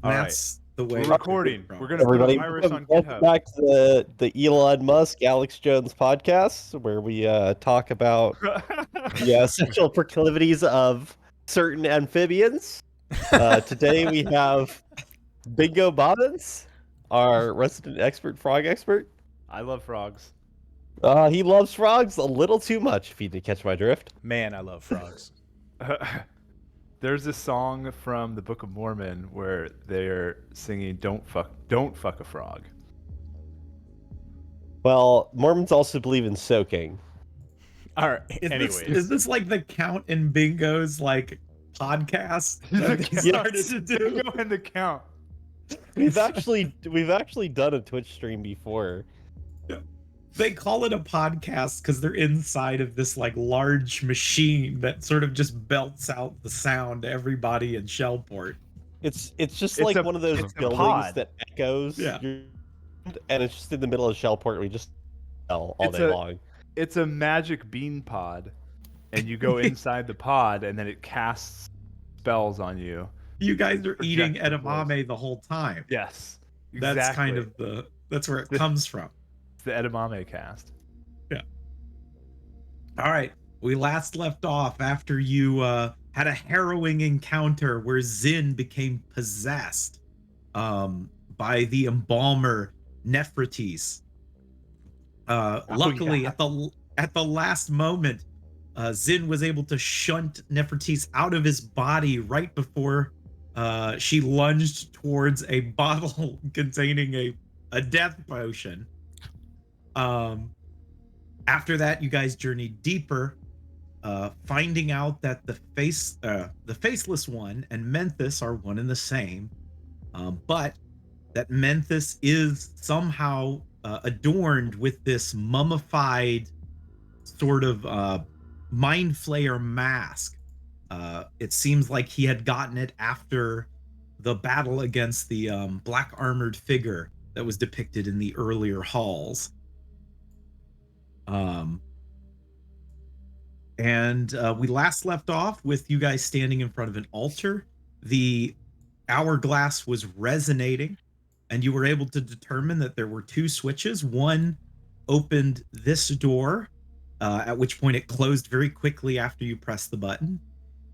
And All that's the way We're recording. We're gonna put Everybody, a virus on welcome GitHub. back to the Elon Musk, Alex Jones podcast, where we talk about the sexual proclivities of certain amphibians. Today we have Bingo Bobbins, our resident expert, frog expert. I love frogs. He loves frogs a little too much, if you did catch my drift. Man, I love frogs. There's a song from the Book of Mormon where they're singing don't fuck a frog." Well, Mormons also believe in soaking. All right. Is this like the Count and Bingo's like podcast that they started to do? Bingo and the Count. We've actually done a Twitch stream before. They call it a podcast because they're inside of this like large machine that sort of just belts out the sound to everybody in Shellport. It's like one of those buildings pod. that echoes. Yeah. And it's just in the middle of Shellport. We just all day long. It's a magic bean pod, and you go inside the pod, and then it casts spells on you. You guys are eating edamame the whole time. Yes, exactly. That's kind of that's where it comes from. It's the edamame cast. Yeah. All right. We last left off after you had a harrowing encounter where Zin became possessed by the embalmer Nephrites. Luckily, at the last moment, Zin was able to shunt Nephrites out of his body right before she lunged towards a bottle containing a death potion. After that, you guys journeyed deeper, finding out that the Faceless one and Menthis are one and the same, but that Menthis is somehow adorned with this mummified sort of mind flayer mask. It seems like he had gotten it after the battle against the black armored figure that was depicted in the earlier halls. We last left off with you guys standing in front of an altar. The hourglass was resonating, and you were able to determine that there were two switches. One opened this door, at which point it closed very quickly after you pressed the button.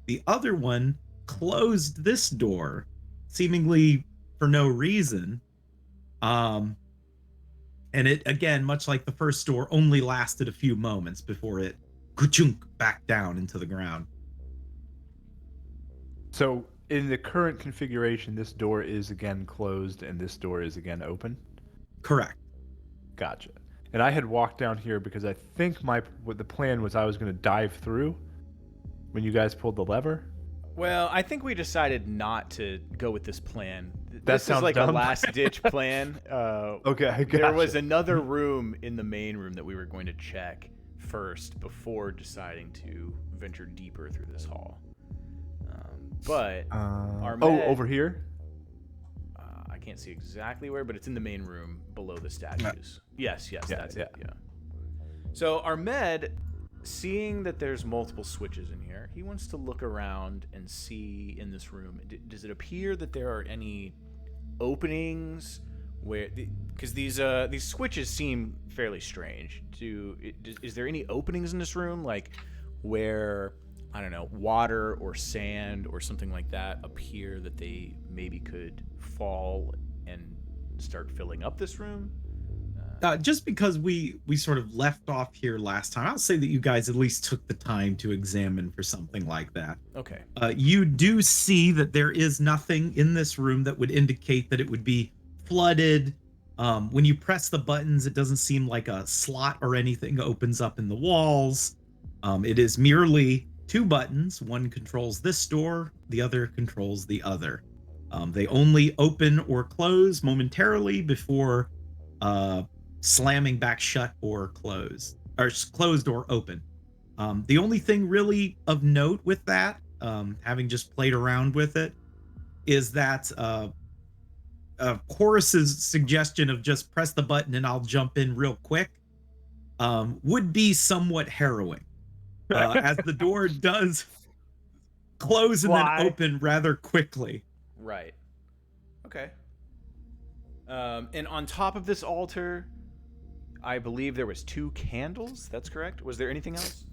The other one closed this door, seemingly for no reason. And it, again, much like the first door, only lasted a few moments before it ka-chunk back down into the ground. So, in the current configuration, this door is again closed and this door is again open? Correct. Gotcha. And I had walked down here because I think what the plan was I was going to dive through when you guys pulled the lever. Well, I think we decided not to go with this plan. That sounds is like dumb. a last-ditch plan. Okay, I There was gotcha. another room in the main room that we were going to check first before deciding to venture deeper through this hall. But our over here? I can't see exactly where, but it's in the main room below the statues. Yes, that's it. Yeah. So our med, seeing that there's multiple switches in here, he wants to look around and see in this room. Does it appear that there are any openings where? Because these switches seem fairly strange. Is there any openings in this room, like where, I don't know, water or sand or something like that appear that they maybe could fall and start filling up this room? Just because we sort of left off here last time, I'll say that you guys at least took the time to examine for something like that. Okay. You do see that there is nothing in this room that would indicate that it would be flooded. When you press the buttons, it doesn't seem like a slot or anything opens up in the walls. It is merely two buttons. One controls this door, the other controls the other. They only open or close momentarily before slamming back shut or closed or open. The only thing really of note with that, having just played around with it, is that Horace's suggestion of just press the button and I'll jump in real quick would be somewhat harrowing, as the door does close and then open rather quickly. Right. Okay. And on top of this altar, I believe there was 2 candles. That's correct. Was there anything else?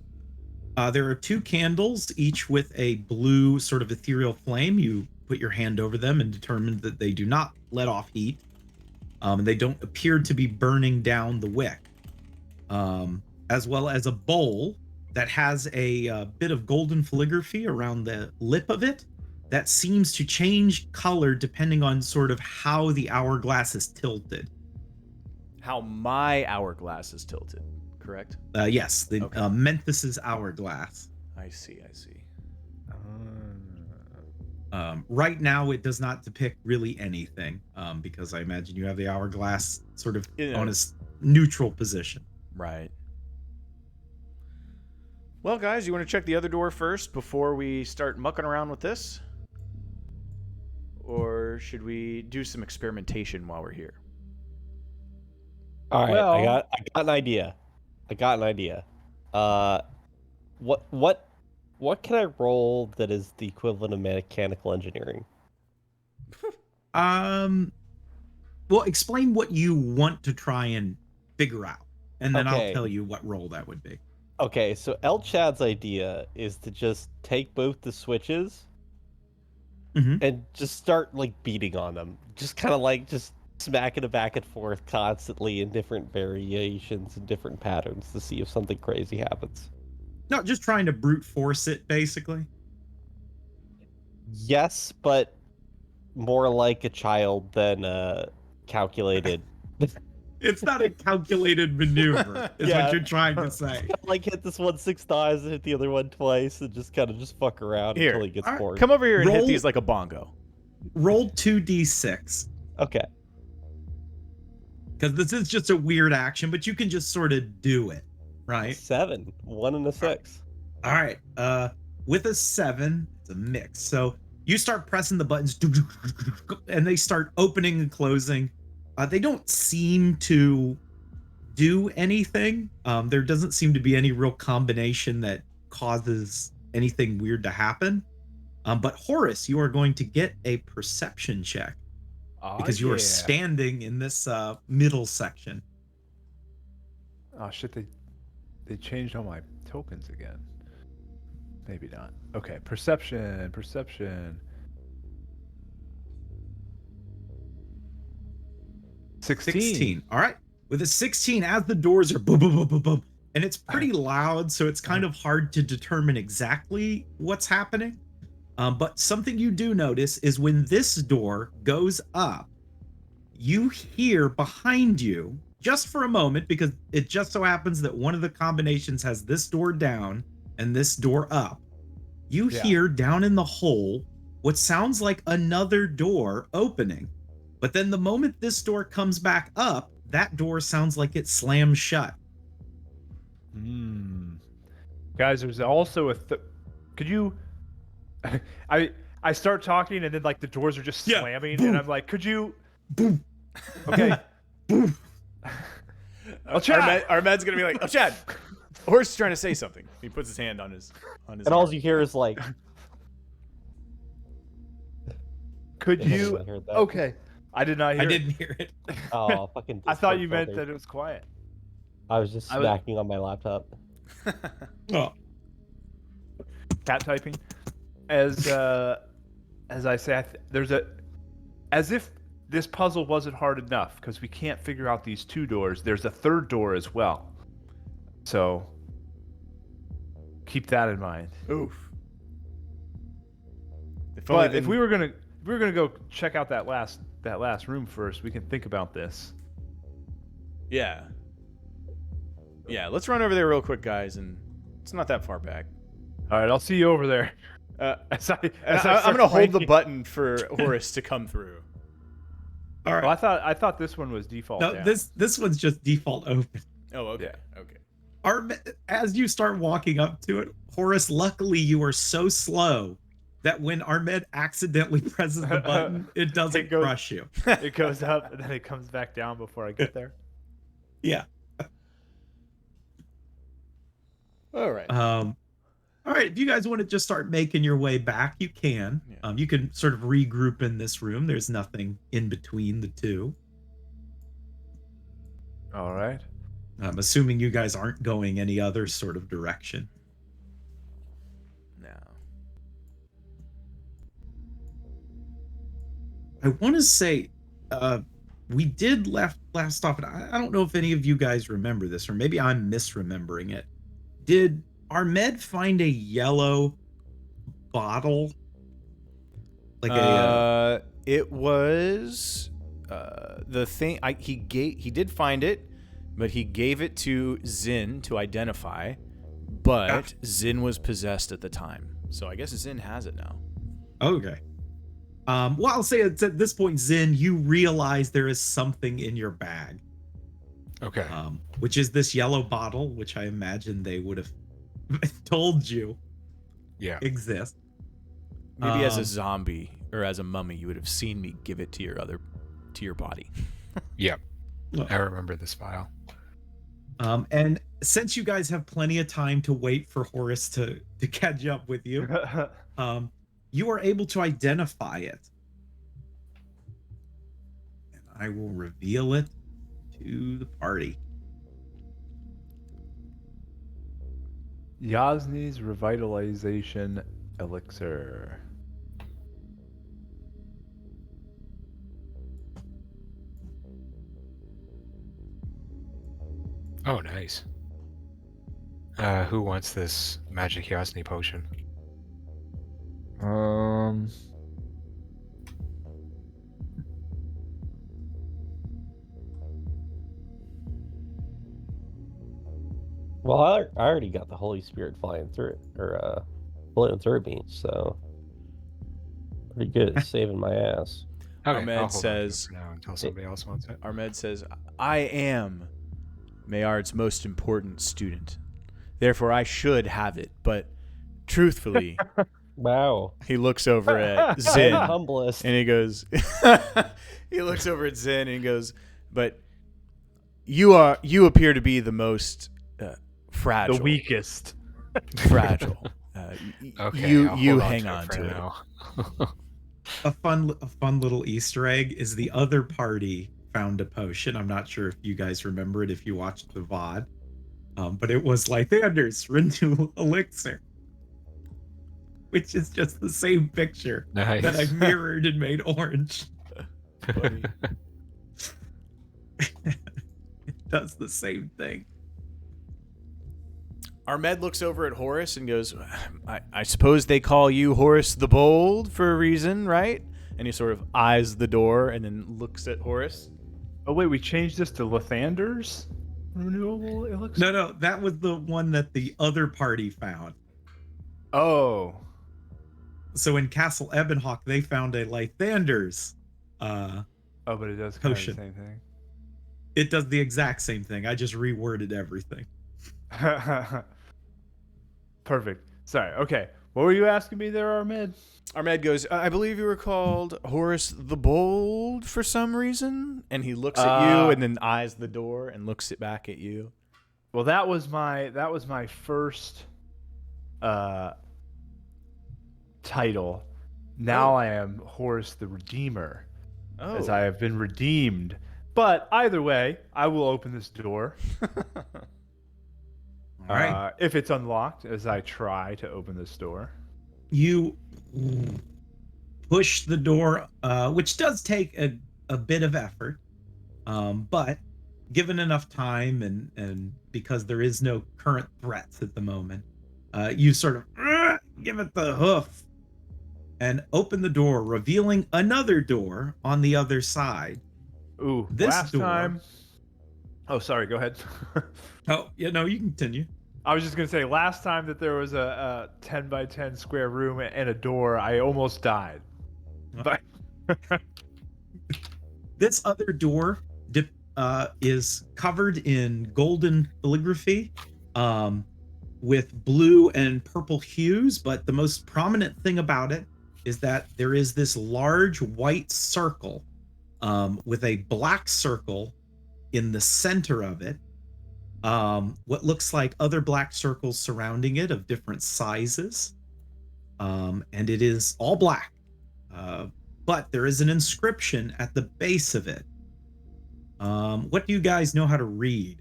There are 2 candles, each with a blue sort of ethereal flame. You put your hand over them and determine that they do not let off heat. And they don't appear to be burning down the wick. As well as a bowl that has a bit of golden filigraphy around the lip of it that seems to change color depending on sort of how the hourglass is tilted. How my hourglass is tilted, correct? Yes, the Okay. Memphis's hourglass. I see. Right now, it does not depict really anything because I imagine you have the hourglass sort of on a neutral position. Right. Well, guys, you want to check the other door first before we start mucking around with this? Or should we do some experimentation while we're here? All right, Well- I got an idea. What can I roll that is the equivalent of mechanical engineering? Well, explain what you want to try and figure out, and then Okay. I'll tell you what role that would be. Okay, so El Chad's idea is to just take both the switches Mhm. and just start like beating on them. Just kind of like just smacking it back and forth constantly in different variations and different patterns to see if something crazy happens. No, just trying to brute force it, basically. Yes, but more like a child than calculated. It's not a calculated maneuver, is Yeah. what you're trying to say. Like hit this one 6 times and hit the other one twice and just kind of just fuck around Here. until he gets Alright, bored. Come over here and hit Roll- these like a bongo. Roll 2d6. Okay. Because this is just a weird action, but you can just sort of do it, right? 7, 1 and a 6. All right. With a 7, it's a mix. So you start pressing the buttons, and they start opening and closing. They don't seem to do anything. There doesn't seem to be any real combination that causes anything weird to happen. But Horace, you are going to get a perception check because you are standing in this middle section. Oh shit! They changed all my tokens again. Maybe not. Okay, perception. 16. All right. With a 16, as the doors are boom, boom, boom, boom, boom, and it's pretty loud, so it's kind of hard to determine exactly what's happening. But something you do notice is when this door goes up, you hear behind you, just for a moment, because it just so happens that one of the combinations has this door down and this door up. You hear down in the hole what sounds like another door opening. But then the moment this door comes back up, that door sounds like it slams shut. Guys, there's also a. Could you? I start talking and then like the doors are just slamming and I'm like, could you? Boom. Okay. Boom. Oh, Chad. Our med's gonna be like, oh, Chad. Horse is trying to say something. He puts his hand on his. And all you hear is like. Could I you? heard that. Okay. I did not hear I it. didn't hear it. Oh, fucking. I thought Discord you meant filter. that it was quiet. I was just I was- smacking on my laptop. Oh. Cat typing. As I say, there's a. As if this puzzle wasn't hard enough because we can't figure out these 2 doors. There's a 3rd door as well. So keep that in mind. Oof. But if we were gonna go check out that last room first, we can think about this. Yeah. Yeah, let's run over there real quick, guys, and it's not that far back. All right, I'll see you over there. I'm gonna hold the button for Horace to come through. All right. Well, I thought this one was default. No, down. this one's just default open. Oh, okay. Okay. As you start walking up to it, Horace, luckily you are so slow that when Ahmed accidentally presses the button, it doesn't crush you. It goes up and then it comes back down before I get there. Yeah. All right. All right, if you guys want to just start making your way back, you can. Yeah. You can sort of regroup in this room. There's nothing in between the two. All right. I'm assuming you guys aren't going any other sort of direction. No. I want to say we did last off, and I don't know if any of you guys remember this, or maybe I'm misremembering it. Did Ahmed find a yellow bottle? Like it was the thing. He did find it, but he gave it to Zin to identify. But Zin was possessed at the time, so I guess Zin has it now. Okay. Well, I'll say it's at this point, Zin, you realize there is something in your bag. Okay. Which is this yellow bottle, which I imagine they would have told you exists. Maybe as a zombie or as a mummy, you would have seen me give it to your body. Yep. I remember this file. And since you guys have plenty of time to wait for Horace to catch up with you, you are able to identify it. And I will reveal it to the party. Yasni's revitalization elixir. Oh, nice. Who wants this magic Yasni potion? Well, I already got the Holy Spirit flying through it, or blowing through me, so pretty good at saving my ass. Okay, Ahmed I'll hold on to it says- for now until somebody else wants it. Ahmed says, I am Mayard's most important student. Therefore, I should have it. But truthfully, Wow. he looks over at Zin The humblest. and he goes, he looks over at Zin and he goes, but you appear to be the most fragile. The weakest. Fragile. Okay, you I'll hold hang to on for to it. now. A fun little Easter egg is the other party found a potion. I'm not sure if you guys remember it if you watched the VOD. But it was Lythander's Renewal Elixir. Which is just the same picture Nice. that I mirrored and made orange. Buddy. It does the same thing. Ahmed looks over at Horace and goes, I suppose they call you Horace the Bold for a reason, right? And he sort of eyes the door and then looks at Horace. Oh wait, we changed this to Lathander's renewable elixir. No, that was the one that the other party found. Oh, So in Castle Ebonhawk, they found a Lythander's. but it does kind of the Potion. same thing. It does the exact same thing. I just reworded everything. Perfect. Sorry. Okay. What were you asking me there, Ahmed? Ahmed goes, I believe you were called Horace the Bold for some reason. And he looks at you and then eyes the door and looks it back at you. Well, that was my first title. Now I am Horace the Redeemer, as I have been redeemed. But either way, I will open this door. All right. If it's unlocked, as I try to open this door. You push the door, which does take a bit of effort, but given enough time and because there is no current threats at the moment, you sort of give it the hoof and open the door, revealing another door on the other side. Ooh, This last door- time. Oh, sorry. Go ahead. Oh, yeah, no, you can continue. I was just gonna say, last time that there was a 10 by 10 square room and a door, I almost died. But This other door is covered in golden calligraphy, with blue and purple hues, but the most prominent thing about it is that there is this large white circle with a black circle in the center of it, what looks like other black circles surrounding it of different sizes. And it is all black. But there is an inscription at the base of it. What do you guys know how to read?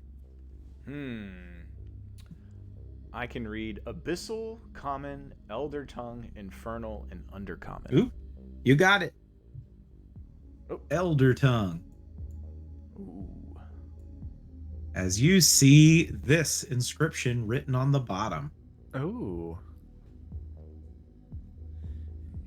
I can read Abyssal, Common, Elder Tongue, Infernal, and Undercommon. Ooh, you got it. Oh. Elder Tongue. Ooh. As you see this inscription written on the bottom. Ooh.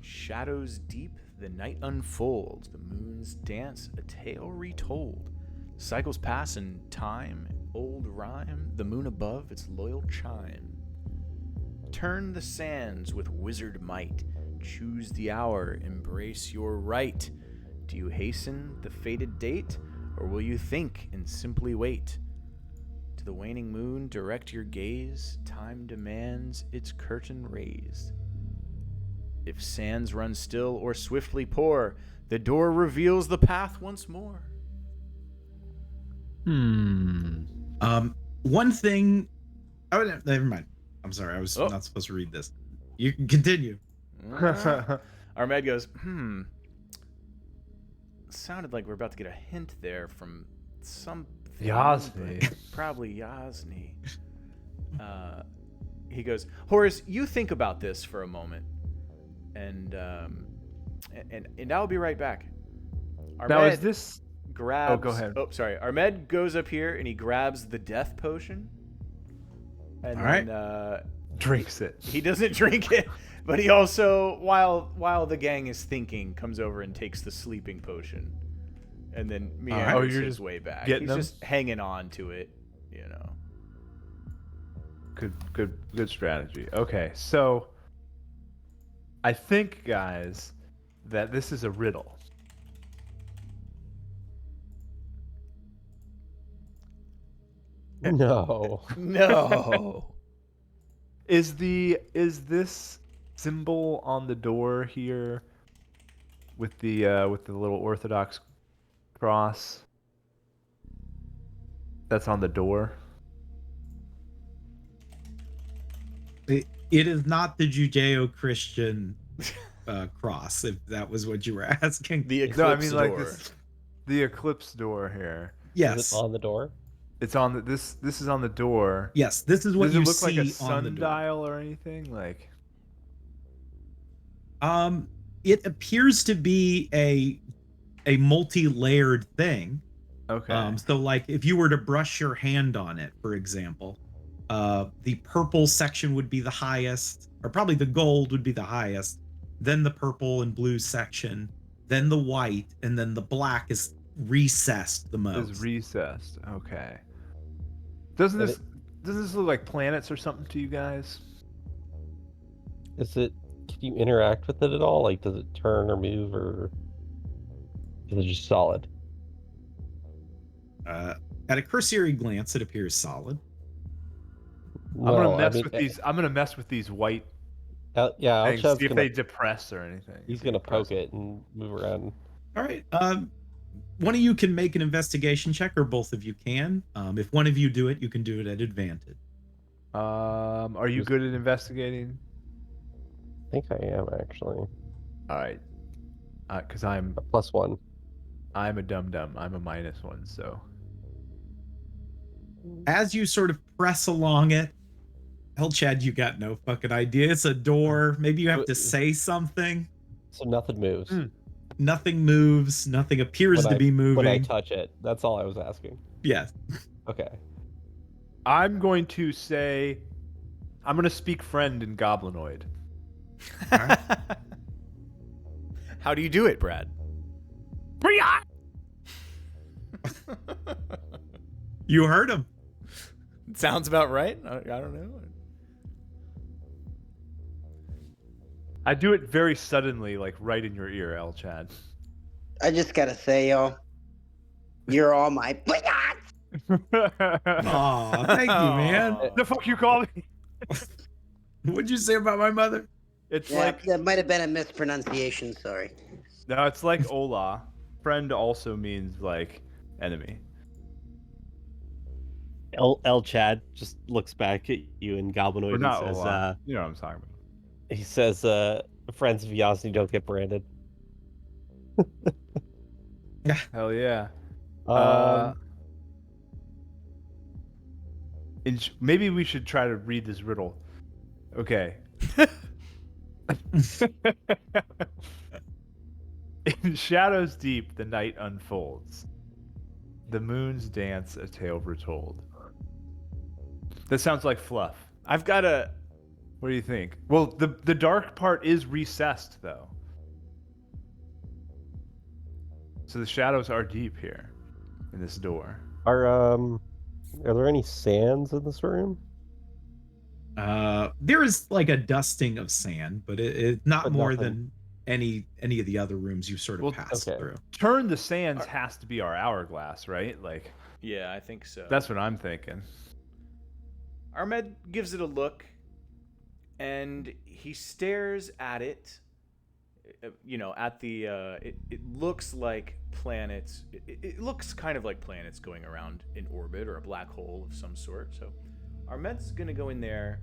Shadows deep, the night unfolds. The moons dance, a tale retold. Cycles pass in time, old rhyme. The moon above, its loyal chime. Turn the sands with wizard might. Choose the hour, embrace your right. Do you hasten the fated date, or will you think and simply wait? To the waning moon direct your gaze. Time demands its curtain raised. If sands run still or swiftly pour, the door reveals the path once more. One thing. Oh, never mind. I'm sorry. I was not supposed to read this. You can continue. Ahmed goes, sounded like we're about to get a hint there from something. Yasni. Probably Yasni. He goes, Horace, you think about this for a moment. And I'll be right back. Ahmed Now, is this... grabs... Oh, go ahead. Oh, sorry. Ahmed goes up here and he grabs the death potion. And then drinks it. he doesn't drink it, but he also, while the gang is thinking, comes over and takes the sleeping potion. And then meanders his way back. He's just hanging on to it, you know. Good strategy. Okay, so I think, guys, that this is a riddle. No. No. Is this symbol on the door here with the little Orthodox cross that's on the door? It is not the Judeo-Christian cross, if that was what you were asking. The eclipse No, I mean door. like the eclipse door here. Yes. Is it on the door? It's on the this is on the door. Yes, this is what Does you it look see like a on the door. sundial or anything? Like, it appears to be a multi-layered thing. okay. So like if you were to brush your hand on it, for example, the purple section would be the highest, or probably the gold would be the highest, then the purple and blue section, then the white, and then the black is recessed the most. Is recessed. Okay. Doesn't this look like planets or something to you guys? Is it? Can you interact with it at all? Like, does it turn or move, or is it just solid? At a cursory glance, it appears solid. I'm gonna mess with these white Yeah, things. Alchev's See if gonna, they depress or anything. he's gonna poke it and move around. All right. One of you can make an investigation check, or both of you can. If one of you do it, you can do it at advantage. Are you good at investigating? I think I am actually. All right. Because I'm A +1. a dum-dum. I'm a -1, so. As you sort of press along it, hell, Chad, you got no fucking idea. It's a door. Maybe you have to say something. So nothing moves. Nothing moves. Nothing appears to be moving. When I touch it, that's all I was asking. Yes. Okay. I'm going to say, I'm going to speak friend in Goblinoid. All right. How do you do it, Brad? You heard him. Sounds about right. I don't know. I do it very suddenly, like right in your ear, El Chad. I just gotta say, yo, you're all my. Aw, thank you, man. The fuck you call me? What'd you say about my mother? It's Yeah, like that might have been a mispronunciation. Sorry. no, it's like hola. Friend also means like enemy. El Chad just looks back at you in Goblinoid Or and not says, Olaf. You know what I'm talking about. he says, friends of Yasni don't get branded. Hell yeah. Um, Maybe we should try to read this riddle. Okay. In shadows deep, the night unfolds. The moon's dance, a tale retold. That sounds like fluff. I've got a. What do you think? Well, the dark part is recessed, though. So the shadows are deep here in this door. are there any sands in this room? There is like a dusting of sand, but it not But more nothing. than any of the other rooms you sort of Well, passed okay. through. Turn the sands has to be our hourglass, right? Like, Yeah, I think so. that's what I'm thinking. Ahmed gives it a look, and he stares at it. At the. It looks like planets. It looks kind of like planets going around in orbit or a black hole of some sort. So, Ahmed's gonna go in there,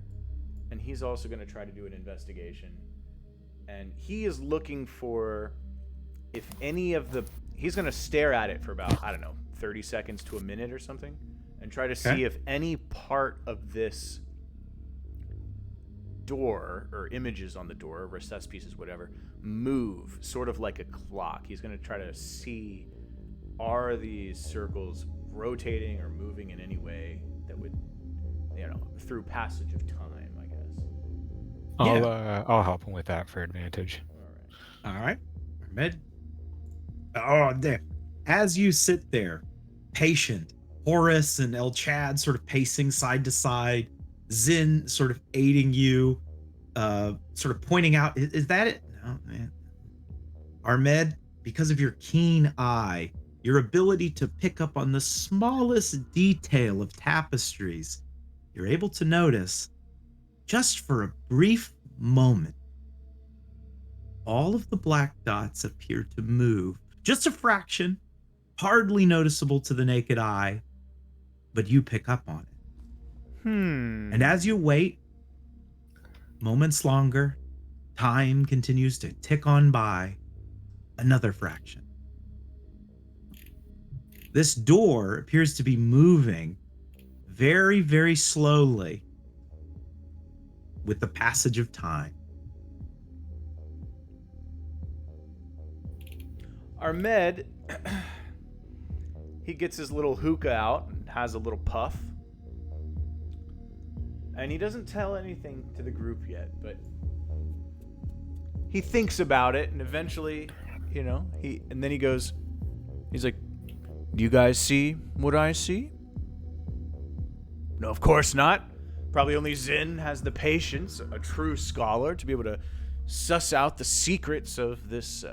and he's also gonna try to do an investigation. And he is looking for if any of the. He's gonna stare at it for about 30 seconds to a minute or something, and try to see if any part of this door or images on the door, recessed pieces, whatever, move sort of like a clock. He's going to try to see, are these circles rotating or moving in any way that would, through passage of time, I guess. I'll help him with that for advantage. All right, Ahmed. Oh, there. As you sit there, patient, Horace and El Chad sort of pacing side to side, Zin sort of aiding you, sort of pointing out, is that it? No, man. Ahmed, because of your keen eye, your ability to pick up on the smallest detail of tapestries, you're able to notice, just for a brief moment, all of the black dots appear to move, just a fraction, hardly noticeable to the naked eye, but you pick up on it. And as you wait, moments longer, time continues to tick on by, another fraction. This door appears to be moving very, very slowly with the passage of time. Ahmed, he gets his little hookah out and has a little puff. And he doesn't tell anything to the group yet, but he thinks about it, and eventually, and then he goes, he's like, do you guys see what I see? No, of course not. Probably only Zin has the patience, a true scholar, to be able to suss out the secrets of this,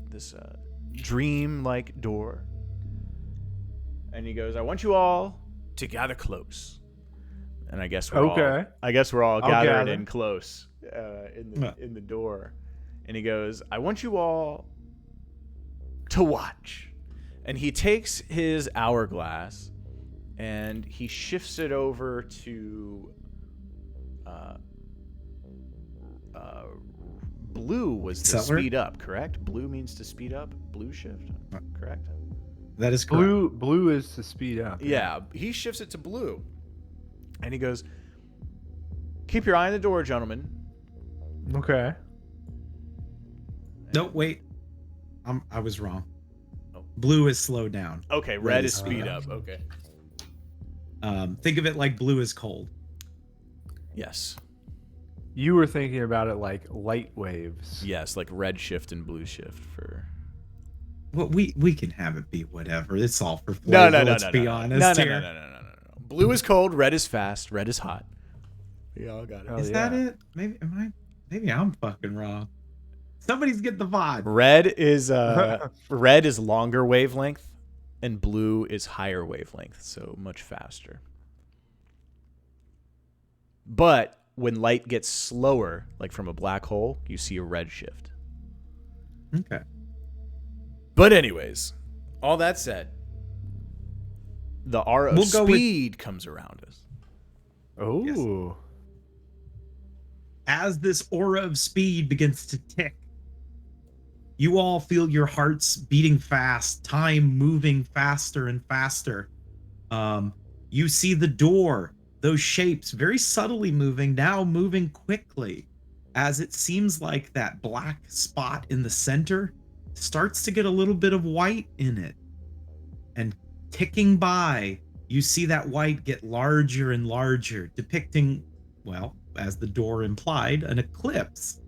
this dream-like door. And he goes, I want you all to gather close. And I guess we're all gathered gather. in close in the door. And he goes, I want you all to watch. And he takes his hourglass and he shifts it over to blue was to Settler? speed up, correct? Blue means to speed up. Blue shift, correct? That is correct. Blue is to speed up. Yeah, he shifts it to blue. And he goes, keep your eye on the door, gentlemen. Okay. No, wait. I was wrong. Oh. Blue is slow down. Okay, red is speed up. Okay. Think of it like blue is cold. Yes. You were thinking about it like light waves. Yes, like red shift and blue shift for... Well, we can have it be whatever. It's all for flavor. No. Let's be honest here. No. Blue is cold, red is fast, red is hot. We all got it. Oh, Is that it? Maybe I'm fucking wrong. Somebody's get the vibe. Red is longer wavelength, and blue is higher wavelength, so much faster. But when light gets slower, like from a black hole, you see a red shift. Okay. But anyways, all that said, the aura of We'll go with- speed comes around us. Oh. As this aura of speed begins to tick, you all feel your hearts beating fast, time moving faster and faster. You see the door, those shapes very subtly moving, now moving quickly, as it seems like that black spot in the center starts to get a little bit of white in it. And ticking by, you see that white get larger and larger, depicting, well, as the door implied, an eclipse.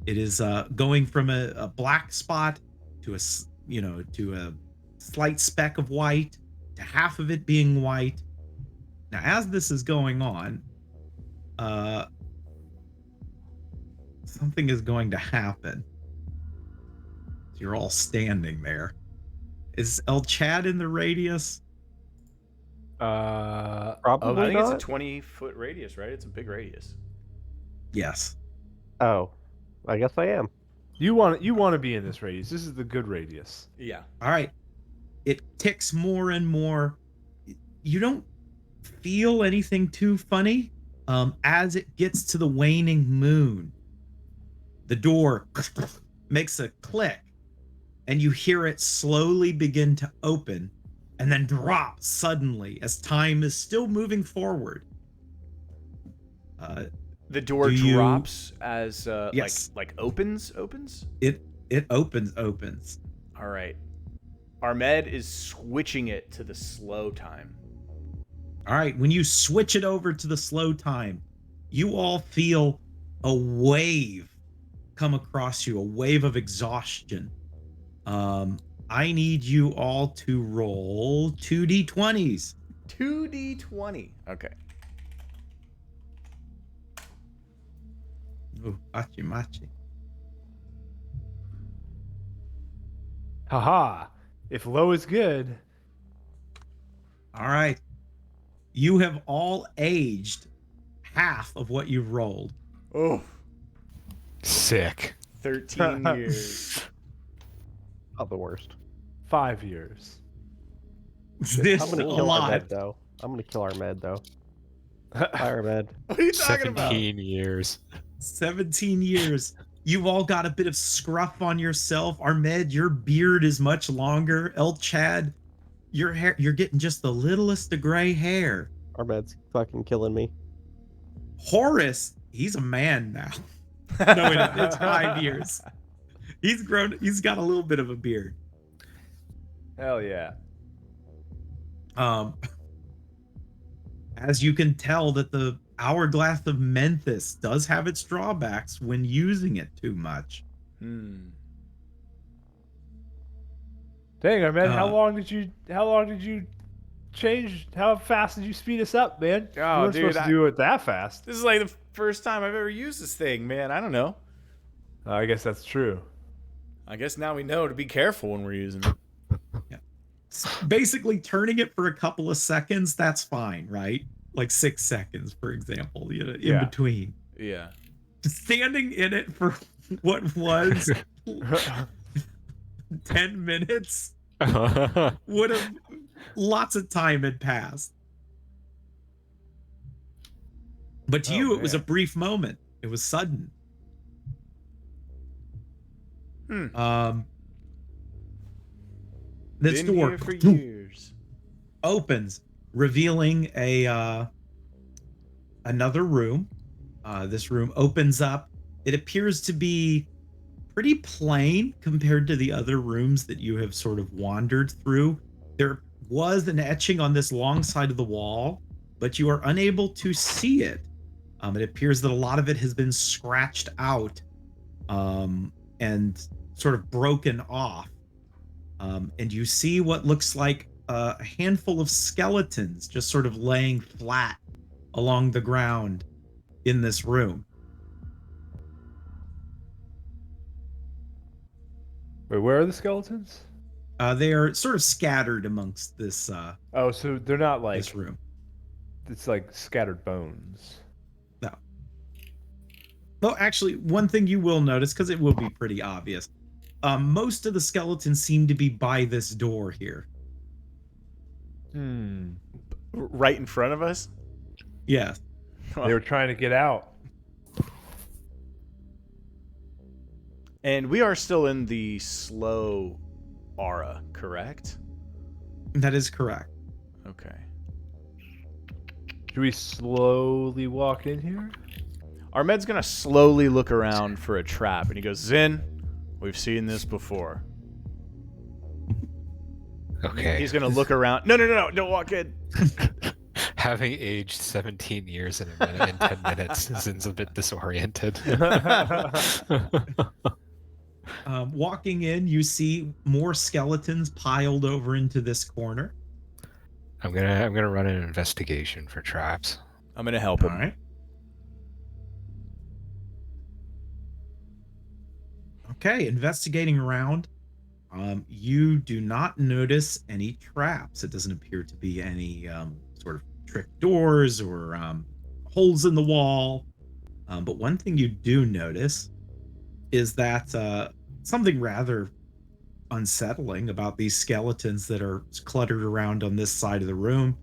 It is going from a black spot to to a slight speck of white, to half of it being white. Now, as this is going on, something is going to happen. So you're all standing there. Is El Chad in the radius? Probably I think not. it's a 20-foot radius, right? It's a big radius. Yes. Oh, I guess I am. You want to be in this radius. This is the good radius. Yeah. All right. It ticks more and more. You don't feel anything too funny. As it gets to the waning moon, the door makes a click, and you hear it slowly begin to open and then drop suddenly as time is still moving forward. The door Do you- drops as Yes. like opens. It opens. All right. Ahmed is switching it to the slow time. All right, when you switch it over to the slow time, you all feel a wave come across you, a wave of exhaustion. I need you all to roll 2d20s. 2d20. Okay. Ooh, machi. Haha. If low is good. All right. You have all aged half of what you've rolled. Oh, Sick. 13 years. Not the worst. 5 years. This I'm gonna a kill lot. Armed though. I'm gonna kill Armed though. Hi, Armed. What are you talking about? 17 years. 17 years. You've all got a bit of scruff on yourself. Ahmed, your beard is much longer. El Chad, your hair, you're getting just the littlest of gray hair. Armed's fucking killing me. Horace, he's a man now. No, it's 5 years. He's grown, he's got a little bit of a beard. Hell yeah. As you can tell that the Hourglass of Memphis does have its drawbacks when using it too much. Dang, man, how long did you change? How fast did you speed us up, man? Oh, you weren't dude, supposed to do it that fast. This is like the first time I've ever used this thing, man. I don't know. I guess that's true. I guess now we know to be careful when we're using it. Basically, turning it for a couple of seconds, that's fine, right? Like 6 seconds, for example, in between. Yeah. Standing in it for what was 10 minutes would have, lots of time had passed. But to you, it was a brief moment. It was sudden. This Been door here for years. opens, revealing another room. This room opens up. It appears to be pretty plain compared to the other rooms that you have sort of wandered through. There was an etching on this long side of the wall, but you are unable to see it. It appears that a lot of it has been scratched out and sort of broken off. And you see what looks like a handful of skeletons just sort of laying flat along the ground in this room. Wait, where are the skeletons? They are sort of scattered amongst this Oh, so they're not like this room. it's like scattered bones. No. Well, actually, one thing you will notice, because it will be pretty obvious, most of the skeletons seem to be by this door here. Right in front of us? Yes. They were trying to get out. And we are still in the slow aura, correct? That is correct. Okay. Should we slowly walk in here? Ahmed's gonna slowly look around for a trap, and he goes, Zin, we've seen this before. Okay. He's gonna look around. No, don't walk in. Having aged 17 years in a minute, in 10 minutes, Zin's a bit disoriented. Walking in, you see more skeletons piled over into this corner. I'm gonna run an investigation for traps. I'm gonna help him. All right. Okay, investigating around. You do not notice any traps. It doesn't appear to be any sort of trick doors or holes in the wall. But one thing you do notice is that something rather unsettling about these skeletons that are cluttered around on this side of the room.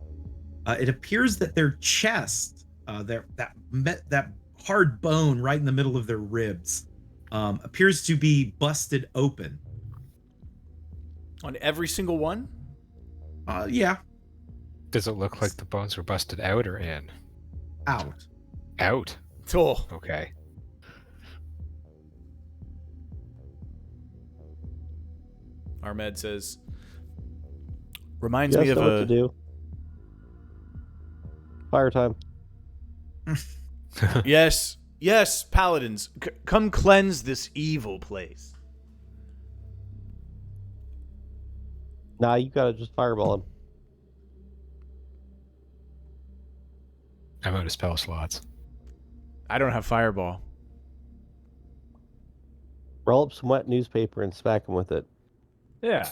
It appears that their chest, that hard bone right in the middle of their ribs, appears to be busted open. On every single one? Yeah, Does it look like the bones were busted out or in? out. Out. Oh. Okay. Ahmed says, reminds You me guys of know what to a... do. Fire time. Yes, paladins, come cleanse this evil place. Nah, you gotta just fireball him. I'm out of spell slots. I don't have fireball. Roll up some wet newspaper and smack him with it. Yeah.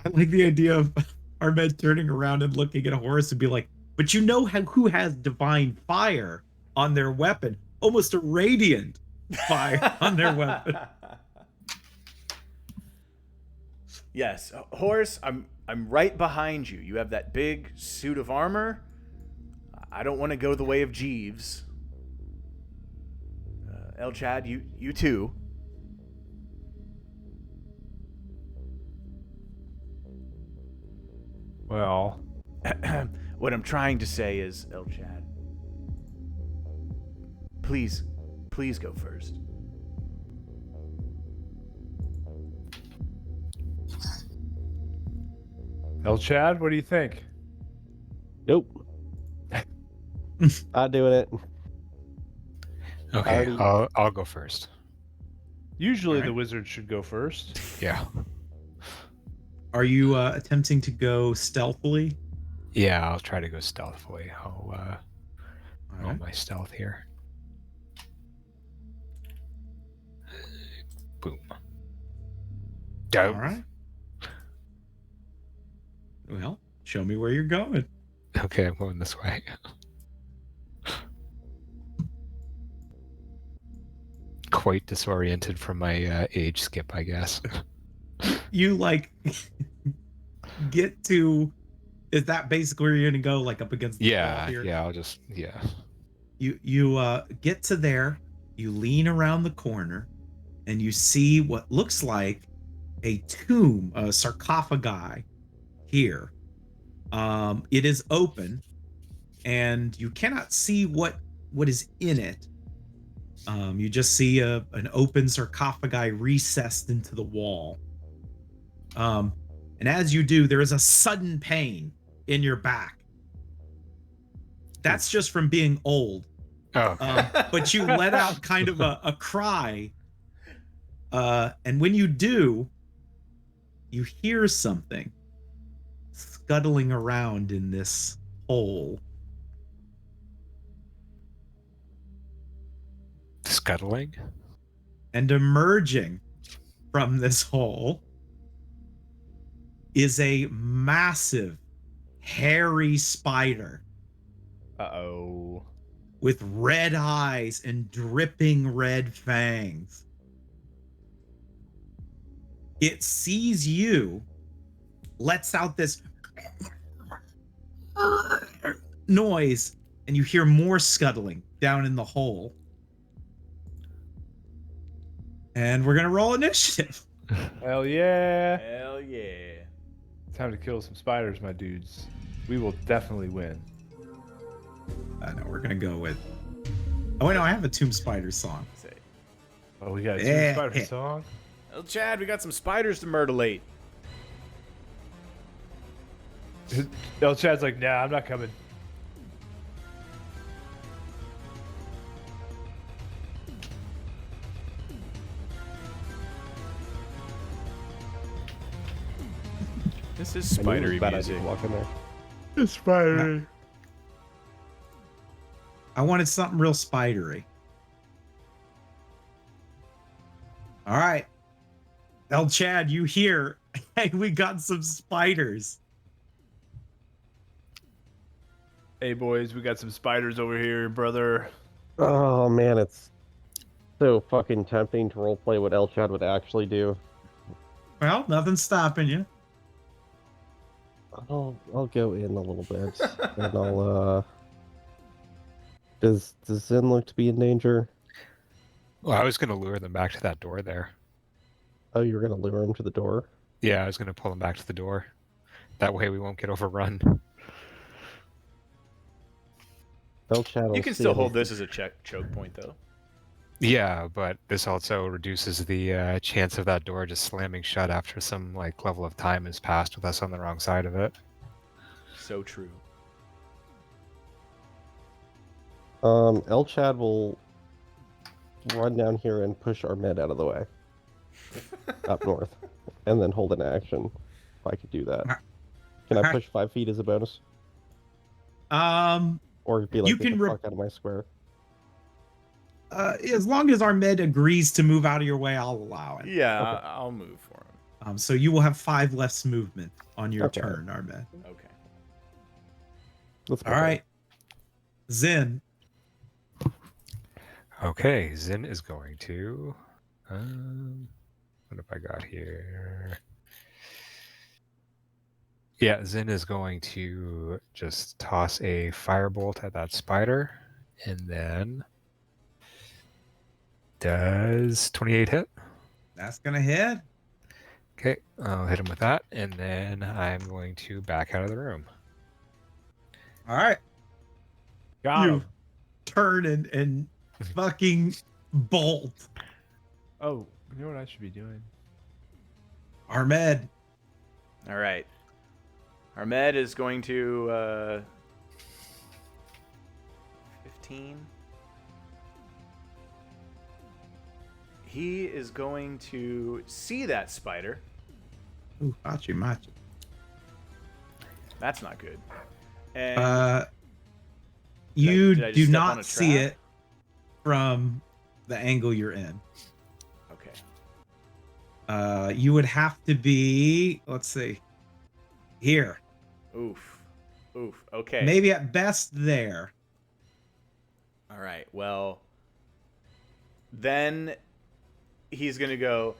I like the idea of Ahmed turning around and looking at a horse and be like, but you know who has divine fire on their weapon? Almost a radiant fire on their weapon. Yes, horse, I'm right behind you. You have that big suit of armor. I don't want to go the way of Jeeves. El Chad, you too. Well, What I'm trying to say is, El Chad, please go first. El Chad, what do you think? Nope. Not doing it. Okay, Alrighty. I'll go first. Usually Alright. the wizard should go first. Yeah. Are you attempting to go stealthily? Yeah, I'll try to go stealthily. I'll roll Alright. my stealth here. Boom. All right. Well, show me where you're going. Okay, I'm going this way. Quite disoriented from my age skip, I guess. You like get to. Is that basically where you're gonna go? Like up against the wall here? Yeah, I'll just, yeah. You get to there. You lean around the corner, and you see what looks like a tomb, a sarcophagi here. It is open, and you cannot see what is in it. You just see an open sarcophagi recessed into the wall. And as you do, there is a sudden pain in your back. That's just from being old. Oh, But you let out kind of a cry. And when you do, you hear something scuttling around in this hole. scuttling? And emerging from this hole is a massive, hairy spider Uh-oh. with red eyes and dripping red fangs. It sees you, lets out this noise, and you hear more scuttling down in the hole. And we're gonna roll initiative. Hell yeah. Hell yeah. Time to kill some spiders, my dudes. We will definitely win. No, we're gonna go with. Oh wait, no, I have a Tomb Spider song. Say, Oh, we got a Yeah. spider song. well, Chad, we got some spiders to murderate. El Chad's like, nah, I'm not coming. This is I knew it was a spidery bad music. idea to walk in there. It's spidery. I wanted something real spidery. All right. El Chad, you hear? Hey, we got some spiders. Hey, boys, we got some spiders over here, brother. Oh man, it's so fucking tempting to roleplay what El Chad would actually do. Well, nothing's stopping you. I'll go in a little bit, and I'll Does Zen look to be in danger? Well, I was going to lure them back to that door there. Oh, you're gonna lure him to the door? Yeah, I was going to pull them back to the door. That way we won't get overrun. El Chad. You can still hold this as a choke point, though. Yeah, but this also reduces the chance of that door just slamming shut after some like level of time has passed with us on the wrong side of it. So true. El Chad will run down here and push our med out of the way. Up north. And then hold an action. If I could do that. Can I push 5 feet as a bonus? Or be like, You get can the fuck out of my square. As long as our med agrees to move out of your way, I'll allow it. Yeah, Okay. I'll move for him. So you will have 5 less movement on your Okay. turn, Armed. Okay. Let's All right. Zen. Okay, Zin is going to. What have I got here? Yeah, Zin is going to just toss a firebolt at that spider, and then does 28 hit? That's going to hit. Okay, I'll hit him with that, and then I'm going to back out of the room. All right. Got You him. turn and fucking bolt. Oh, you know what I should be doing? Armed. All right. Ahmed is going to 15. He is going to see that spider. Ooh, machi. That's not good. And You did I just do step on not a see trap? it from the angle you're in. okay. You would have to be, let's see, here. Oof. Okay. Maybe at best there. All right. Well, then he's going to go.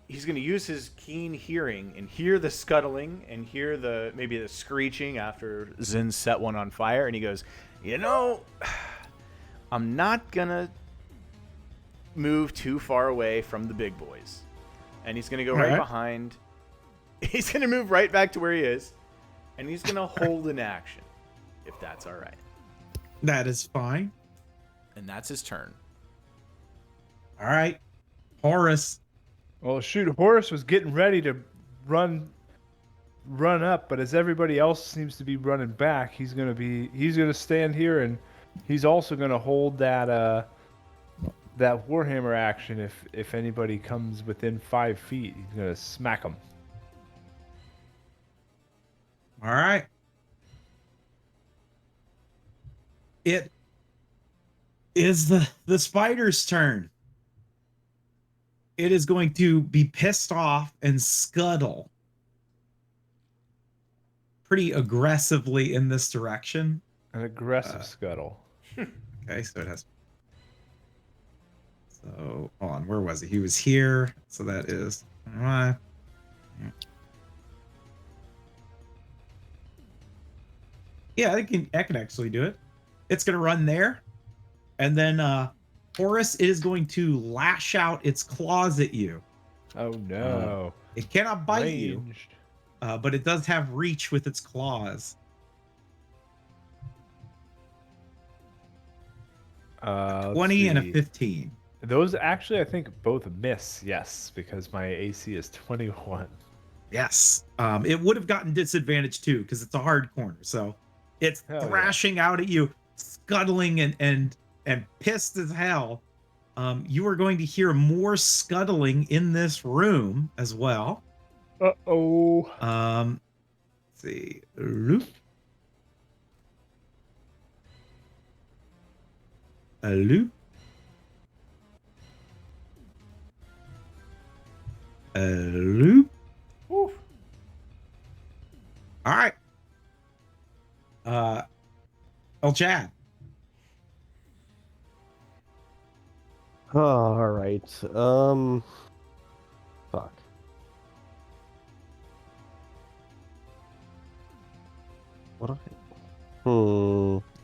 He's going to use his keen hearing and hear the scuttling and hear maybe the screeching after Zin set one on fire. And he goes, I'm not going to move too far away from the big boys. And he's going to go right behind. He's going to move right back to where he is. And he's going to hold an action, if that's all right. That is fine. And that's his turn. All right. Horus. Well, shoot, Horace was getting ready to run up, but as everybody else seems to be running back, he's gonna stand here, and he's also gonna hold that Warhammer action. If anybody comes within 5 feet, he's gonna smack them. All right. It is the spider's turn. It is going to be pissed off and scuttle pretty aggressively in this direction. An aggressive scuttle. Okay, so it has. So hold on, where was he? He was here. So that is. Yeah, I can actually do it. It's gonna run there, and then Horus is going to lash out its claws at you. Oh no. It cannot bite Ranged. you, but it does have reach with its claws. 20 and a 15. Those actually, I think, both miss. Yes, because my AC is 21. Yes. It would have gotten disadvantage too, because it's a hard corner. So it's Hell yeah. thrashing out at you, scuttling and pissed as hell. You are going to hear more scuttling in this room as well. Uh-oh. Let's see. Loop. A loop. A loop. Woo. All right. El Chad. Oh, all right. Fuck. What?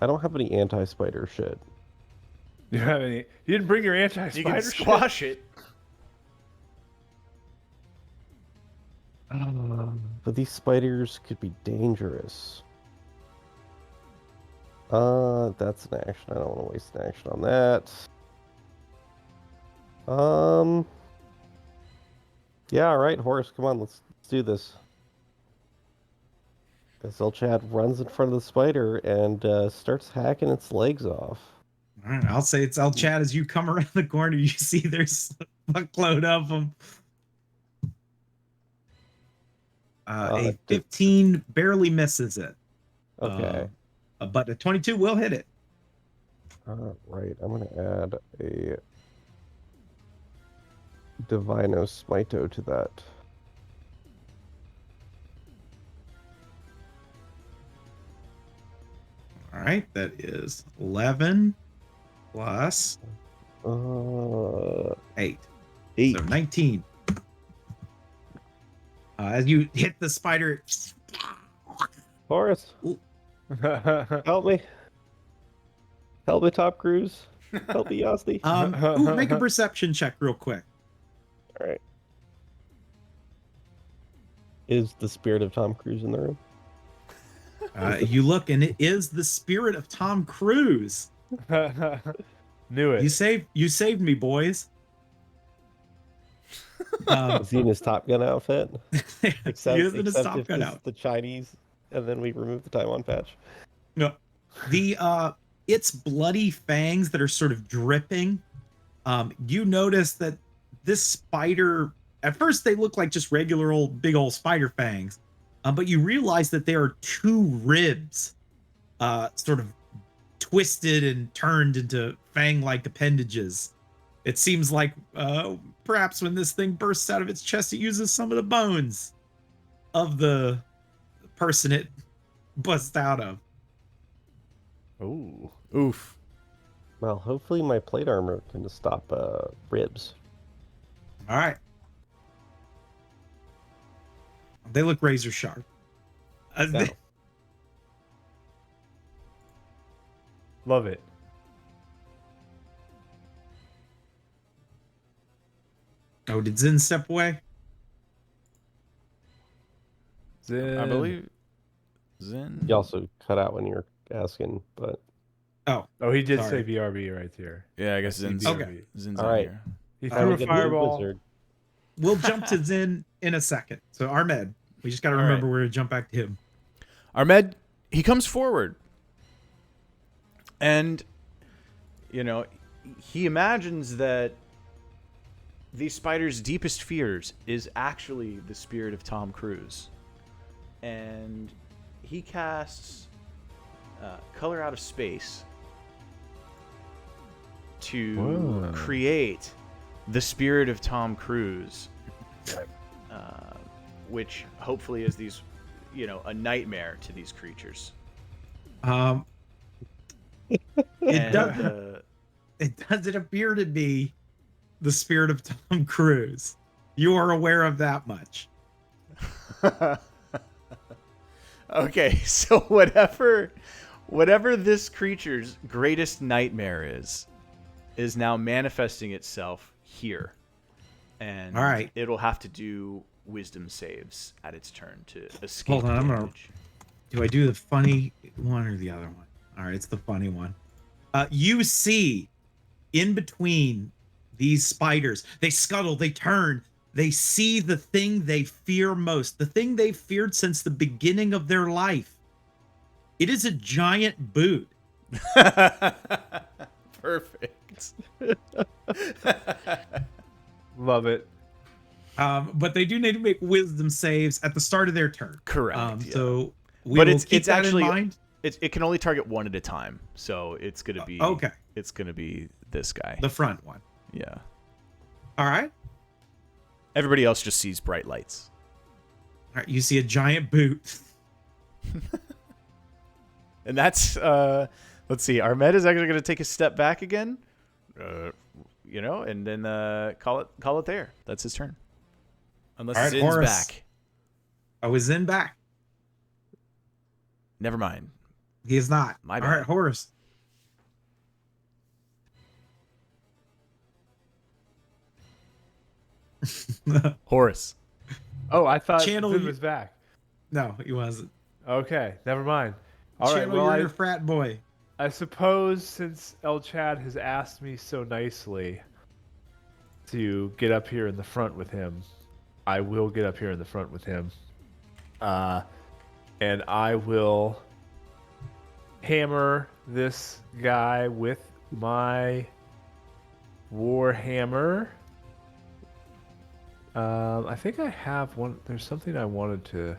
I don't have any anti-spider shit. You have any? You didn't bring your You anti-spider can shit? squash it. But these spiders could be dangerous. That's an action. I don't want to waste an action on that. Yeah, all right, Horace, come on, let's do this. As Chad runs in front of the spider and starts hacking its legs off. All right, I'll say it's El Chad. As you come around the corner, you see there's a fuckload of them. A 15 barely misses it. Okay. But a 22 will hit it. Right, I'm going to add a Divino Smito to that. All right, that is 11 plus 8. 8. So 19. As you hit the spider, Horace, help me. Help me, Top Cruise. Help me, Yossi. ooh, make a perception check real quick. All right. Is the spirit of Tom Cruise in the room? You look, and it is the spirit of Tom Cruise. Knew it. You saved me, boys. Is he in his Top Gun outfit? He is in his Top if Gun this outfit. is the Chinese, and then we remove the Taiwan patch. No, its bloody fangs that are sort of dripping. You notice that this spider, at first they look like just regular old big old spider fangs, but you realize that there are 2 ribs, sort of twisted and turned into fang-like appendages. It seems like perhaps when this thing bursts out of its chest, it uses some of the bones of the person it busts out of. Ooh. Oof. Well, hopefully my plate armor can stop ribs. All right. They look razor sharp. No. Love it. Oh, did Zin step away? Zen. I believe Zen. You also cut out when you were asking, but Oh, Oh, he did Sorry. say BRB right there. Yeah, I guess Zen's, Okay. Zen's All on right. here. He I threw will a get the new fireball. wizard. we'll jump to Zin in a second. So Ahmed, we just got to All remember right. we're going to jump back to him. Ahmed, he comes forward. And, he imagines that the spider's deepest fears is actually the spirit of Tom Cruise. And he casts Color Out of Space to Whoa. create the spirit of Tom Cruise, which hopefully is these, a nightmare to these creatures. It And, does. It doesn't appear to be the spirit of Tom Cruise. You are aware of that much. Okay, so whatever this creature's greatest nightmare is now manifesting itself here. And All right. it'll have to do wisdom saves at its turn to escape Hold on, I'm gonna- damage. Do I do the funny one or the other one? All right, it's the funny one. You see in between these spiders, they scuttle, they turn, they see the thing they fear most, the thing they feared since the beginning of their life. It is a giant boot. Perfect. Love it. But they do need to make wisdom saves at the start of their turn. Correct. Yeah. So we But will it's keep that actually in mind. it can only target one at a time, so it's gonna be Okay. It's gonna be this guy. The front one. Yeah. All right. Everybody else just sees bright lights. All right. You see a giant boot. And that's let's see. Ahmed is actually going to take a step back again, and then call it there. That's his turn. Unless All right, Zin's Horus. back. Oh, is Zen back? Never mind. He is not. My All bad. right, Horus. Horus. Oh, I thought Channel Finn you- was back. No, he wasn't. Okay, never mind. All right, Channel well, your inner frat boy. I suppose since El Chad has asked me so nicely to get up here in the front with him, I will get up here in the front with him. And I will hammer this guy with my Warhammer. I think I have one. There's something I wanted to.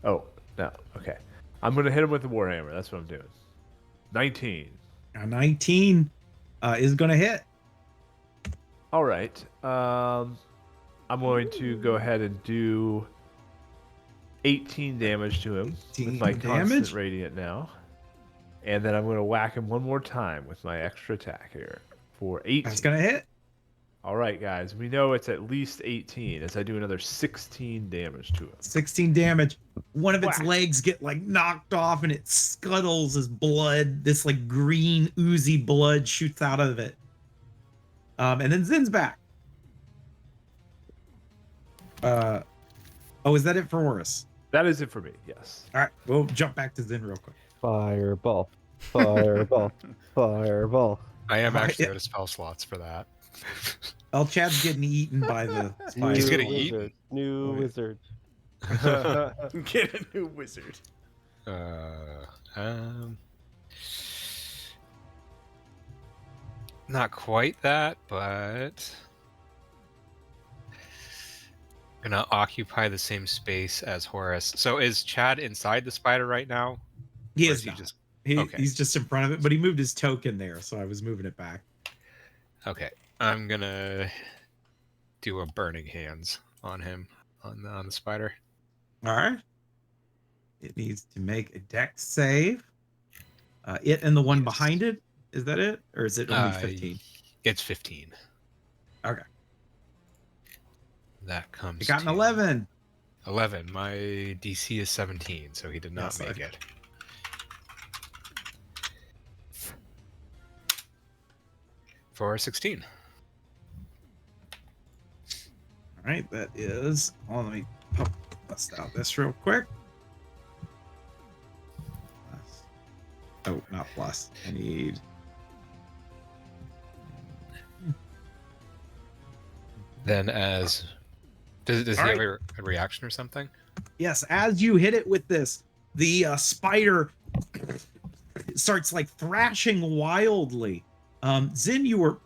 Oh, no. Okay. I'm going to hit him with the Warhammer. That's what I'm doing. 19. Now 19 is going to hit. All right. I'm going to go ahead and do 18 damage to him with my 18 constant damage? radiant now. And then I'm going to whack him one more time with my extra attack here for 18. That's going to hit. All right, guys. We know it's at least 18 as I do another 16 damage to him. 16 damage. One of its Whack. legs get like knocked off and it scuttles as blood. This like green oozy blood shoots out of it. And then Zin's back. Oh, is that it for Horus? That is it for me, yes. All right, we'll jump back to Zin real quick. Fireball. Fireball. Fireball. I am Alright, actually yeah. out of spell slots for that. El Chad's getting eaten by the spider. He's gonna New eat. wizard. New Oh, yeah. wizard. Get a new wizard. Not quite that, but gonna occupy the same space as Horus. So is Chad inside the spider right now? He Or is he not. just He's okay. just in front of it, but he moved his token there, so I was moving it back. Okay. I'm gonna do a burning hands on him on the spider. All right. It needs to make a dex save. It and the one Yes. behind it. Is that it? Or is it only 15? It's 15. Okay. That comes. It got an to 11. 11. My DC is 17, so he did not Yes, make okay. it. For 16. All right, that is. Oh, let me bust out this real quick. Plus. Oh, not plus. I need. Then as does he All have a reaction or something? Yes, as you hit it with this, the spider starts like thrashing wildly. Zin, you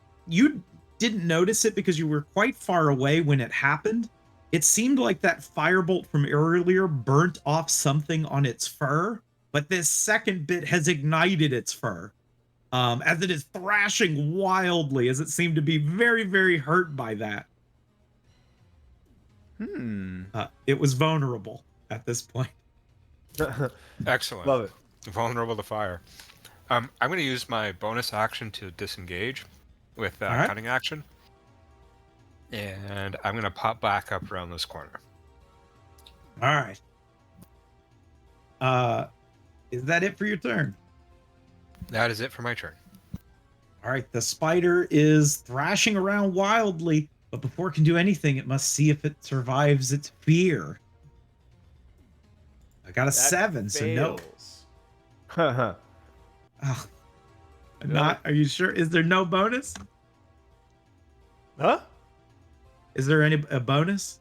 didn't notice it because you were quite far away when it happened. It seemed like that firebolt from earlier burnt off something on its fur, but this second bit has ignited its fur. As it is thrashing wildly, as it seemed to be very, very hurt by that. It was vulnerable at this point. Excellent. Love it. Vulnerable to fire. I'm going to use my bonus action to disengage with All right. cutting action. And I'm going to pop back up around this corner. All right. Is that it for your turn? That is it for my turn. All right, the spider is thrashing around wildly, but before it can do anything, it must see if it survives its fear. I got a That 7, so no. fails. Oh, not. Are you sure? Is there no bonus? Huh? Is there a bonus?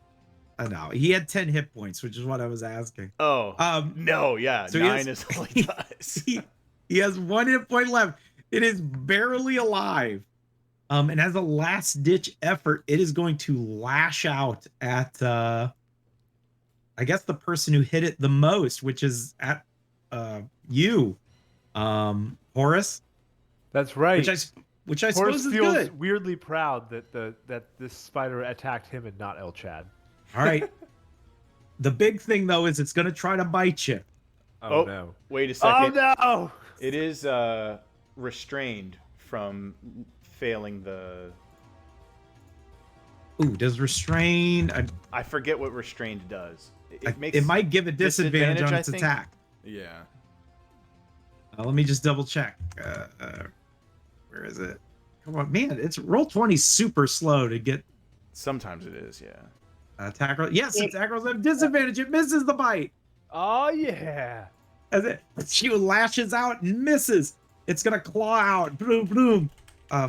No, he had 10 hit points, which is what I was asking. Oh. No, yeah. So 9 is all he does. He has 1 hit point left. It is barely alive. And as a last ditch effort, it is going to lash out at I guess the person who hit it the most, which is at you, Horace. That's right. Which I Horace suppose is feels good. weirdly proud that this spider attacked him and not El Chad. All right. The big thing though is it's going to try to bite you. Oh no! Wait a second. Oh no! It is restrained from failing the. Ooh, does restrain? I forget what restrained does. It might give a disadvantage on I its think. attack. Yeah. Let me just double check. Where is it? Come on, man! It's Roll20 super slow to get Sometimes it is, yeah. attack roll. Yes, attack rolls have disadvantage. It misses the bite. Oh yeah! As she lashes out and misses. It's gonna claw out. Boom, boom.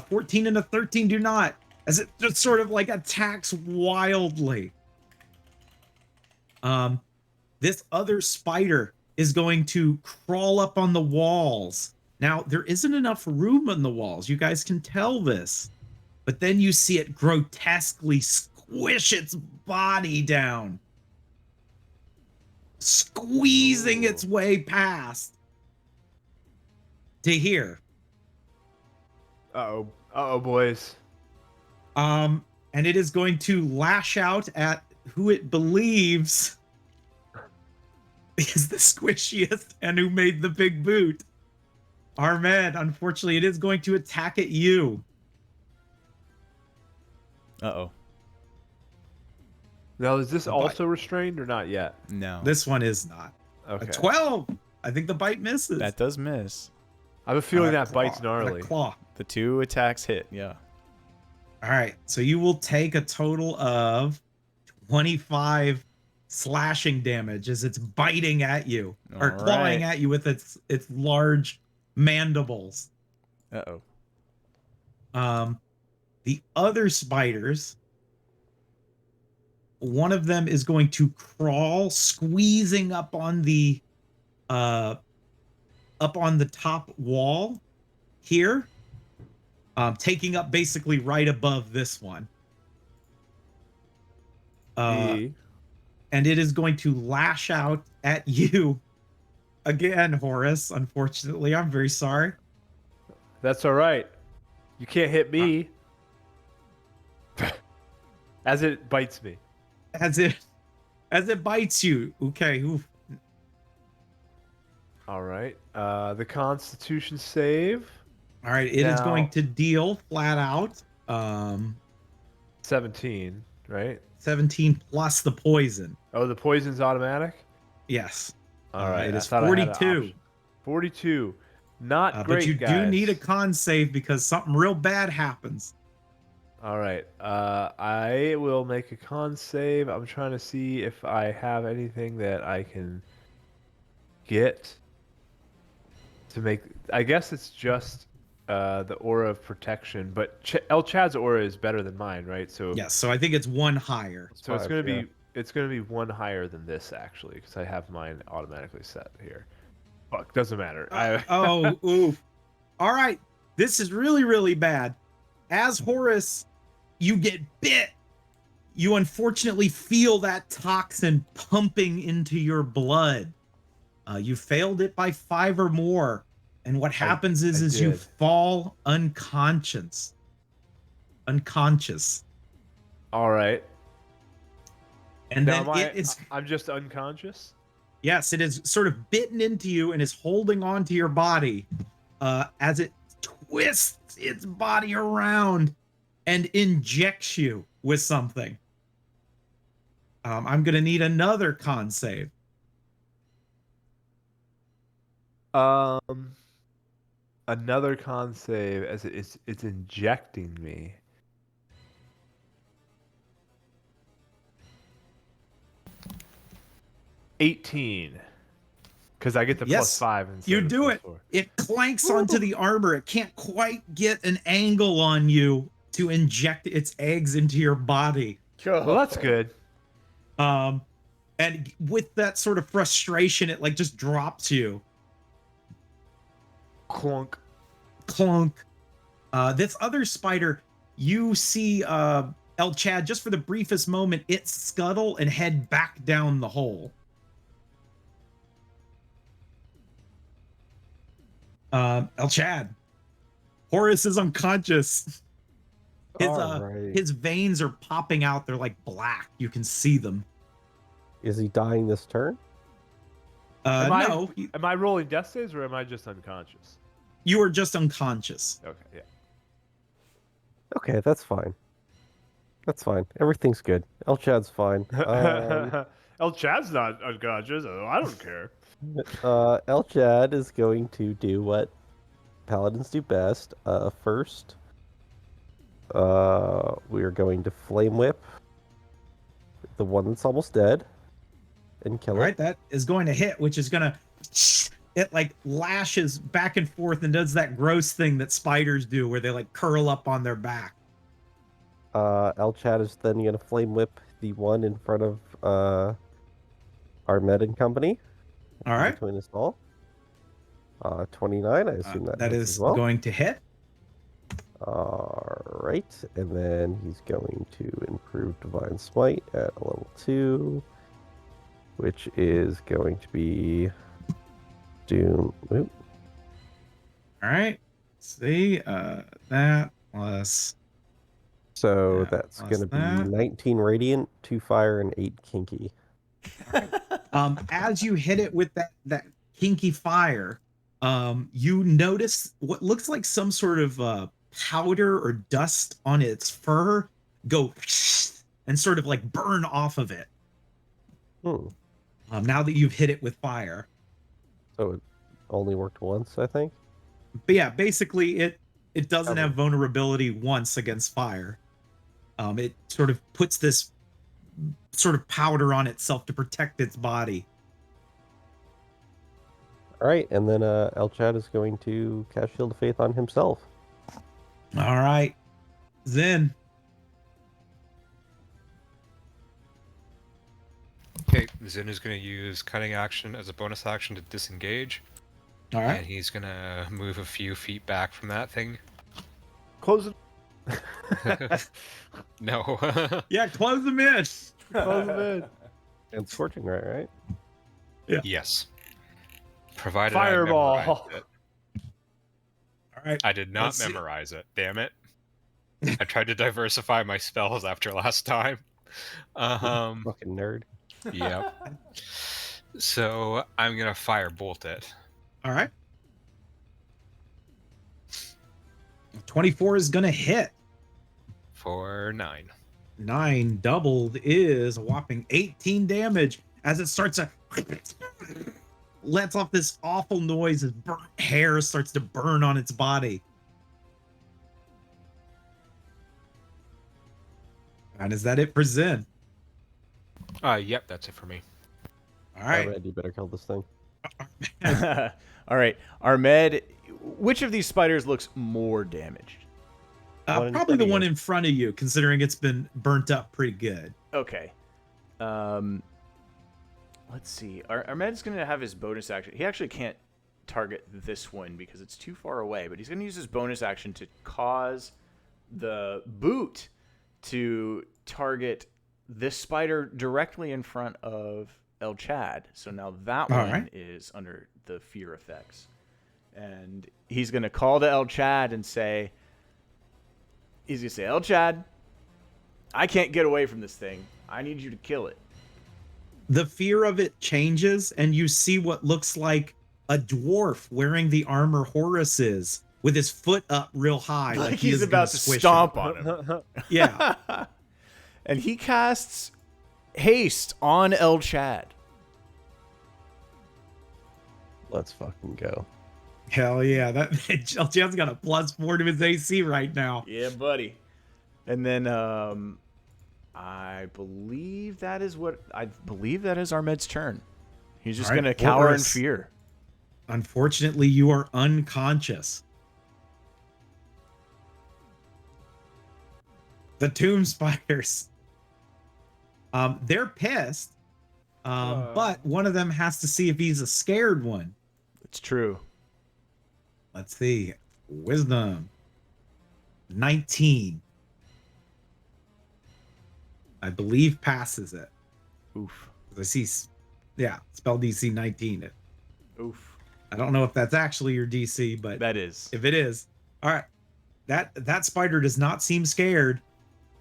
14 and a 13 do not. As it just sort of like attacks wildly. This other spider is going to crawl up on the walls. Now, there isn't enough room on the walls. You guys can tell this. But then you see it grotesquely squish its body down. Squeezing its way past. To here. Uh-oh, boys. And it is going to lash out at who it believes is the squishiest and who made the big boot. Ahmed, unfortunately, it is going to attack at you. Uh-oh. Now, is this also restrained or not yet? No. This one is not. Okay. A 12. I think the bite misses. That does miss. I have a feeling that claw, bite's gnarly. and a claw. The 2 attacks hit, yeah. All right, so you will take a total of 25 slashing damage as it's biting at you or All clawing right. at you with its large mandibles. Uh-oh. The other spiders, one of them is going to crawl, squeezing up on the top wall here, taking up basically right above this one. And it is going to lash out at you again, Horace. Unfortunately, I'm very sorry. That's all right. You can't hit me. As it bites me. As it bites you. Okay. Oof. All right. The Constitution save. All right. It is going to deal flat out. 17, right? 17 plus the poison. Oh, the poison's automatic? Yes. All right. It I is thought I had an 42. option. 42. Not great, but you guys. do need a con save because something real bad happens. All right. I will make a con save. I'm trying to see if I have anything that I can get to make. I guess it's just the aura of protection, but El Chad's aura is better than mine, right? So Yes, so I think it's one higher. So it's gonna be one higher than this actually, because I have mine automatically set here. Fuck, doesn't matter. Oh, oof. All right. This is really, really bad. As Horace, you get bit. You unfortunately feel that toxin pumping into your blood. You failed it by 5 or more. And what happens is you fall unconscious. All right. And now then I'm just unconscious? Yes, it is sort of bitten into you and is holding on to your body as it twists its body around and injects you with something. I'm going to need another con save. Another con save as it's injecting me. $18. Because I get the Yes, +5 instead You of the do it. +4. It clanks onto the armor. It can't quite get an angle on you to inject its eggs into your body. Well, that's good. And with that sort of frustration, it like just drops you. Clunk. Clunk. This other spider, you see El Chad, just for the briefest moment, it scuttle and head back down the hole. El Chad. Horace is unconscious. His veins are popping out. They're like black. You can see them. Is he dying this turn? No. Am I rolling death saves or am I just unconscious? You are just unconscious. Okay, yeah. Okay, that's fine. That's fine. Everything's good. El Chad's fine. El Chad's not unconscious. I don't care. El Chad is going to do what paladins do best. First, we are going to flame whip the one that's almost dead and kill All right, it. that is going to hit, which is going to... It like lashes back and forth and does that gross thing that spiders do where they like curl up on their back. El Chad is then going to flame whip the one in front of our med and company. All right. Between us all. 29, I assume that is hits as well. going to hit. All right, and then he's going to improve Divine Smite at a level 2, which is going to be Doom. Oop. All right. See, that plus... So Yeah, that's plus going to be that. 19 Radiant, 2 Fire, and 8 Kinky. As you hit it with that kinky fire, you notice what looks like some sort of powder or dust on its fur go and sort of like burn off of it. Now that you've hit it with fire. So it only worked once, I think. But yeah, basically it doesn't have vulnerability once against fire. It sort of puts this sort of powder on itself to protect its body. All right, and then El Chad is going to cast Shield of Faith on himself. All right, Zen. Okay, Zin is going to use cutting action as a bonus action to disengage. All right. And he's going to move a few feet back from that thing. Close it. No. Yeah, close them in. Close it in. And Scorching right? Yeah. Yes. Provided Fireball. I memorized it. All right. I did not Let's see. memorize it. Damn it. I tried to diversify my spells after last time. Fucking nerd. Yep. So I'm gonna firebolt it. All right. 24 is gonna hit. For 9. 9 doubled is a whopping 18 damage as it starts to lets off this awful noise as burnt hair starts to burn on its body. And is that it for Zen? Yep, that's it for me. All right. Alright, you better kill this thing. All right, Ahmed, which of these spiders looks more damaged? One in Probably front the of one you. in front of you, considering it's been burnt up pretty good. Okay. Let's see. Ahmed's going to have his bonus action. He actually can't target this one because it's too far away, but he's going to use his bonus action to cause the boot to target this spider directly in front of El Chad. So now that All one right. is under the fear effects. And he's going to call to El Chad and say, he's going to say, El Chad, I can't get away from this thing. I need you to kill it. The fear of it changes, and you see what looks like a dwarf wearing the armor Horus is, with his foot up real high, like he he's is gonna about to squish stomp him. on him. Yeah. And he casts haste on El Chad. Let's fucking go. Hell yeah. That Chad's got a +4 to his AC right now. Yeah, buddy. And then I believe that is Ahmed's turn. He's just All right, gonna cower in Boris. fear. Unfortunately, you are unconscious. The tomb spiders. They're pissed. But one of them has to see if he's a scared one. It's true. Let's see. Wisdom. 19. I believe passes it. Oof. I see, spell DC 19. Oof. I don't know if that's actually your DC, but That is. if it is, all right. That spider does not seem scared,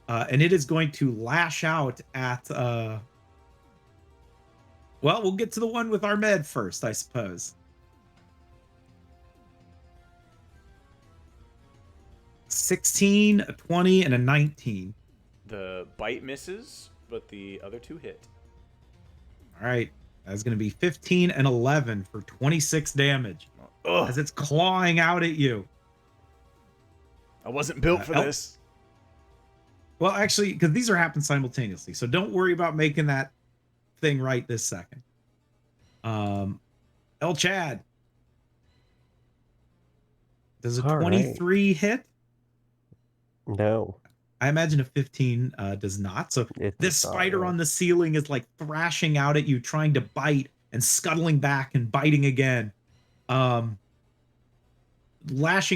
and it is going to lash out at. Well, we'll get to the one with Ahmed first, I suppose. 16, a 20, and a 19. The bite misses, but the other two hit. All right. That's going to be 15 and 11 for 26 damage Ugh. as it's clawing out at you. I wasn't built for this. Well, actually, because these are happening simultaneously, so don't worry about making that thing right this second. El Chad. Does a All 23 hit? No. I imagine a 15 does not. So It this does not, spider yeah. on the ceiling is like thrashing out at you, trying to bite and scuttling back and biting again. Lashing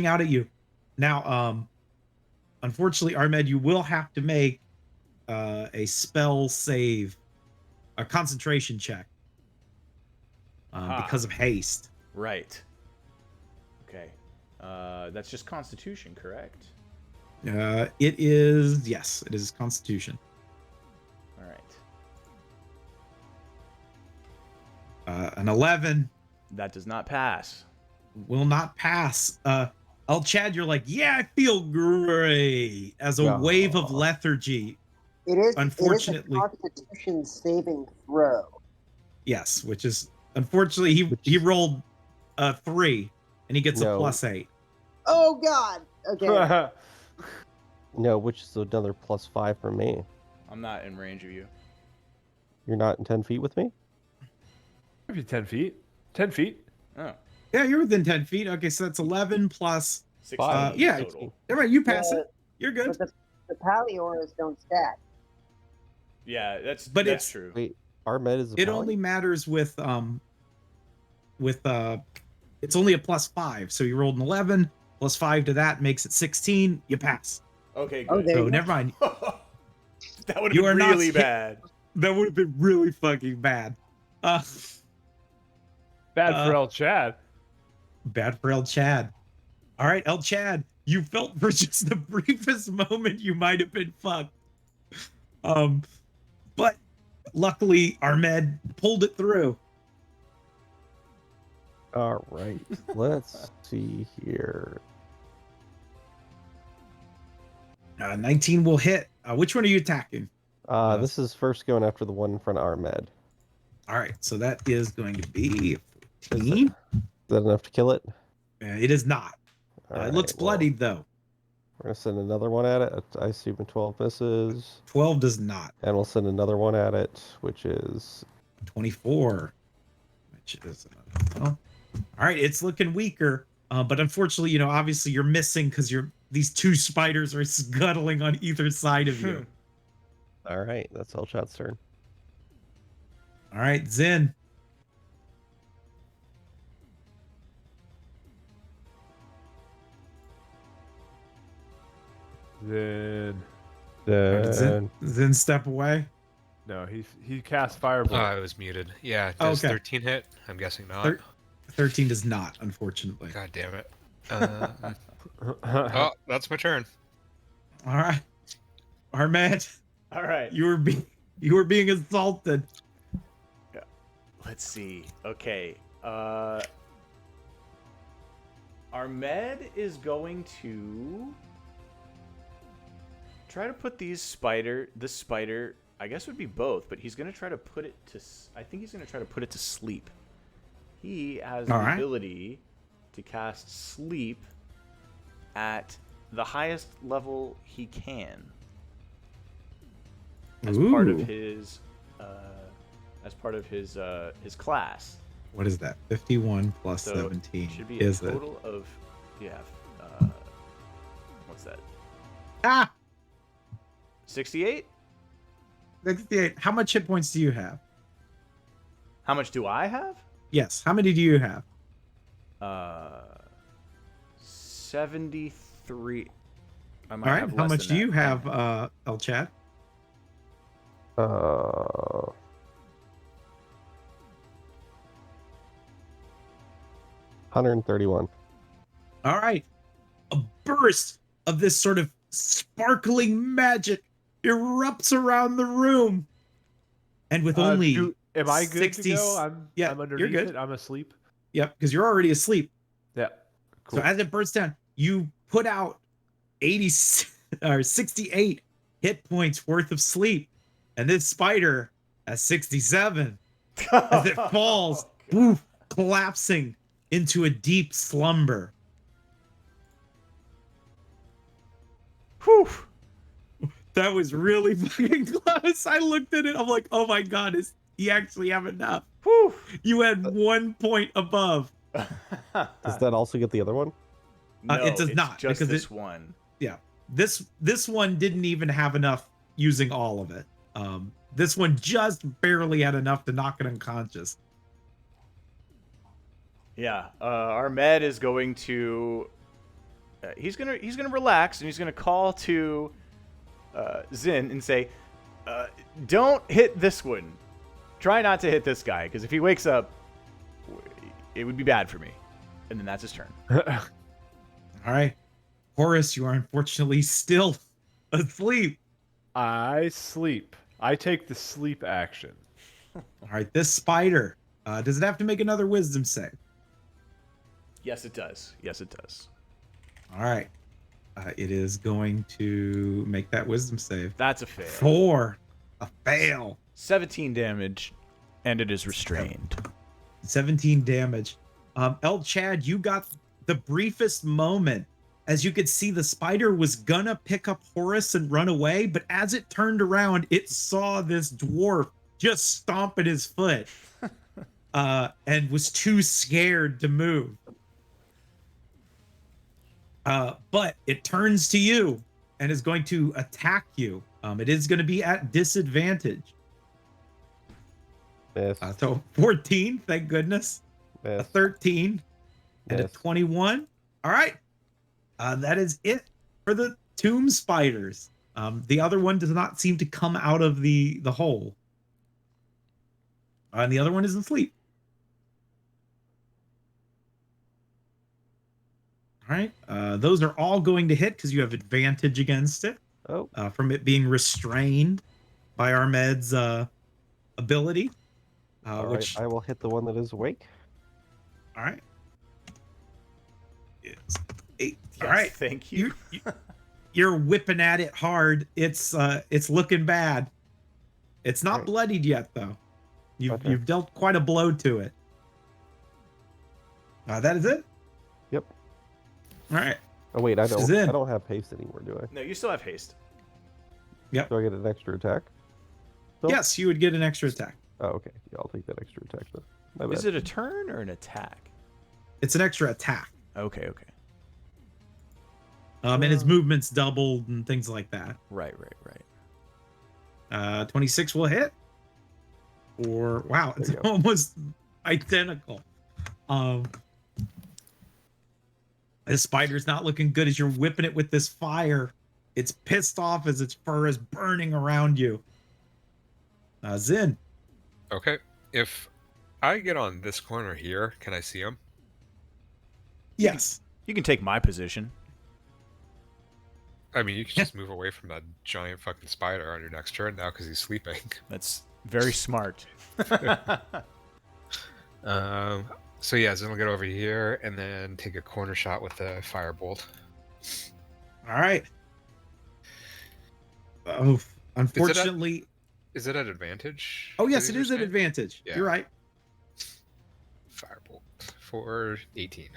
out at you. Now, unfortunately, Ahmed, you will have to make a spell save, a concentration check, because of haste. Right. Okay. That's just Constitution, correct? It is, yes, it is Constitution. All right. An 11 That does not pass. will not pass. El Chad, you're like, yeah, I feel great, as a wave of lethargy. Unfortunately, it is a Constitution saving throw. Yes, which is unfortunately he rolled a 3 and he gets a No. +8. Oh God. Okay. No, which is another +5 for me. I'm not in range of you. You're not in 10 feet with me? Maybe 10 feet. 10 feet. Oh. Yeah, you're within 10 feet. Okay, so that's 11 plus. 16 yeah. total. All right, you pass it. You're good. But the Palioras don't stack. Yeah, that's it's- true. Wait, Ahmed is a It pally? only matters with it's only a +5. So you rolled an 11 plus 5 to that makes it 16. You pass. Okay, Oh, good. there So you go. never mind. That would You have are been not really hit- bad. That would have been really fucking bad. Bad for El Chad. Bad for El Chad. All right, El Chad, you felt for just the briefest moment you might have been fucked. But luckily Ahmed pulled it through. All right, let's see here. 19 will hit. Which one are you attacking? This is first going after the one in front of Ahmed. All right, so that is going to be Is 14. that enough to kill it? It is not. All It looks right, well, bloodied though. we're gonna send another one at it. I assume a 12 misses, 12 does not. and we'll send another one at it, which is 24, which is well, all right. It's looking weaker, but unfortunately, obviously you're missing because these two spiders are scuttling on either side of you. all right. That's El Chad's turn. All right, Zen. Then Zen step away. no, he cast Fireball. Oh, I was muted. Yeah, Oh, does okay. 13 hit? I'm guessing not. 13 does not, unfortunately. God damn it. Oh, that's my turn. All right, Ahmed, All right. you were being assaulted. Let's see. Okay. Ahmed is going to try to put this spider, I guess it would be both, but he's going to try to put it to, I think he's going to try to put it to sleep. He has All the right. ability to cast sleep at the highest level he can as part of Ooh. his his class. What is that? 51 plus So 17. it should be Is a it? total of what's that? Ah! 68? 68. How much hit points do you have? How much do I have? Yes. How many do you have? 73. I might All right. have How less much than do you that. have, El Chad? 131. All right. A burst of this sort of sparkling magic erupts around the room. And with only am I good 60 to go? I'm you're underneath good. it. I'm asleep. Yep, because you're already asleep. Yeah. Cool. So as it bursts down, you put out 80 or 68 hit points worth of sleep. And this spider has 67 as it falls, poof, collapsing into a deep slumber. Whew. That was really fucking close. I looked at it. I'm like, oh my God, is he actually have enough? Whew. You had 1 point above. Does that also get the other one? No, It does it's not, just because this one. Yeah. This one didn't even have enough using all of it. This one just barely had enough to knock it unconscious. Yeah, our med is going to. He's gonna relax and he's gonna call to Zin and say, "Don't hit this one. Try not to hit this guy, because if he wakes up, it would be bad for me." And then that's his turn. All right. Horace, you are unfortunately still asleep. I sleep. I take the sleep action. All right. This spider, does it have to make another wisdom save? Yes, it does. Yes, it does. All right. It is going to make that wisdom save. That's a fail. 4. A fail. 17 damage, and it is restrained. 17 damage. El Chad, you got the briefest moment as you could see the spider was gonna pick up Horace and run away, but as it turned around, it saw this dwarf just stomping his foot and was too scared to move. But it turns to you and is going to attack you. It is going to be at disadvantage. Miss. So 14, thank goodness. A Miss. 13 and a Miss. 21. All right. That is it for the tomb spiders. The other one does not seem to come out of the hole. And the other one is asleep. All right. Those are all going to hit because you have advantage against it Oh, from it being restrained by Ahmed's ability. all Which right. I will hit the one that is awake. all right. It's 8. Yes, All right. thank you. You're whipping at it hard. It's looking bad. It's not Right. bloodied yet though. Okay. You've dealt quite a blow to it. That is it. Yep. All right. Oh wait, I This is it. don't have haste anymore, do I? No, you still have haste. Do I get an extra attack? Still? Yes, you would get an extra attack. Oh, okay. Yeah, I'll take that extra attack then. My bad. Is it a turn or an attack? It's an extra attack. Okay. And his movement's doubled and things like that. Right. 26 will hit. Or wow, it's There you go. almost identical. This spider's not looking good as you're whipping it with this fire. It's pissed off as its fur is burning around you. Zin. Okay. If I get on this corner here, can I see him? Yes. You can take my position. I mean, you can just move away from that giant fucking spider on your next turn now because he's sleeping. That's very smart. So yeah, Zen will get over here and then take a corner shot with a firebolt. All right. Oh, unfortunately. Is it at advantage? Oh, yes, Did it you is at say? advantage. Yeah. You're right. Firebolt. for 18.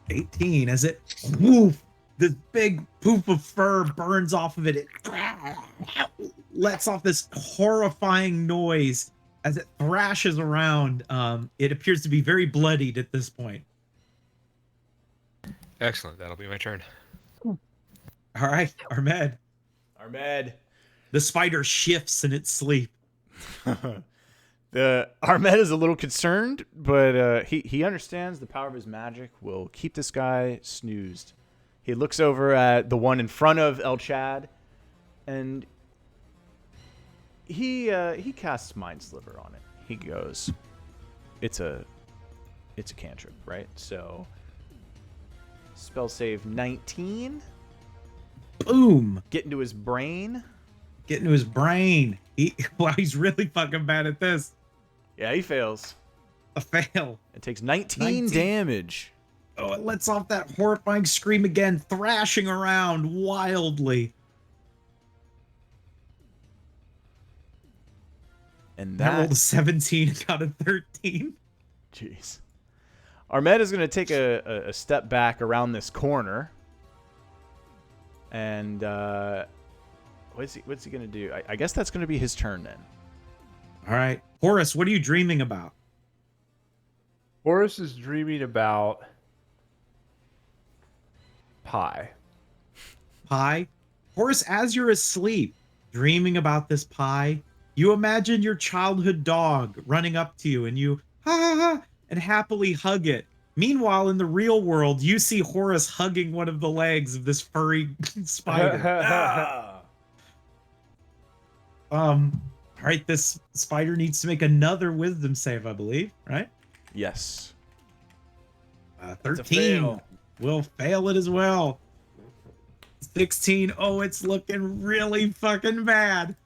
18 as it woof, this big poof of fur burns off of it. It lets off this horrifying noise as it thrashes around. It appears to be very bloodied at this point. Excellent. That'll be my turn. All right, Ahmed. Ahmed. The spider shifts in its sleep. The Ahmed is a little concerned, but he understands the power of his magic will keep this guy snoozed. He looks over at the one in front of El Chad, and he casts Mind Sliver on it. He goes, "It's a cantrip, right? So spell save 19. Boom! Get into his brain. Get into his brain. Wow, he's really fucking bad at this. Yeah, he fails. A fail. It takes 19 damage. Oh, it lets off that horrifying scream again, thrashing around wildly. And That rolled a that 17 and got a 13. Jeez. Ahmed is going to take a step back around this corner. And what's he going to do? I guess that's going to be his turn then. All right. Horace, what are you dreaming about? Horace is dreaming about pie. Pie? Horace, as you're asleep, dreaming about this pie, you imagine your childhood dog running up to you and you, ha ha ha, and happily hug it. Meanwhile, in the real world, you see Horace hugging one of the legs of this furry spider. All right, this spider needs to make another wisdom save, I believe, right? Yes. 13 will fail it as well. 16, oh, it's looking really fucking bad.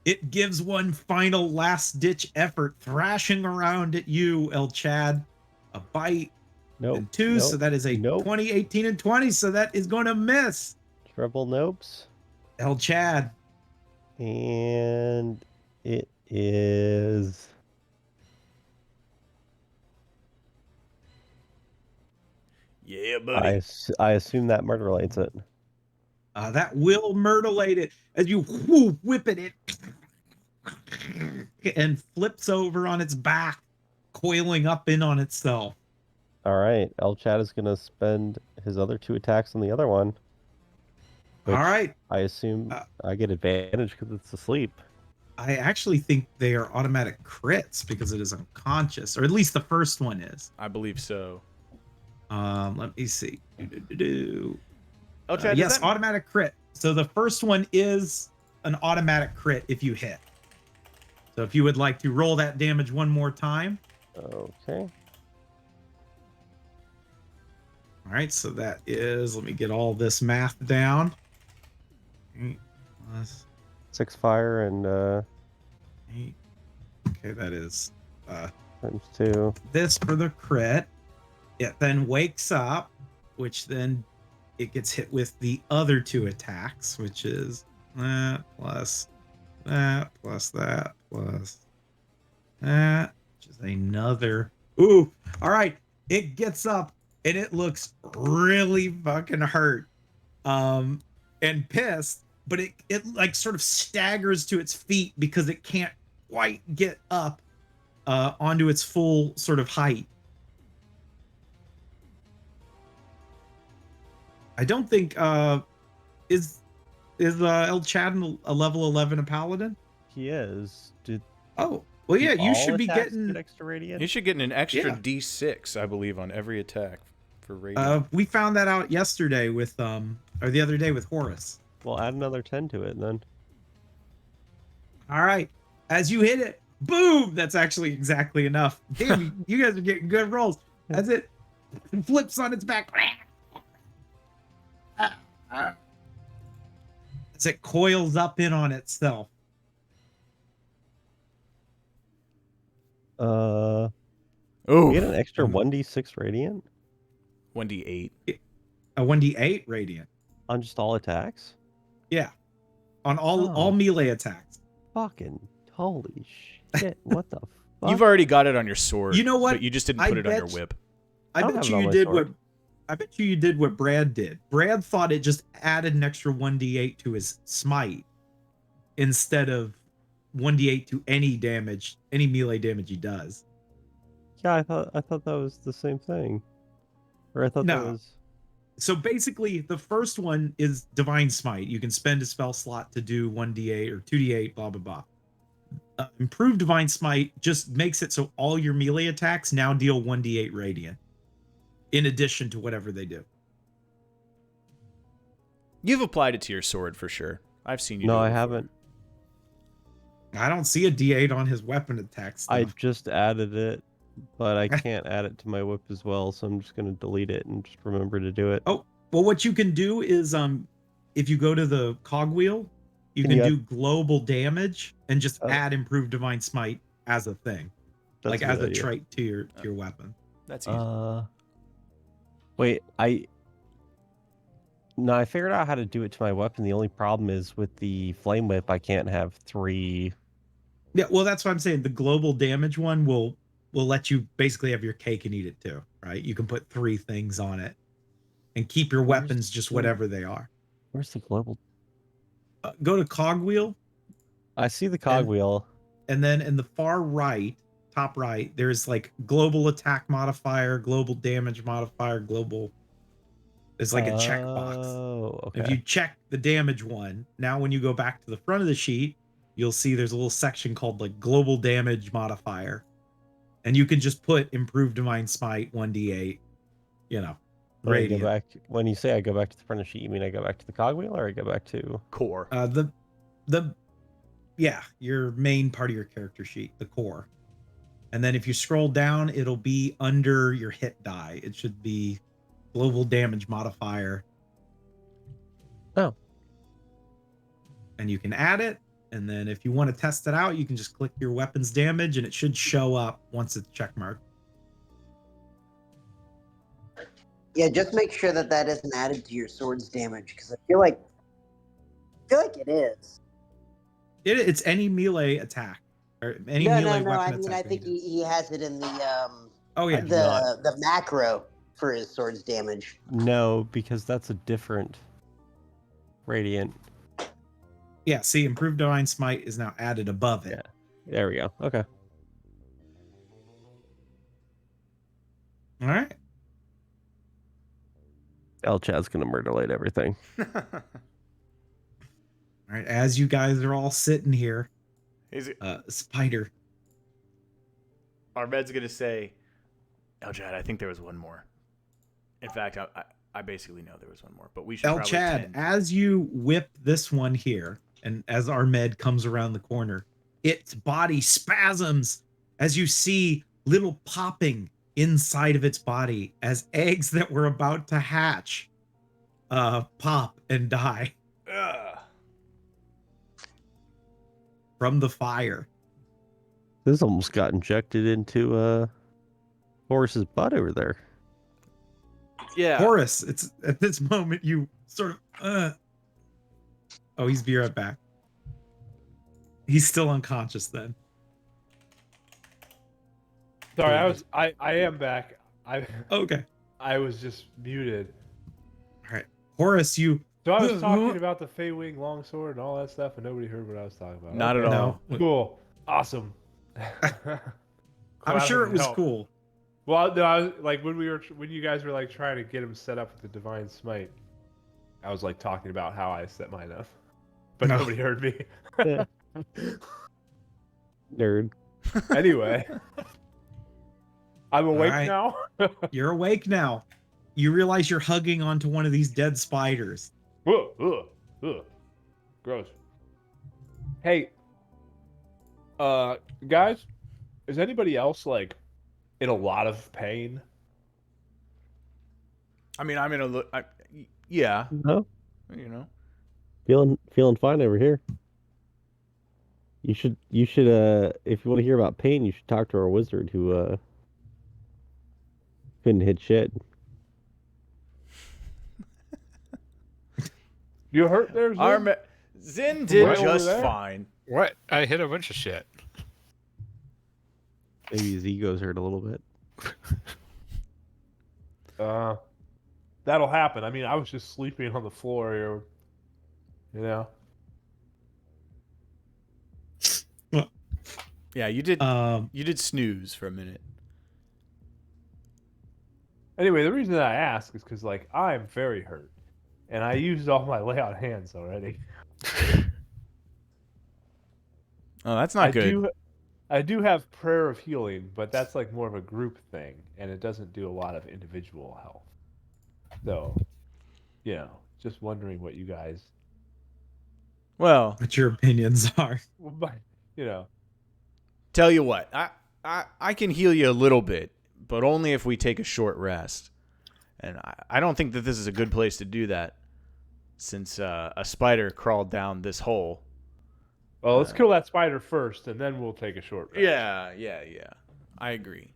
It gives one final last-ditch effort, thrashing around at you, El Chad. A bite. Nope. And 2, so that is a 20, 18, and 20, so that is going to miss. Triple nopes. El Chad. And it is... Yeah, buddy. I assume that murderlates it. That will murderlate it as you whip it and flips over on its back, coiling up in on itself. All right, El Chad is going to spend his other 2 attacks on the other one. All right. I assume I get advantage because it's asleep. I actually think they are automatic crits because it is unconscious, or at least the first one is. I believe so. Let me see. El Chad, Yes, automatic crit. So the first one is an automatic crit if you hit. So if you would like to roll that damage one more time. Okay. All right, so that is, let me get all this math down. 8 plus 6 fire and 8. Okay, that is times 2. this for the crit. It then wakes up, which then it gets hit with the other 2 attacks, which is that plus that plus that plus that, which is another. Ooh, all right. It gets up and it looks really fucking hurt and pissed, but it like sort of staggers to its feet because it can't quite get up onto its full sort of height. I don't think is El Chad a level 11 a paladin? He is. Oh, well, yeah, you should be attacks getting. get extra radiant? You should get an extra Yeah. D6, I believe, on every attack for radiant. We found that out yesterday with or the other day with Horace. Well, add another 10 to it then. All right, as you hit it, boom! That's actually exactly enough. Damn, you guys are getting good rolls. As it flips on its back. As it coils up in on itself. Oh, You get an extra 1d6 radiant 1d8. A 1d8 radiant. on just all attacks? Yeah. On all Oh. melee attacks. Fucking holy shit! What the fuck? You've already got it on your sword. You know what? But you just didn't I put it on your bet- whip. I don't bet have it you on you my did sword. what I bet you did what Brad did. Brad thought it just added an extra 1d8 to his smite instead of 1d8 to any damage, any melee damage he does. Yeah, I thought that was the same thing. Or I thought that No. was So basically, the first one is Divine Smite. You can spend a spell slot to do 1d8 or 2d8, blah, blah, blah. Improved Divine Smite just makes it so all your melee attacks now deal 1d8 radiant in addition to whatever they do. You've applied it to your sword for sure. I've seen you. No, do it I before. haven't. I don't see a d8 on his weapon attack stuff. I just added it, but I can't add it to my whip as well, so I'm just gonna delete it and just remember to do it. Oh, well, what you can do is if you go to the cogwheel, you Can can you add- do global damage and just Oh. add improved divine smite as a thing. That's Like a as good a idea. trait to your weapon. That's easy. Wait, No, I figured out how to do it to my weapon. The only problem is with the flame whip, I can't have 3. Yeah, well, that's what I'm saying. The global damage one will let you basically have your cake and eat it too, right? You can put 3 things on it and keep your Where's weapons just the- whatever they are. Where's the global? Go to cogwheel, I see the cogwheel. and then in the far right, top right, there's like global attack modifier, global damage modifier, global. It's like a checkbox. Oh, okay. If you check the damage one, now when you go back to the front of the sheet, you'll see there's a little section called like global damage modifier. And you can just put improved divine smite 1d8, When I go radiant. back, when you say I go back to the front of the sheet, you mean I go back to the cogwheel or I go back to? Core. Your main part of your character sheet, the core. And then if you scroll down, it'll be under your hit die. It should be global damage modifier. Oh. And you can add it. And then if you want to test it out, you can just click your weapon's damage and it should show up once it's checkmarked. Yeah, just make sure that isn't added to your sword's damage, because I feel like it is. It's any melee attack or any No, melee no. weapon I attack. mean, I think he has it in the Oh yeah. the macro for his sword's damage. No, because that's a different radiant. Yeah, see, improved divine smite is now added above it. Yeah. There we go. Okay. All right. El Chad's gonna murderlate everything. All right. As you guys are all sitting here, Is it? Spider. Ahmed's gonna say, "El Chad, I think there was one more." In fact, I basically know there was one more, but we should. El probably Chad, tend- as you whip this one here, and as Ahmed comes around the corner, its body spasms as you see little popping inside of its body as eggs that were about to hatch pop and die Ugh. from the fire. This almost got injected into Horace's butt over there. Yeah. Horace, it's at this moment you sort of oh, he's be right back. He's still unconscious then. Sorry, I am back. Okay. I was just muted. All right. Horace, you So I was talking about the Fey Wing longsword and all that stuff, and nobody heard what I was talking about. Not at Okay. all. No. Cool. Awesome. I'm sure it was Help. cool. Well, no, I was, like when you guys were like trying to get him set up with the divine smite, I was like talking about how I set mine up, but No. nobody heard me. Nerd. Anyway, I'm awake right. now. You're awake now. You realize you're hugging onto one of these dead spiders. Ugh. Gross. Hey, guys, is anybody else like in a lot of pain? I mean, I'm in a look. Yeah. No, You know. feeling fine over here. You should if you want to hear about pain, you should talk to our wizard who couldn't hit shit. You hurt there, Zin? Zin did Right over just there? fine. What? I hit a bunch of shit. Maybe his ego's hurt a little bit. That'll happen. I mean, I was just sleeping on the floor here. You know. Well, Yeah, you did. um, You did snooze for a minute. Anyway, the reason that I ask is because, like, I'm very hurt, and I used all my lay on hands already. Oh, that's not good. I do have prayer of healing, but that's like more of a group thing, and it doesn't do a lot of individual health. So, just wondering what you guys, Well, what your opinions are. you know. tell you what, I can heal you a little bit, but only if we take a short rest. And I don't think that this is a good place to do that, since a spider crawled down this hole. Well, let's kill that spider first, and then we'll take a short rest. Yeah. I agree.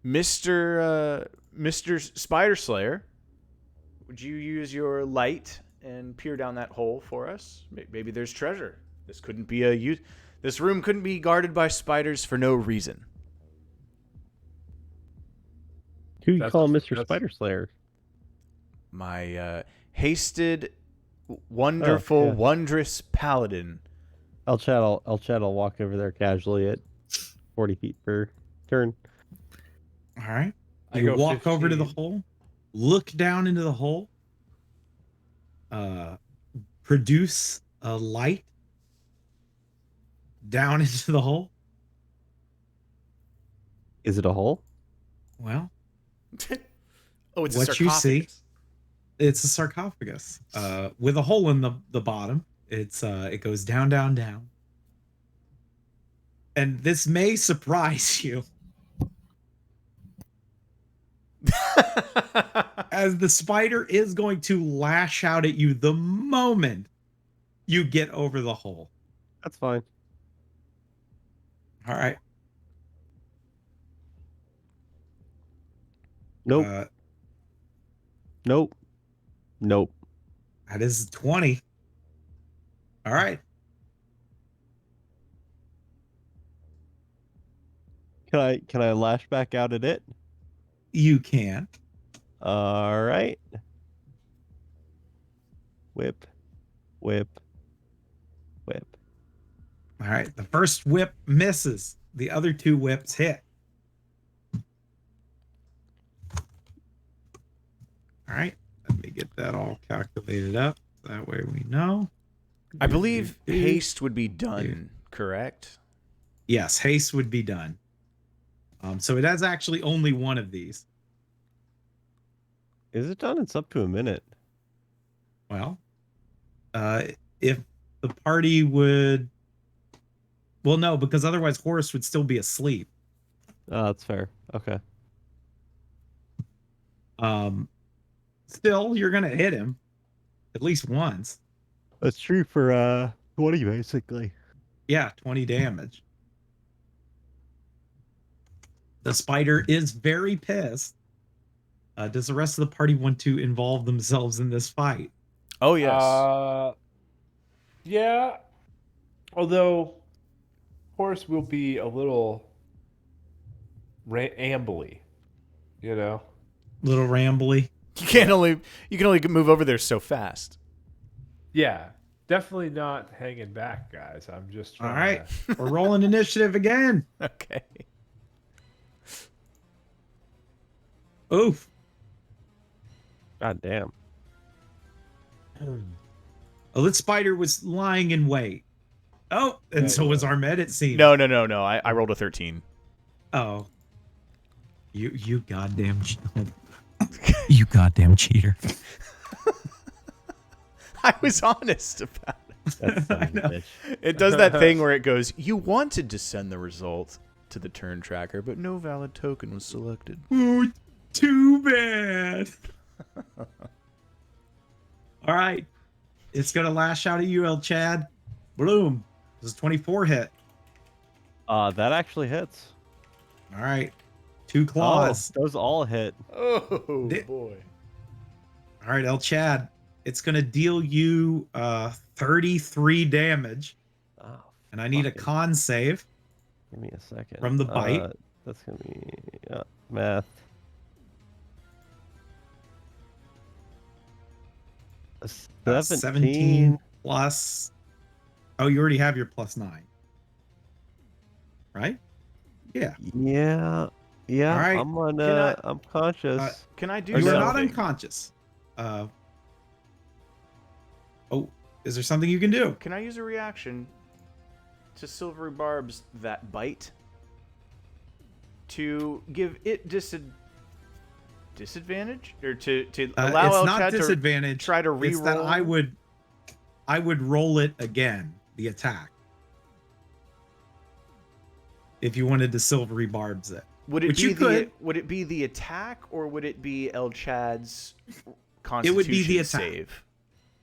Mr. Spider Slayer, would you use your light and peer down that hole for us? Maybe there's treasure. This room couldn't be guarded by spiders for no reason. Who you call Mr. Spider Slayer? My hasted, wonderful, wondrous paladin. I'll walk over there casually at 40 feet per turn. All right. I You go walk over to the 15. hole, look down into the hole, produce a light down into the hole. Is it a hole? Well, Oh, it's what a you sarcophagus. see, it's a sarcophagus with a hole in the bottom. It goes down, down, down. And this may surprise you. As the spider is going to lash out at you the moment you get over the hole. That's fine. All right. Nope. Nope. Nope. That is 20. All right. Can I lash back out at it? You can. All right. Whip. Whip. Whip. All right. The first whip misses. The other two whips hit. All right. Let me get that all calculated up. That way we know. I believe haste would be done, correct? Yes, haste would be done. So it has actually only one of these. Is it done? It's up to a minute. Well, if the party would... Well, no, because otherwise Horace would still be asleep. Oh, that's fair. Okay. Still, you're going to hit him at least once. That's true for 20, basically. Yeah, 20 damage. The spider is very pissed. Does the rest of the party want to involve themselves in this fight? Oh, yes. Yeah. Although, Horace will be a little ambly, you know? Little rambly. You can only move over there so fast. Yeah. Definitely not hanging back, guys. I'm just trying All right. We're rolling initiative again. Okay. Oof. God damn. Oh, that spider was lying in wait. Oh, and so was Armed, it seems. No. I rolled a 13. Oh. You goddamn you goddamn cheater. I was honest about it. That's son of a bitch. It does that thing where it goes, you wanted to send the result to the turn tracker, but no valid token was selected. Ooh, too bad. All right. It's going to lash out at you, El Chad. Bloom. This is 24 hit. That actually hits. All right. 2 claws. Oh, those all hit. Oh, boy. All right, El Chad. It's going to deal you 33 damage. Oh, and I need a con save give me a second. from the bite. That's going to be Math. 17. 17 plus. Oh, you already have your +9. Right? Yeah. Yeah. Yeah. All right. I'm on. Can I- I'm conscious. Can I do You are something? not unconscious. Oh, is there something you can do? Can I use a reaction to Silvery Barb's that bite to give it disadvantage, or to allow it's El not Chad to disadvantage. try to It's that re-roll? I would roll it again, the attack. If you wanted to Silvery Barbs it. Would it Which be you could. would it be the attack, or would it be El Chad's Constitution It would be the attack. save?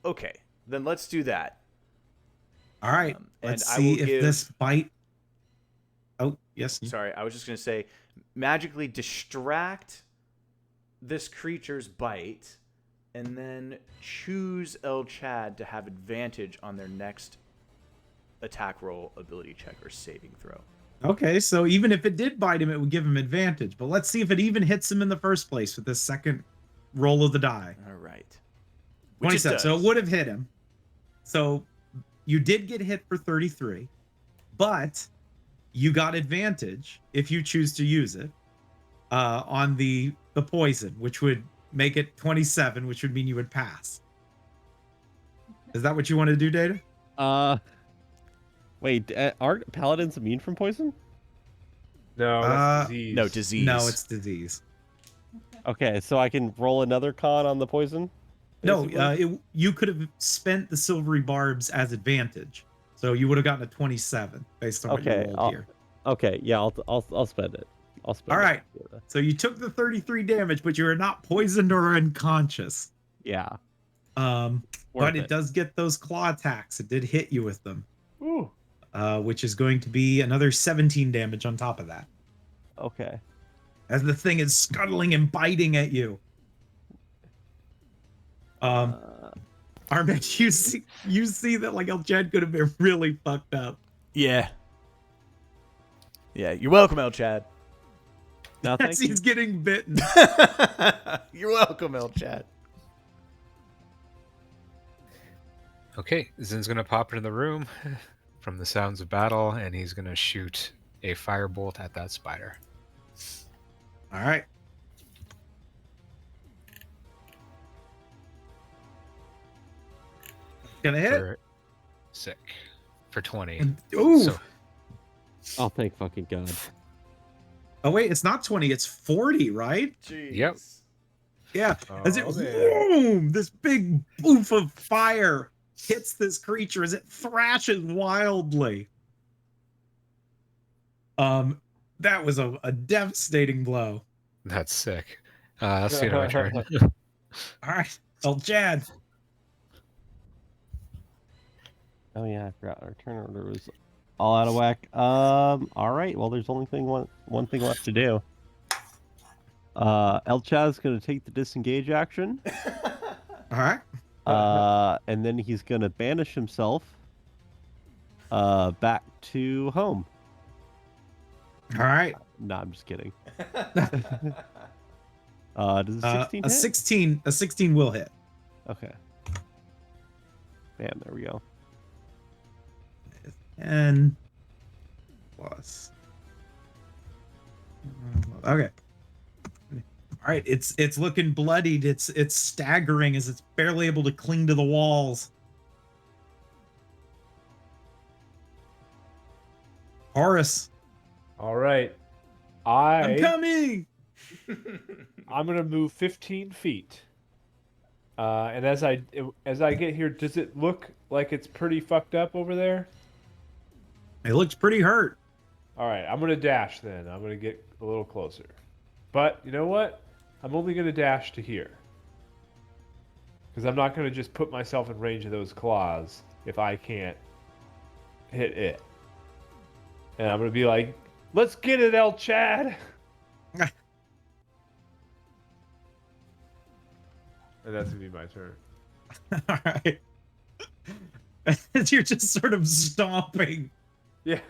Okay, then let's do that. All right. And Let's I see will if give- this bite. Oh, yes. Sorry, I was just gonna say, magically distract this creature's bite, and then choose El Chad to have advantage on their next attack roll, ability check, or saving throw. Okay, so even if it did bite him, it would give him advantage. But let's see if it even hits him in the first place with this second roll of the die. All right. Which it 27. So it does. would have hit him. So you did get hit for 33, but you got advantage if you choose to use it on the poison, which would make it 27, which would mean you would pass. Is that what you want to do, Data? Wait, aren't paladins immune from poison? No, that's disease. No, disease. No, it's disease. Okay, so I can roll another con on the poison? No, basically? you could have spent the Silvery Barbs as advantage. So you would have gotten a 27 based on what you rolled here. Okay, yeah, I'll spend it. I'll spend All it. right. So you took the 33 damage, but you are not poisoned or unconscious. Yeah. But Worth it does get those claw attacks. It did hit you with them. Ooh. Which is going to be another 17 damage on top of that. Okay. As the thing is scuttling and biting at you. Armand, you see that like El Chad could have been really fucked up. Yeah. Yeah, you're welcome, El Chad. No, As thank you. he's getting bitten. You're welcome, El Chad. Okay, Zin's gonna pop into the room from the sounds of battle, and he's gonna shoot a firebolt at that spider. All right. Gonna hit. For sick. For 20. Ooh. So, Oh, thank fucking God. Oh wait, it's not 20, it's 40, right? Jeez. Yep. Yeah. As it Oh, man. boom, this big boof of fire hits this creature as it thrashes wildly. That was a devastating blow. that's sick. That's the end of my turn. All right, El Chad. Oh yeah, I forgot our turn order was all out of whack. All right. Well, there's only one thing left to do. El Chad's gonna take the disengage action. All right. And then he's gonna banish himself back to home. All right. No, I'm just kidding. Does a 16 a hit? 16 will hit. Okay. Bam, there we go. And plus. Okay. All right, it's looking bloodied. It's staggering as it's barely able to cling to the walls. Horus, All right. I'm coming. I'm gonna move 15 feet. And as I get here, does it look like it's pretty fucked up over there? It looks pretty hurt. All right, I'm gonna dash then. I'm gonna get a little closer. But you know what? I'm only gonna dash to here. Because I'm not gonna just put myself in range of those claws if I can't hit it. And I'm gonna be like, "Let's get it, El Chad." And that's gonna be my turn. All right. As you're just sort of stomping. Yeah.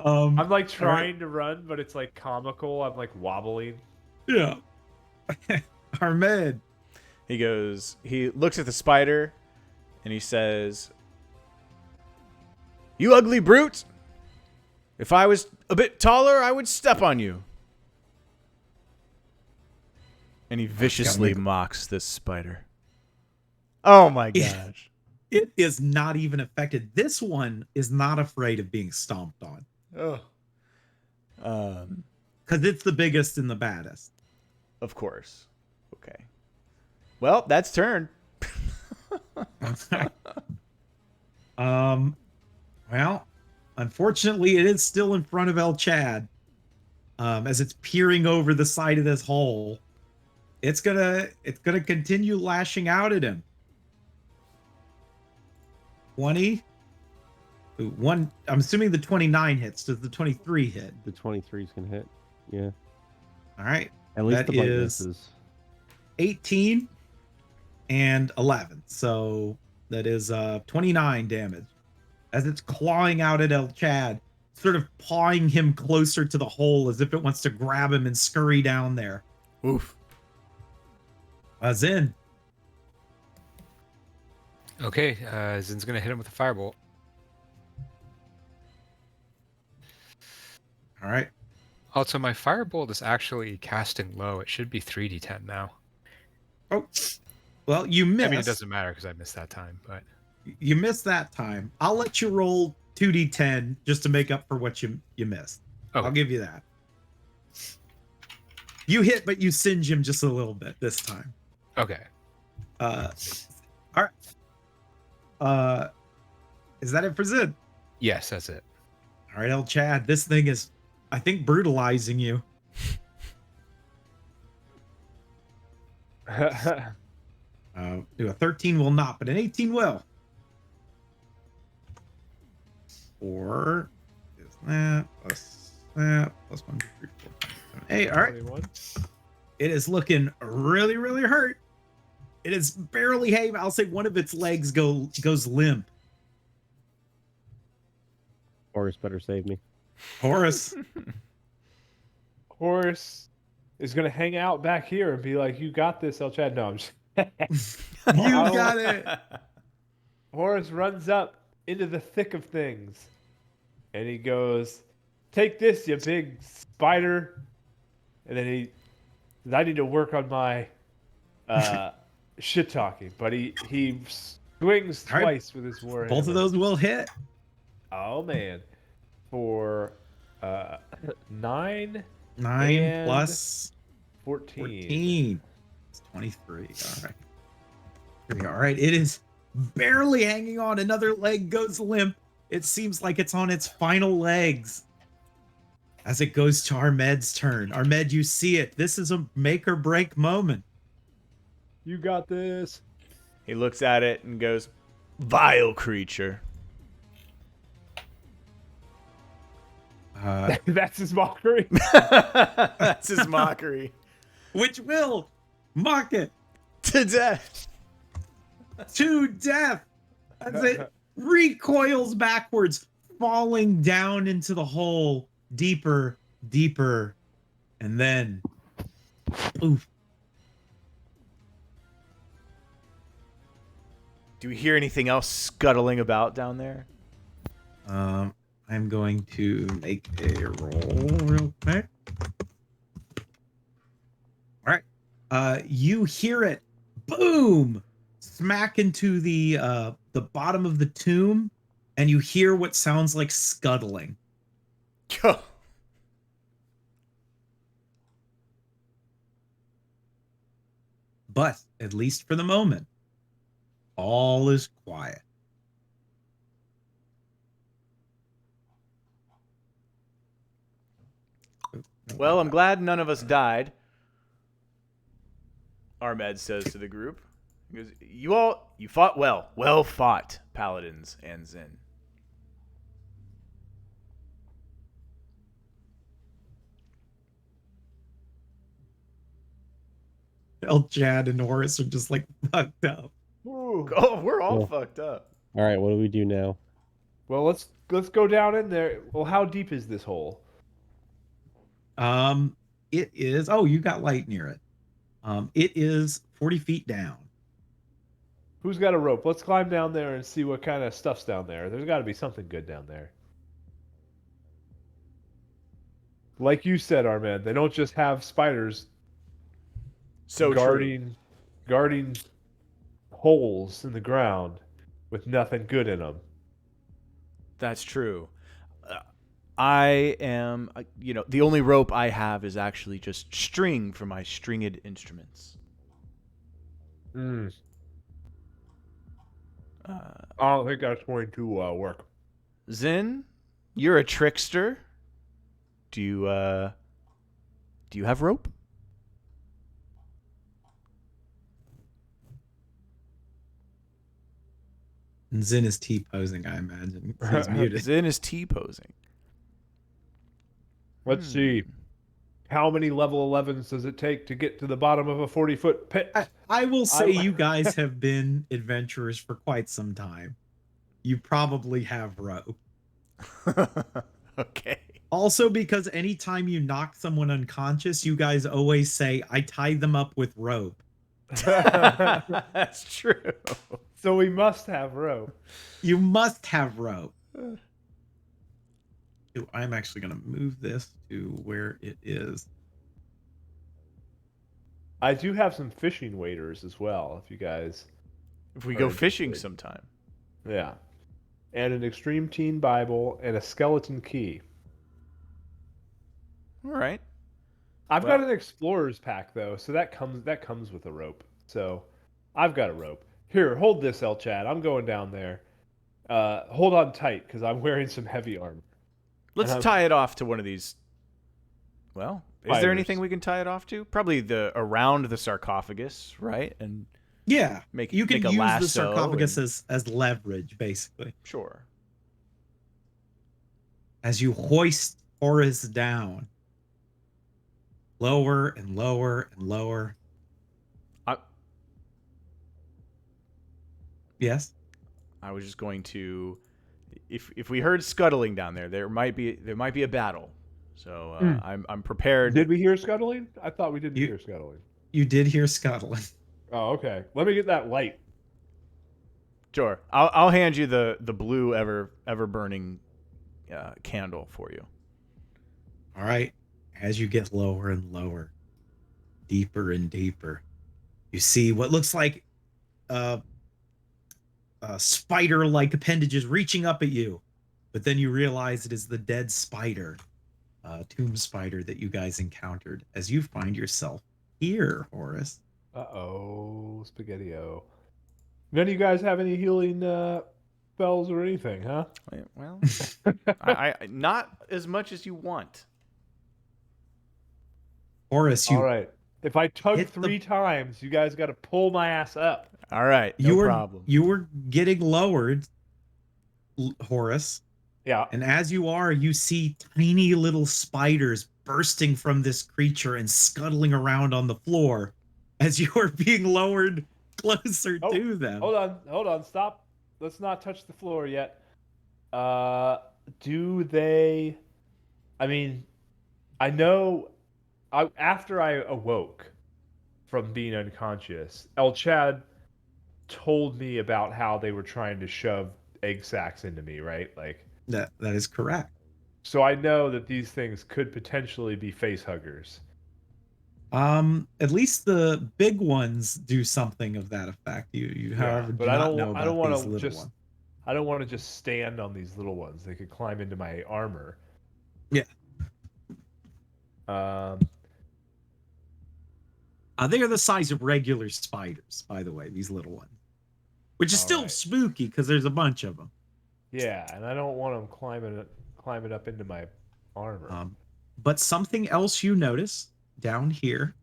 I'm like trying to run, but it's like comical. I'm like wobbling. Yeah. Ahmed. He looks at the spider and he says, "You ugly brute! If I was a bit taller, I would step on you." And he viciously mocks this spider. Oh my gosh. It is not even affected. This one is not afraid of being stomped on. Oh. Because it's the biggest and the baddest. Of course. Okay. Well, that's turn. Well, unfortunately, it is still in front of El Chad. As it's peering over the side of this hole. It's gonna continue lashing out at him. 20. One. I'm assuming the 29 hits. Does the 23 hit? The 23's can hit. Yeah. All right. At least That the bite is misses. 18 and 11. So that is 29 damage. As it's clawing out at El Chad, sort of pawing him closer to the hole as if it wants to grab him and scurry down there. Oof. Zin. Okay, Zin's gonna hit him with a firebolt. All right. Also, my firebolt is actually casting low. It should be 3d10 now. Oh, well, you missed. I mean, it doesn't matter because I missed that time, but You missed that time. I'll let you roll 2d10 just to make up for what you missed. Oh. I'll give you that. You hit, but you singe him just a little bit this time. okay. All right. Is that it for Zid? Yes, that's it. All right, El Chad. This thing is, I think, brutalizing you. Do a 13 will not, but an 18 will. Or is that plus 1, 2, 3, 4, 5, 7, 8. All right. 21. It is looking really, really hurt. It is barely hanging. I'll say one of its legs goes limp. Horace better save me. Horace. Horace is gonna hang out back here and be like, "You got this, El Chad." No, I'm just. You got it. Horace runs up into the thick of things, and he goes, "Take this, you big spider." And then I need to work on my shit talking, but he swings All right. twice with his warhammer. Both of those will hit. Oh man, for 9, 9 And plus 14. 14. It's 23. All right. Here we go. All right. It is barely hanging on. Another leg goes limp. It seems like it's on its final legs. As it goes to Ahmed's turn. Ahmed, you see it. This is a make or break moment. You got this. He looks at it and goes, "Vile creature." That's his mockery. That's his mockery. Which will mock it To death. to death as it recoils backwards, falling down into the hole deeper, deeper, and then oof. Do we hear anything else scuttling about down there? I'm going to make a roll real quick. All right. You hear it, boom, smack into the bottom of the tomb, and you hear what sounds like scuttling. But at least for the moment, all is quiet. Well, I'm glad none of us died. Ahmed says to the group. He goes, you fought well. Well fought, Paladins and Zin. El Chad and Horace are just like fucked up. Ooh. Oh, we're all Cool. fucked up. All right, what do we do now? Well, let's go down in there. Well, how deep is this hole? It is. Oh, you got light near it. It is 40 feet down. Who's got a rope? Let's climb down there and see what kind of stuff's down there. There's got to be something good down there. Like you said, Armand, they don't just have spiders So true. guarding holes in the ground with nothing good in them. That's true. I am, the only rope I have is actually just string for my stringed instruments. I don't think that's going to work. Zin, you're a trickster. Do you have rope? And Zin is T-posing, I imagine. He's muted. Zin is T-posing. Let's see. How many level 11s does it take to get to the bottom of a 40-foot pit? I will say you guys have been adventurers for quite some time. You probably have rope. Okay. Also, because anytime you knock someone unconscious, you guys always say, I tied them up with rope. That's true. So we must have rope. You must have rope. I'm actually going to move this to where it is. I do have some fishing waders as well, if you guys... If we go fishing sometime. Yeah. And an Extreme Teen Bible and a skeleton key. All right. I've got an explorer's pack though, so that comes with a rope. So I've got a rope. Here, hold this, El Chad. I'm going down there. Hold on tight because I'm wearing some heavy armor. Let's tie it off to one of these. Well, is there Spiders. anything we can tie it off to? Probably around the sarcophagus, right? And Yeah, you can make a use the lasso sarcophagus and- as leverage, basically. Sure. As you hoist Horus down, lower and lower and lower. Yes? I was just going to, if we heard scuttling down there, there might be a battle. So I'm prepared. Did we hear scuttling? I thought we didn't hear scuttling. You did hear scuttling. Oh, okay. Let me get that light. Sure. I'll hand you the blue ever burning candle for you. All right. As you get lower and lower, deeper and deeper, you see what looks like spider-like appendages reaching up at you. But then you realize it is the dead spider, tomb spider that you guys encountered as you find yourself here, Horus. Uh-oh, Spaghetti-O. None of you guys have any healing spells or anything, huh? Well, I not as much as you want. Horus, you All right. If I tug 3 times, you guys got to pull my ass up. All right, no problem. You were getting lowered, Horus. Yeah. And as you are, you see tiny little spiders bursting from this creature and scuttling around on the floor as you are being lowered closer to them. Hold on, stop. Let's not touch the floor yet. Do they... I mean, I know... after I awoke from being unconscious, El Chad told me about how they were trying to shove egg sacs into me, right? Like that is correct. So I know that these things could potentially be face huggers. At least the big ones do something of that effect. You however, but do I not don't know about want these to little just ones. I don't want to just stand on these little ones. They could climb into my armor. Yeah. They are the size of regular spiders, by the way, these little ones. Which is still spooky because there's a bunch of them. Yeah, and I don't want them climbing up into my armor. But something else you notice down here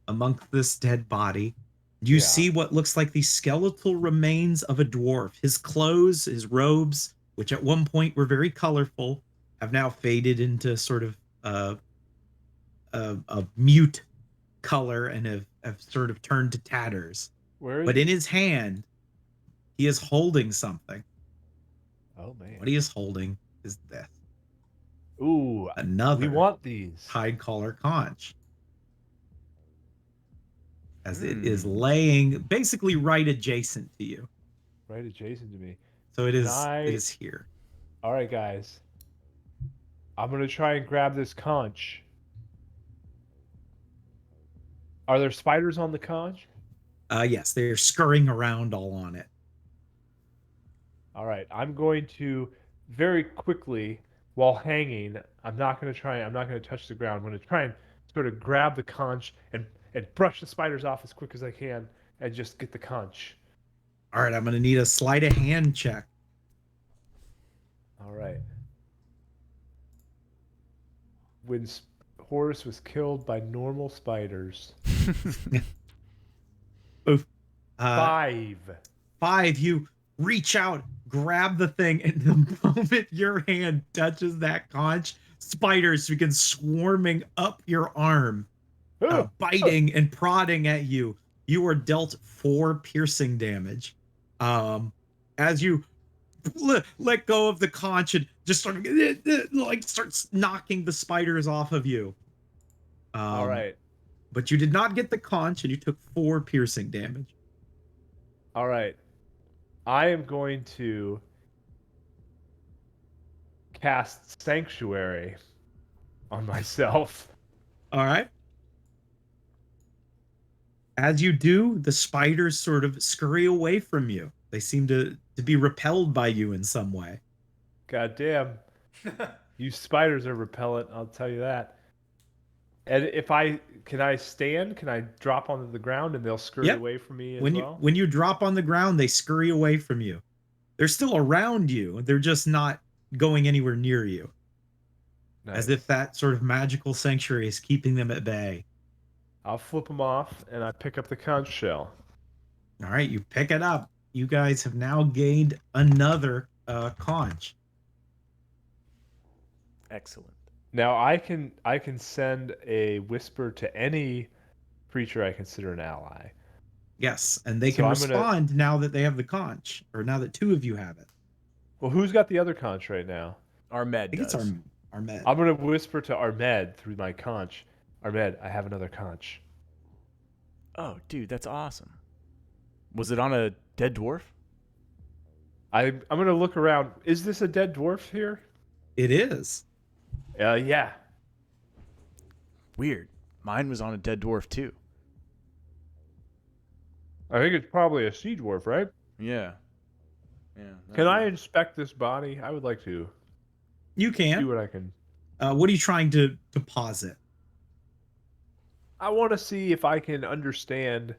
amongst this dead body, you see what looks like the skeletal remains of a dwarf. His clothes, his robes, which at one point were very colorful, have now faded into sort of a mute color and have sort of turned to tatters. But in his hand, he is holding something. Oh man. What he is holding is this. Ooh, Another we want these. Tide Caller conch. As it is Hmm. laying basically right adjacent to you. Right adjacent to me. So it Can is here. All right, guys. I'm gonna try and grab this conch. Are there spiders on the conch? Yes, they're scurrying around all on it. All right, I'm going to very quickly, while hanging, I'm not going to touch the ground. I'm going to try and sort of grab the conch and brush the spiders off as quick as I can and just get the conch. All right, I'm going to need a sleight of hand check. All right. When Horus was killed by normal spiders. Oof. 5. 5, you reach out, grab the thing, and the moment your hand touches that conch, spiders begin swarming up your arm, biting and prodding at you. You are dealt 4 piercing damage. As you let go of the conch and just sort of like starts knocking the spiders off of you. All right. But you did not get the conch, and you took 4 piercing damage. All right. I am going to cast Sanctuary on myself. All right. As you do, the spiders sort of scurry away from you. They seem to be repelled by you in some way. God damn. You spiders are repellent, I'll tell you that. And can I stand? Can I drop onto the ground and they'll scurry away from me as well? When you drop on the ground, they scurry away from you. They're still around you. They're just not going anywhere near you. Nice. As if that sort of magical sanctuary is keeping them at bay. I'll flip them off and I pick up the conch shell. All right, you pick it up. You guys have now gained another conch. Excellent. Now I can send a whisper to any creature I consider an ally. Yes, and they can respond now that they have the conch, or now that 2 of you have it. Well, who's got the other conch right now? Armed does. It's Armed. I'm gonna whisper to Armed through my conch. Armed, I have another conch. Oh, dude, that's awesome. Was it on a dead dwarf? I'm gonna look around. Is this a dead dwarf here? It is. Yeah. Weird. Mine was on a dead dwarf too. I think it's probably a sea dwarf, right? Yeah. Can I inspect this body? I would like to. You can. See what I can. What are you trying to posit? I want to see if I can understand,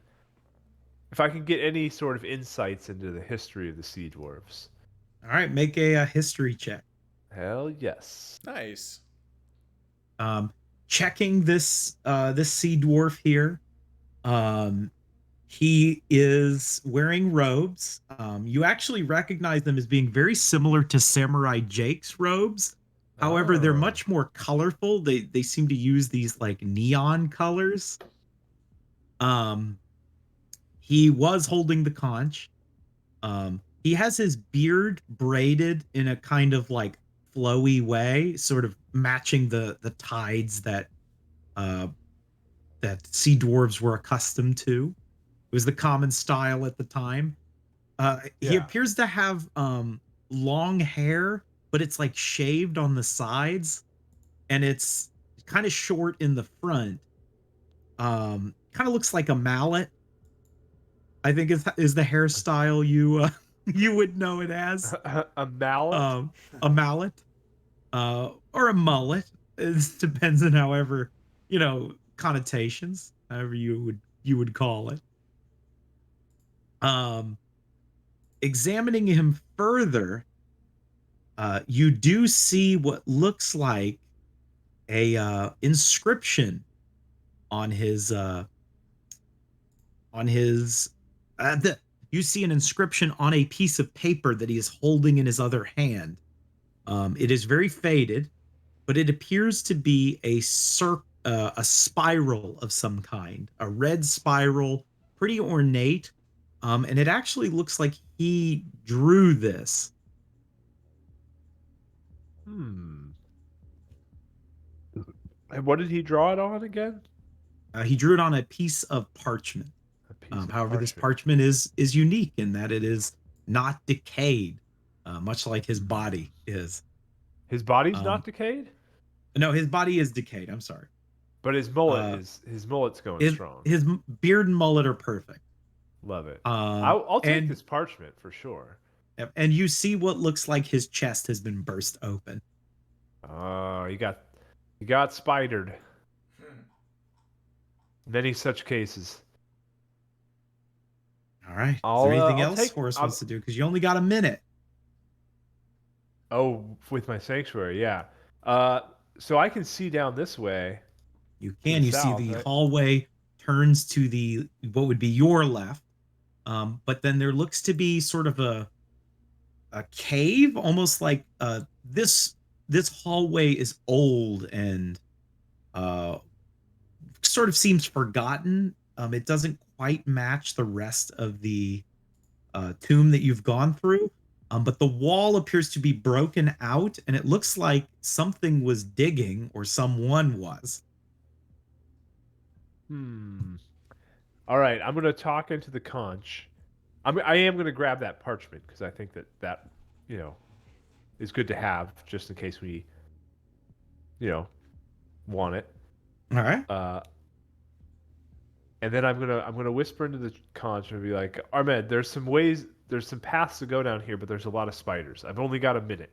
if I can get any sort of insights into the history of the sea dwarves. All right, make a history check. Hell yes. Nice. Checking this sea dwarf here. He is wearing robes. You actually recognize them as being very similar to Samurai Jake's robes. However, they're much more colorful. They seem to use these like neon colors. He was holding the conch. He has his beard braided in a kind of like flowy way, sort of matching the tides that sea dwarves were accustomed to. It was the common style at the time. He appears to have long hair, but it's like shaved on the sides, and it's kind of short in the front. Kind of looks like a mallet. I think is the hairstyle you would know it as. A mallet? A mallet. Or a mullet. It depends on however, connotations, however you would call it. Examining him further, you do see what looks like a inscription on his you see an inscription on a piece of paper that he is holding in his other hand. It is very faded, but it appears to be a spiral of some kind, a red spiral, pretty ornate. And it actually looks like he drew this. And what did he draw it on again? He drew it on a piece of parchment. A piece of However, this parchment. parchment is unique in that it is not decayed, much like his body is. His body's Um, not decayed, No, his body is decayed. I'm sorry. but his mullet's going His, strong. his beard and mullet are perfect. Love it. Um, I'll take and, this parchment for sure. and you see what looks like his chest has been burst open. Oh, you got spidered. Many such cases. All right. Is I'll, there anything I'll else take- Horace I'll- wants to do? Because you only got a minute. Oh, with my sanctuary, yeah. So I can see down this way. You can. the You south, see the right? hallway turns to the what would be your left, but then there looks to be sort of a cave, almost like this hallway is old and sort of seems forgotten. It doesn't quite match the rest of the tomb that you've gone through. But the wall appears to be broken out, and it looks like something was digging, or someone was. All right, I'm gonna talk into the conch. I am gonna grab that parchment because I think that is good to have just in case we want it. All right. And then I'm gonna whisper into the conch and be like, Ahmed, there's some paths to go down here, but there's a lot of spiders. I've only got a minute.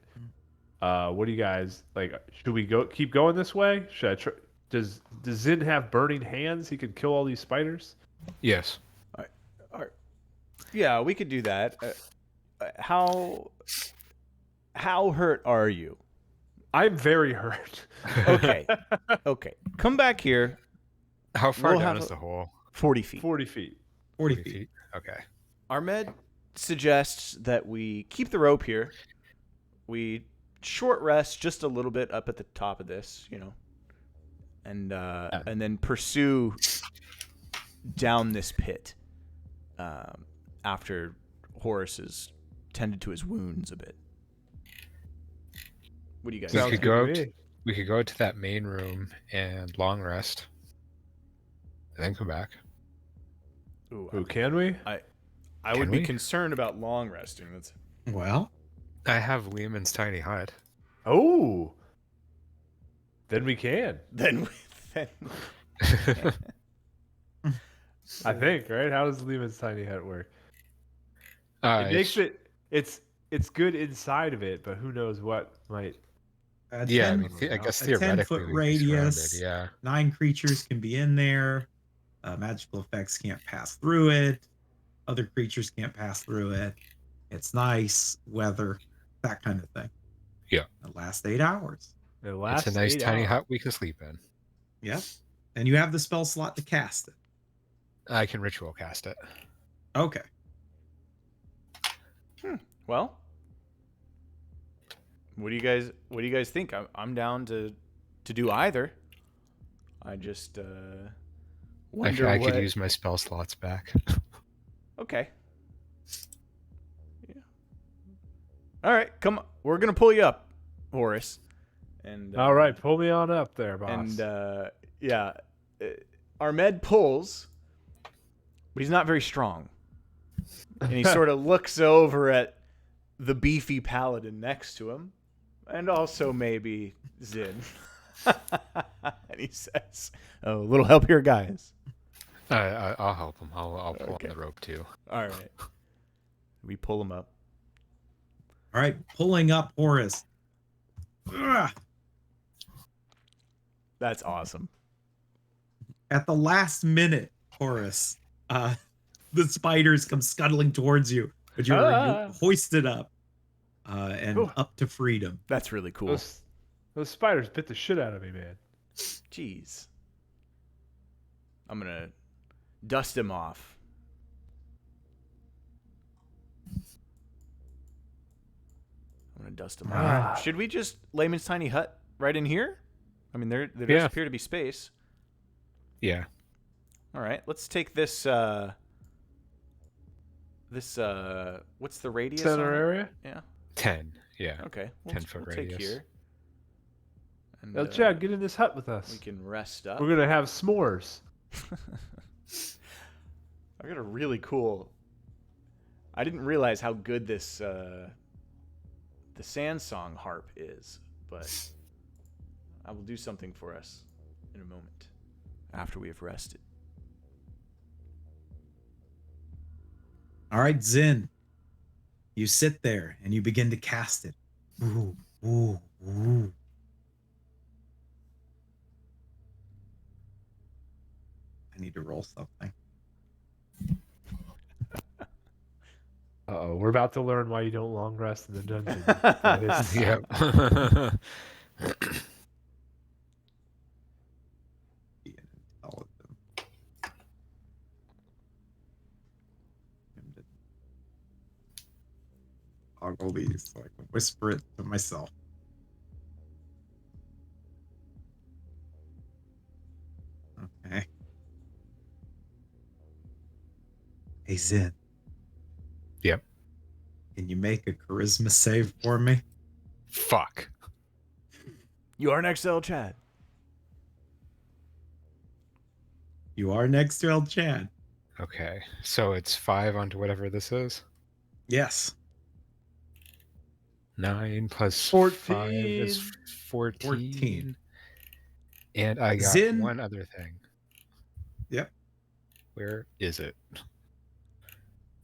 What do you guys like? Should we keep going this way? Should I try? Does Zin have burning hands? He could kill all these spiders. Yes. Yeah, we could do that. How hurt are you? I'm very hurt. Okay. Okay. Come back here. How far We'll down have is the hole? 40 feet. 40 feet. 40 40 feet. Okay. Ahmed suggests that we keep the rope here. We short rest just a little bit up at the top of this, and then pursue down this pit after Horace has tended to his wounds a bit. What do you guys We Sounds could good go. to me. We could go to that main room and long rest, and then come back. Ooh, Ooh, can we? I Can would be we? concerned about long resting. That's Well, I have Lehman's tiny hut. Oh. Then we can. then I think, right? How does Lehman's tiny hut work? It makes it's- it's good inside of it, but who knows what might. Yeah, I 10 mean, I guess a theoretically 10-foot we'd be surrounded, radius. Yeah. 9 creatures can be in there. Magical effects can't pass through it. Other creatures can't pass through it. It's nice weather, that kind of thing. Yeah. It lasts 8 hours. It lasts It's a nice 8 tiny hours. hut we can sleep in. Yep. And you have the spell slot to cast it. I can ritual cast it. Okay. well. What do you guys think? I'm down to do either. I just wonder I what. could use my spell slots back. Okay. Yeah. All right, come on. We're gonna pull you up, Horace. And All right, pull me on up there, boss. And yeah, Ahmed pulls, but he's not very strong. And he sort of looks over at the beefy paladin next to him, and also maybe Zin. And he says, "Oh, a little help here, guys." I'll help him. I'll pull Okay. on the rope too. All right. We pull him up. All right. Pulling up Horus. Ugh. That's awesome. At the last minute, Horus, the spiders come scuttling towards you, but you're hoisted up and Ooh. up to freedom. That's really cool. Those spiders bit the shit out of me, man. Jeez. I'm going to dust him off. I'm going to dust him Ah. off. Should we just Layman's tiny hut right in here? I mean, there does Yeah. appear to be space. Yeah. All right, let's take this what's the radius Center on it? area? Yeah. 10. Yeah. Okay. 10-foot take radius. here. And, Now, Chad, get in this hut with us. we can rest up. We're gonna have s'mores. I got a really cool. I didn't realize how good this the sand song harp is, but I will do something for us in a moment after we have rested. All right, Zin. You sit there and you begin to cast it. Ooh, ooh, ooh. I need to roll something. Uh-oh, we're about to learn why you don't long rest in the dungeon. Yep. Be an intelligence. Toggle these so I can whisper it to myself. Okay. Hey, Zin. Yep. Can you make a charisma save for me? Fuck. You are next, L. Chad. You are next to El Chan. Okay, so it's 5 onto whatever this is. Yes. 9 plus 14. 5 is 14. 14. And I got Zin. one other thing. Yep. Where is it?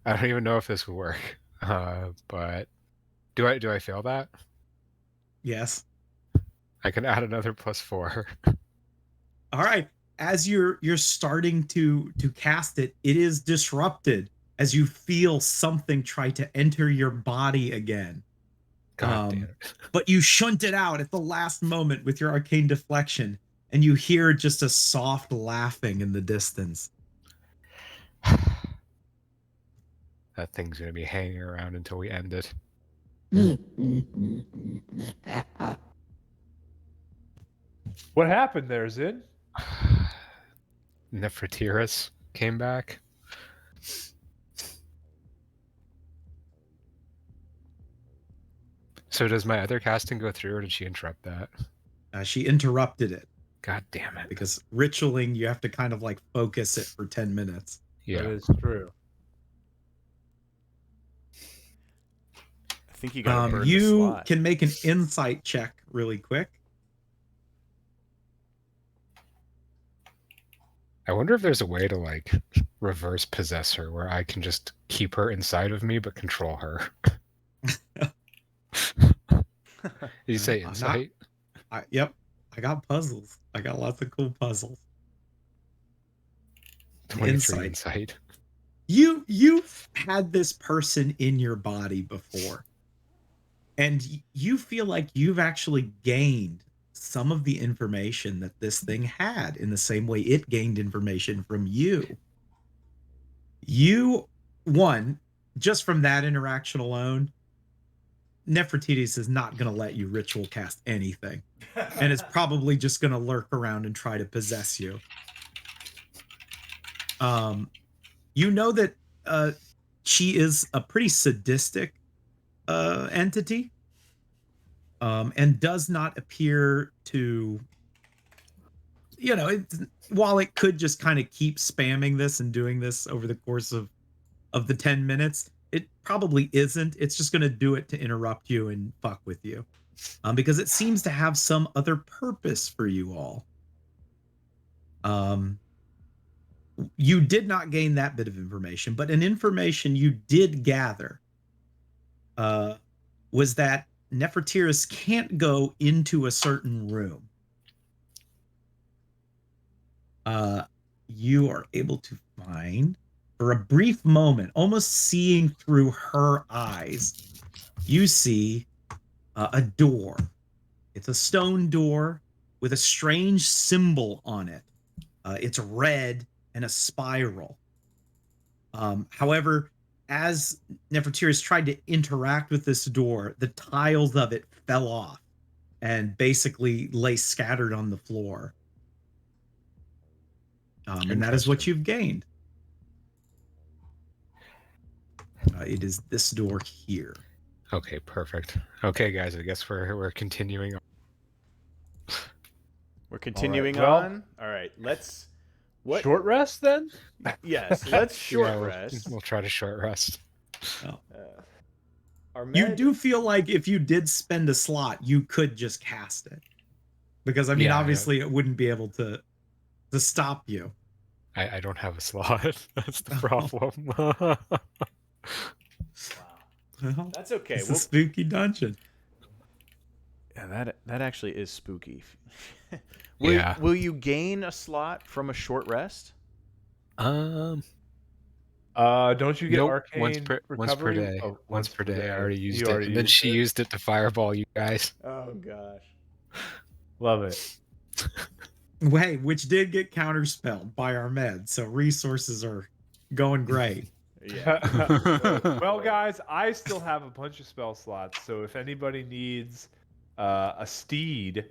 I don't even know if this will work. But do I fail that? Yes. I can add another +4. All right. As you're starting to cast it, it is disrupted as you feel something try to enter your body again. God damn it. But you shunt it out at the last moment with your arcane deflection, and you hear just a soft laughing in the distance. That thing's gonna be hanging around until we end it. What happened there, Zin? Nefertiris came back. So does my other casting go through, or did she interrupt that? She interrupted it God damn it. because ritualing, you have to kind of like focus it for 10 minutes. Yeah. That is true. I think you got to burn the You slot. can make an insight check really quick. I wonder if there's a way to like reverse possess her where I can just keep her inside of me but control her. Did you say I'm not- insight? Yep. I got puzzles. I got lots of cool puzzles. 23 insight. You've had this person in your body before, and you feel like you've actually gained some of the information that this thing had in the same way it gained information from you. One, just from that interaction alone, Nefertiti's is not going to let you ritual cast anything, and it's probably just going to lurk around and try to possess you. You know that she is a pretty sadistic entity, and does not appear to, while it could just kind of keep spamming this and doing this over the course of the 10 minutes, it probably isn't. It's just going to do it to interrupt you and fuck with you, because it seems to have some other purpose for you all. You did not gain that bit of information, but an information you did gather was that Nefertiris can't go into a certain room. You are able to find, for a brief moment, almost seeing through her eyes, you see a door. It's a stone door with a strange symbol on it. It's red and a spiral. However, as Nefertiris tried to interact with this door, the tiles of it fell off and basically lay scattered on the floor. And that is what you've gained. It is this door here. Okay, perfect. Okay, guys, I guess we're continuing. We're continuing well- on. All right, let's. What? Short rest then? Yes, let's short Yeah, rest. We'll try to short rest. Our You med- do feel like if you did spend a slot, you could just cast it, because I mean, Yeah, obviously, it wouldn't be able to stop you. I don't have a slot. That's the Oh. problem. Well, That's okay. it's a spooky dungeon. Yeah, that actually is spooky. will, Yeah. Will you gain a slot from a short rest? um, Don't you get nope. arcane Once per recovery? day. Oh, once per day. I already used You it, already and then used she it. used it to fireball you guys. Oh gosh. Love it. Hey, which did get counterspelled by our med, so resources are going great. Yeah. Well, guys, I still have a bunch of spell slots, so if anybody needs a steed,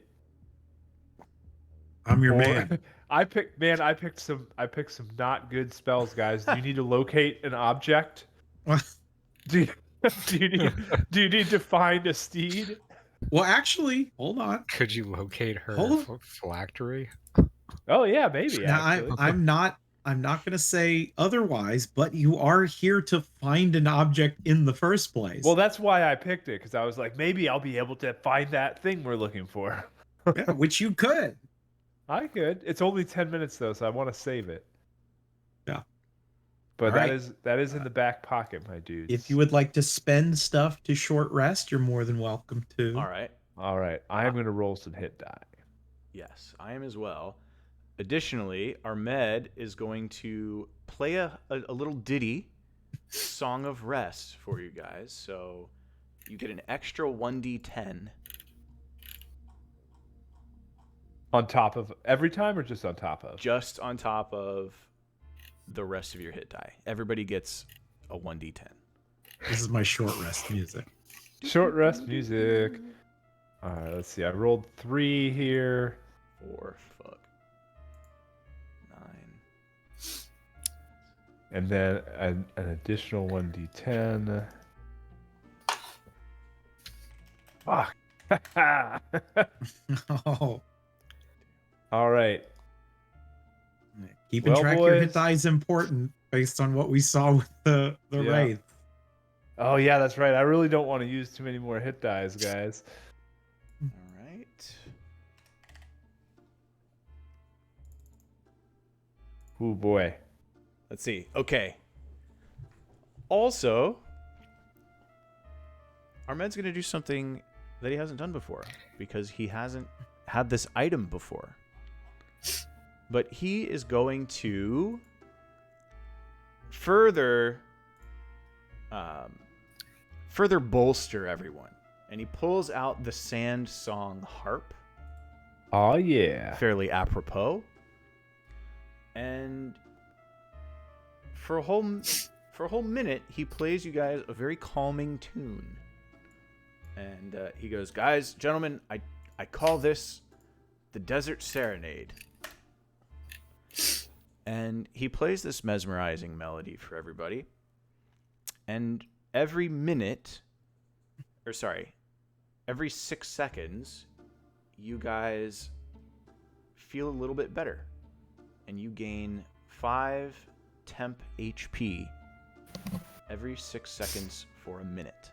I'm your or- man. I picked some not good spells, guys. Do you need to locate an object? Do you, do you need to find a steed? Well, actually, hold on. Could you locate her Hold phylactery? Oh yeah, maybe Now, actually. I'm not going to say otherwise, but you are here to find an object in the first place. Well, that's why I picked it, because I was like, maybe I'll be able to find that thing we're looking for. Yeah, which you could. I could. It's only 10 minutes though, so I want to save it. Yeah. But All right. that is in the back pocket, my dudes. If you would like to spend stuff to short rest, you're more than welcome to. All right. All right, I am going to roll some hit die. Yes, I am as well. Additionally, our med is going to play a little ditty, Song of Rest, for you guys. So you get an extra 1d10. On top of every time, or just on top of? Just on top of the rest of your hit die. Everybody gets a 1d10. This is my short rest music. Short rest music. All right, let's see. I rolled 3 here. 4, fuck. 9. And then an additional 1d10. Fuck. Oh, All right. keeping Well, track of your hit boys. die is important based on what we saw with the Yeah. wraith. Oh, yeah, that's right. I really don't want to use too many more hit dies, guys. All right. Oh, boy. Let's see. Okay. Also, Ahmed's going to do something that he hasn't done before because he hasn't had this item before. But he is going to further bolster everyone. And he pulls out the Sand Song harp, Oh, yeah. fairly apropos. And for a whole minute, he plays you guys a very calming tune. And he goes, guys, gentlemen, I call this the Desert Serenade. And he plays this mesmerizing melody for everybody. And every 6 seconds, you guys feel a little bit better. And you gain 5 temp HP every 6 seconds for a minute.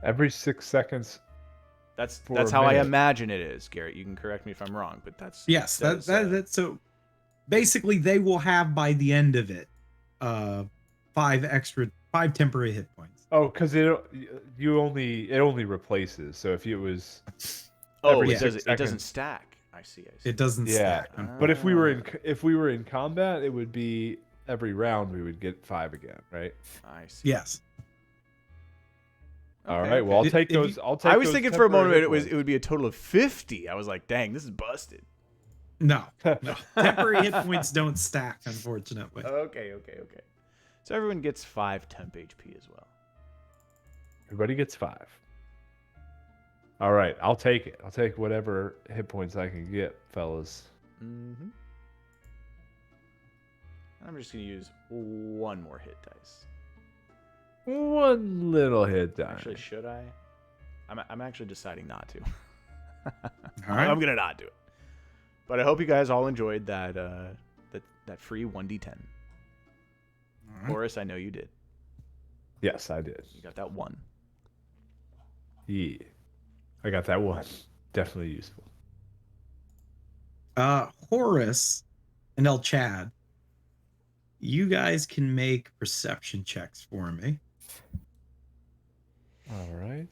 Every 6 seconds. That's For a how I minute. imagine it is, Garrett. You can correct me if I'm wrong, but that's Yes, that's that's so. Basically, they will have by the end of it, 5 temporary hit points. Oh, because it only replaces. So if it was it 6 doesn't seconds. stack. I see. It doesn't Yeah. stack. But if we were in combat, it would be every round we would get 5 again, right? I see. Yes. All Okay, right. Well, I'll If take you- those. I'll take. I was those thinking for a moment temporary hit it would be a total of 50. I was like, dang, this is busted. No. Temporary hit points don't stack, unfortunately. Okay. So everyone gets 5 temp HP as well. Everybody gets 5. All right. I'll take it. I'll take whatever hit points I can get, fellas. Mm-hmm. I'm just gonna use one more hit dice. One little hit die. Actually, should I? I'm actually deciding not to. All right. I'm gonna not do it. But I hope you guys all enjoyed that that free 1d10. All right. Horace, I know you did. Yes, I did. You got that one. Yeah. I got that one. Definitely useful. Horace and El Chad, you guys can make perception checks for me. All right.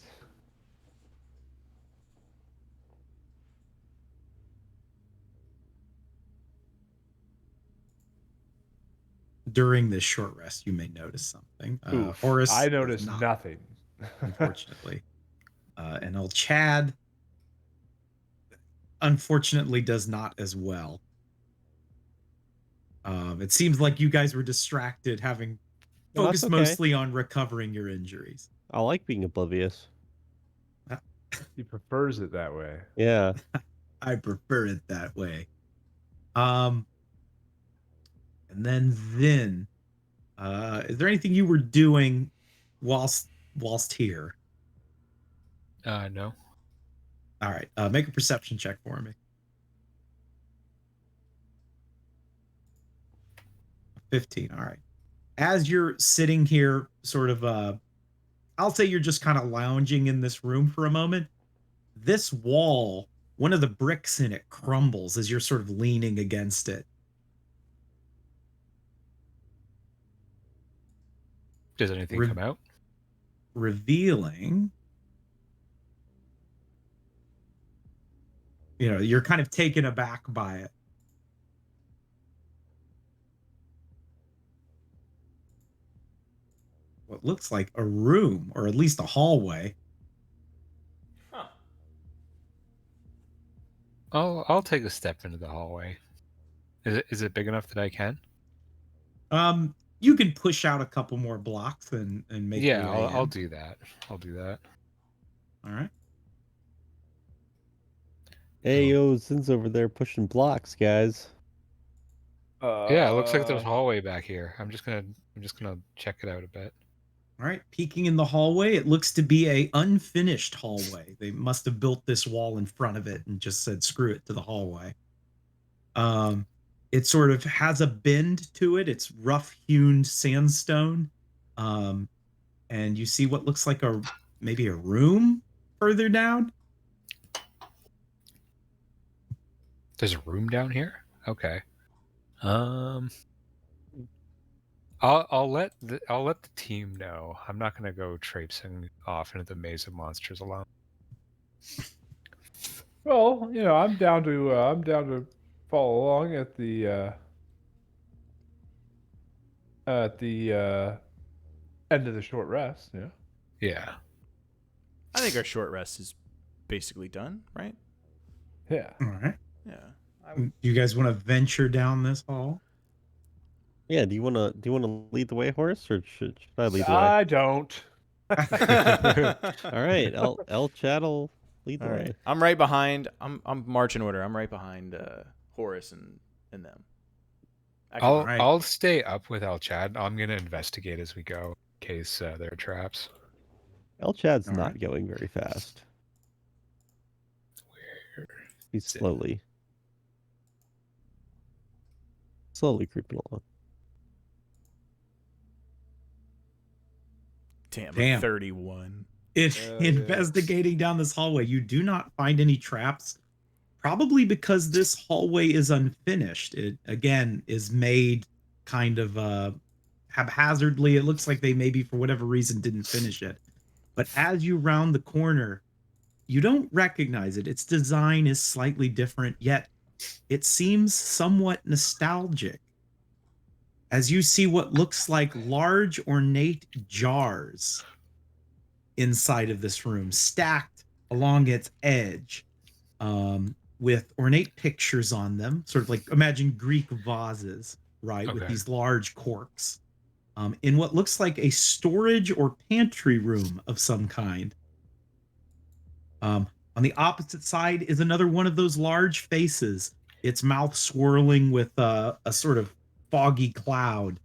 During this short rest, you may notice something. Oof, Horace, I does noticed not, nothing. unfortunately. And El Chad, unfortunately, does not as well. It seems like you guys were distracted, having No, that's focused okay. mostly on recovering your injuries. I like being oblivious. He prefers it that way. Yeah. I prefer it that way. And then, is there anything you were doing whilst here? No. All right, make a perception check for me. 15. All right. As you're sitting here, sort of, I'll say you're just kind of lounging in this room for a moment. This wall, one of the bricks in it crumbles as you're sort of leaning against it. Does anything come out? Revealing, you're kind of taken aback by it. What looks like a room, or at least a hallway. Huh. I'll take a step into the hallway. Is it big enough that I can? You can push out a couple more blocks and make your way I'll in. do that. I'll do that. All right. Hey, yo, Zin's over there pushing blocks, guys. Yeah, it looks like there's a hallway back here. I'm just gonna check it out a bit. All right, peeking in the hallway, it looks to be a unfinished hallway. They must have built this wall in front of it and just said screw it to the hallway. It sort of has a bend to it. It's rough-hewn sandstone. And you see what looks like maybe a room further down. There's a room down here? Okay. I'll let the team know. I'm not gonna go traipsing off into the maze of monsters alone. Well, I'm down to follow along at the end of the short rest. Yeah. Yeah. I think our short rest is basically done, right? Yeah. All right. Yeah. You guys want to venture down this hall? Yeah. Do you wanna lead the way, Horace, or should I lead the way? I don't. All right. El Chad will lead the All way. right. I'm right behind. I'm marching order. I'm right behind Horace and them. Actually, I'll stay up with El Chad. I'm gonna investigate as we go in case there are traps. El Chad's All not right. going very fast. Where He's is it? slowly creeping along. Damn. 31. Investigating down this hallway, you do not find any traps, probably because this hallway is unfinished. It, again, is made kind of haphazardly. It looks like they maybe, for whatever reason, didn't finish it. But as you round the corner, you don't recognize it. Its design is slightly different, yet it seems somewhat nostalgic. As you see what looks like large ornate jars inside of this room, stacked along its edge, with ornate pictures on them, sort of like, imagine Greek vases, right? With Okay. these large corks, in what looks like a storage or pantry room of some kind. On the opposite side is another one of those large faces, its mouth swirling with a sort of foggy cloud.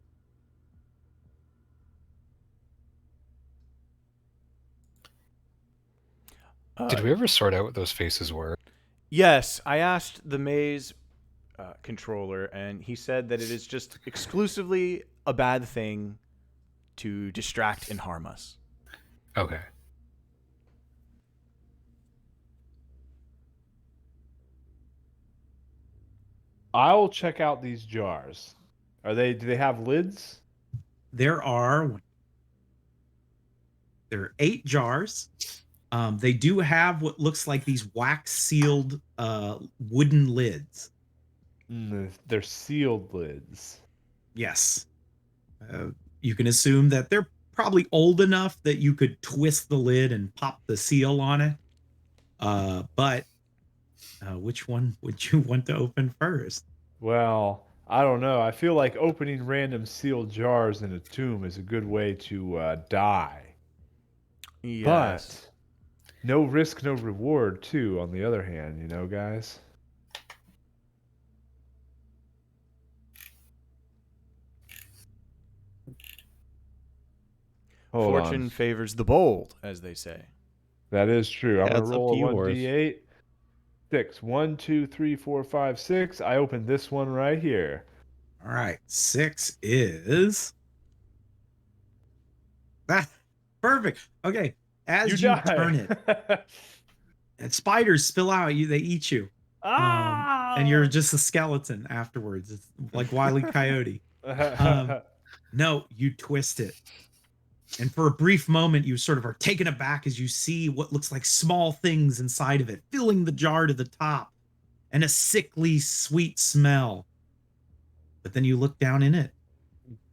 Did we ever sort out what those faces were? Yes, I asked the maze controller, and he said that it is just exclusively a bad thing to distract and harm us. Okay. I'll check out these jars. Do they have lids? There are 8 jars. They do have what looks like these wax sealed wooden lids. They're sealed lids. Yes. You can assume that they're probably old enough that you could twist the lid and pop the seal on it. But which one would you want to open first? Well, I don't know. I feel like opening random sealed jars in a tomb is a good way to die. Yes. But no risk, no reward, too, on the other hand, you know, guys? Hold Fortune on. favors the bold, as they say. That is true. I'm Yeah, going it's to up roll to you, a Horace. 1d8. 6. 1, 2, 3, 4, 5, 6. I opened this one right here. All right. 6 is perfect. Okay. As you die. turn it, and spiders spill out. They eat you. And you're just a skeleton afterwards. It's like Wile E. Coyote. No, you twist it. And for a brief moment, you sort of are taken aback as you see what looks like small things inside of it, filling the jar to the top, and a sickly sweet smell. But then you look down in it,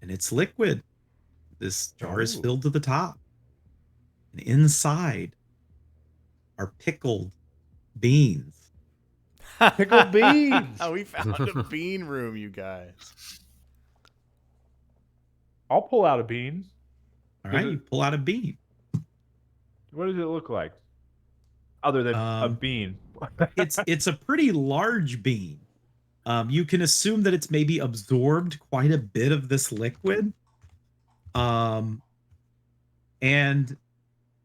and it's liquid. This jar is filled to the top. And inside are pickled beans. Pickled beans. We found a bean room, you guys. I'll pull out a bean. All right, you pull out a bean. What does it look like? Other than a Um, bean. It's a pretty large bean. You can assume that it's maybe absorbed quite a bit of this liquid. And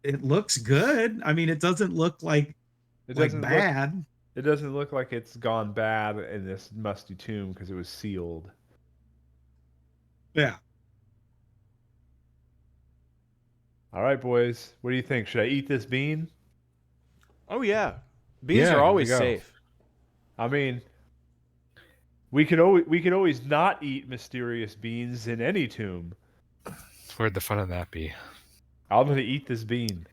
it looks good. I mean, it doesn't look like bad. It doesn't look like it's gone bad in this musty tomb because it was sealed. Yeah. All right, boys. What do you think? Should I eat this bean? Oh yeah, beans Yeah, are here always we go. safe. I mean, we could always not eat mysterious beans in any tomb. Where'd the fun of that be? I'm gonna eat this bean.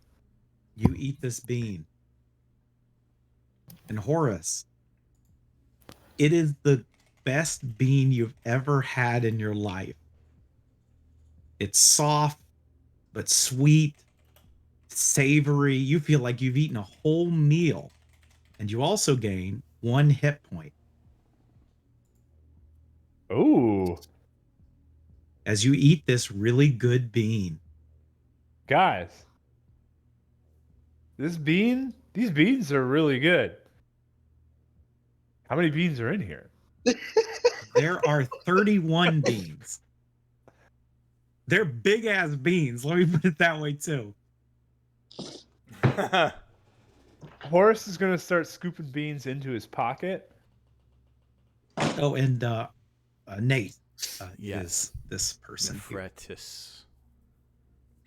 You eat this bean. And Horace, it is the best bean you've ever had in your life. It's soft, but sweet, savory. You feel like you've eaten a whole meal. And you also gain 1 hit point. Ooh, As you eat this really good bean. guys, these beans are really good. How many beans are in here? There are 31 beans. They're big ass beans. Let me put it that way too. Horace is gonna start scooping beans into his pocket. Oh, and Nate Yes. is this person. here. Nephritis.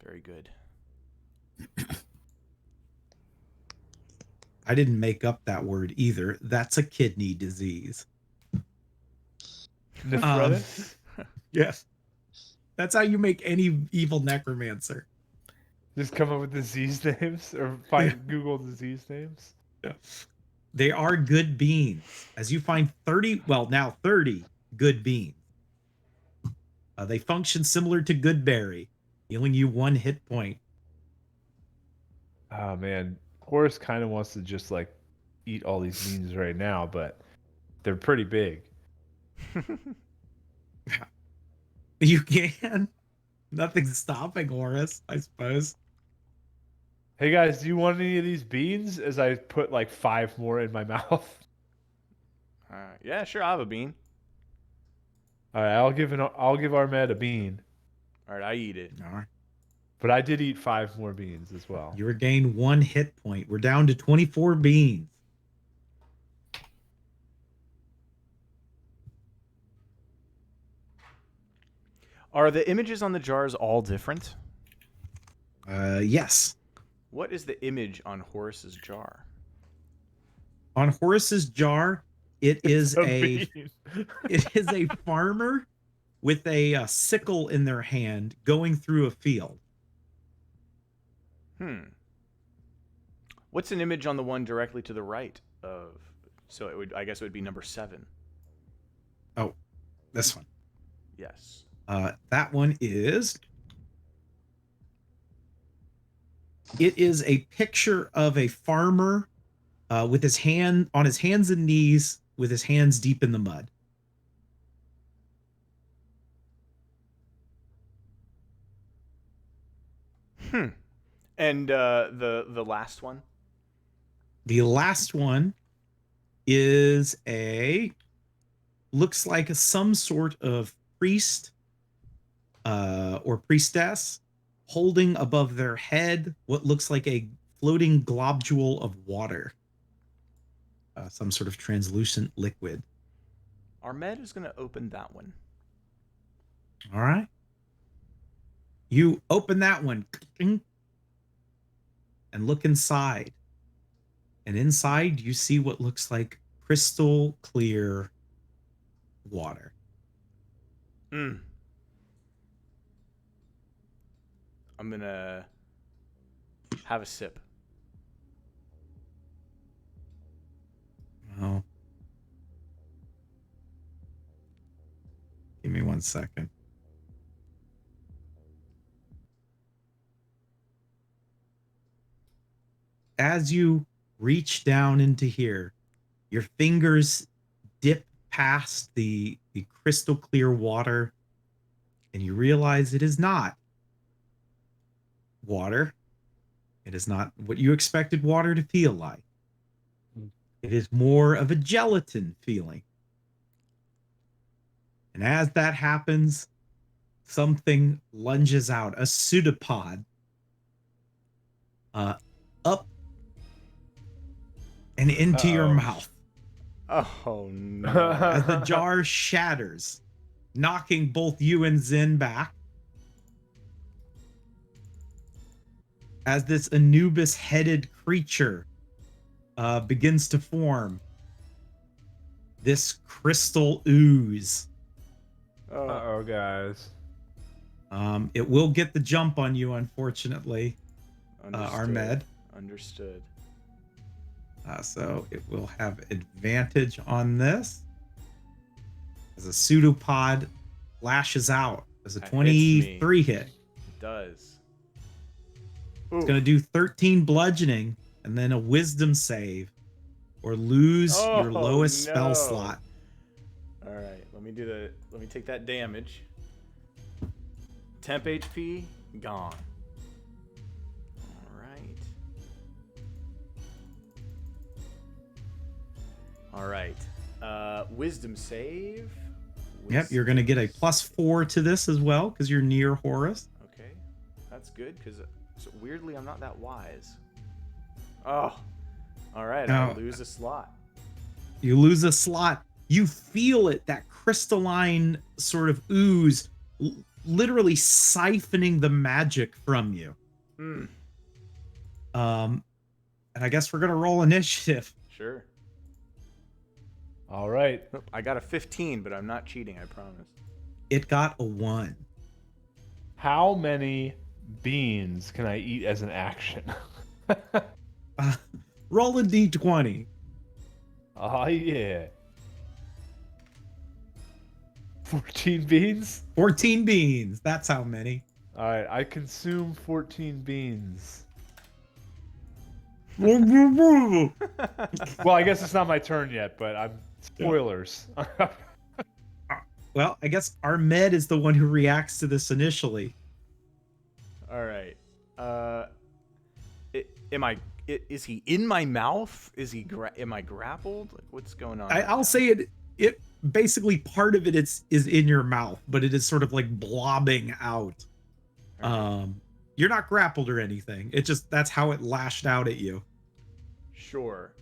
Very good. I didn't make up that word either. That's a kidney disease. Nephritis. Yes. That's how you make any evil necromancer. Just come up with disease names or find Google disease names. They are good beans. As you find 30 good beans. They function similar to good berry, healing you 1 hit point. Oh man, Horace kind of wants to just like eat all these beans right now, but they're pretty big. You can. Nothing's stopping Horace, I suppose. Hey guys, do you want any of these beans? As I put like 5 more in my mouth. Yeah, sure. I'll have a bean. All right, I'll give Ahmed a bean, All right, I eat it. All right. but I did eat 5 more beans as well. You regain 1 hit point. We're down to 24 beans. Are the images on the jars all different? Yes. What is the image on Horace's jar? On Horace's jar, it is So a mean. it is a farmer with a sickle in their hand going through a field. What's an image on the one directly to the right of? So it would. I guess it would be number 7. Oh, this one. Yes. That one is. It is a picture of a farmer with his hand on his hands and knees, with his hands deep in the mud. And the last one. The last one is looks like some sort of priest or priestess holding above their head what looks like a floating globule of water, some sort of translucent liquid. Ahmed is going to open that one. All right. You open that one and look inside. And inside, you see what looks like crystal clear water. I'm going to have a sip. Well, give me 1 second. As you reach down into here, your fingers dip past the crystal clear water, and you realize it is not water. It is not what you expected water to feel like. It is more of a gelatin feeling. And as that happens, something lunges out, a pseudopod, up and into your mouth. Oh, no. As the jar shatters, knocking both you and Zin back. As this Anubis-headed creature begins to form, this crystal ooze. Uh-oh, guys. It will get the jump on you, unfortunately, Ahmed. Understood. So it will have advantage on this. As a pseudopod lashes out as a That hits 23 hit. It does. It's going to do 13 bludgeoning and then a wisdom save or lose your lowest spell slot. All right, let me take that damage. Temp HP gone. All right. Wisdom save. Yep, you're going to get a +4 to this as well because you're near Horus. Okay, that's good because weirdly I'm not that wise. Oh, all right. Now, I lose a slot. You lose a slot. You feel it, that crystalline sort of ooze, literally siphoning the magic from you. And I guess we're going to roll initiative. Sure. All right. I got a 15, but I'm not cheating, I promise. It got a 1. How many beans can I eat as an action? Roll a d20. Oh, yeah. 14 beans? 14 beans. That's how many. All right, I consume 14 beans. Well, Well, I guess it's not my turn yet, but I'm spoilers. I guess Ahmed is the one who reacts to this initially. All right. Is he in my mouth? Am I grappled? Like, what's going on? I'll say it basically part of it is in your mouth, but it is sort of like blobbing out. Okay. You're not grappled or anything. It just that's how it lashed out at you. Sure.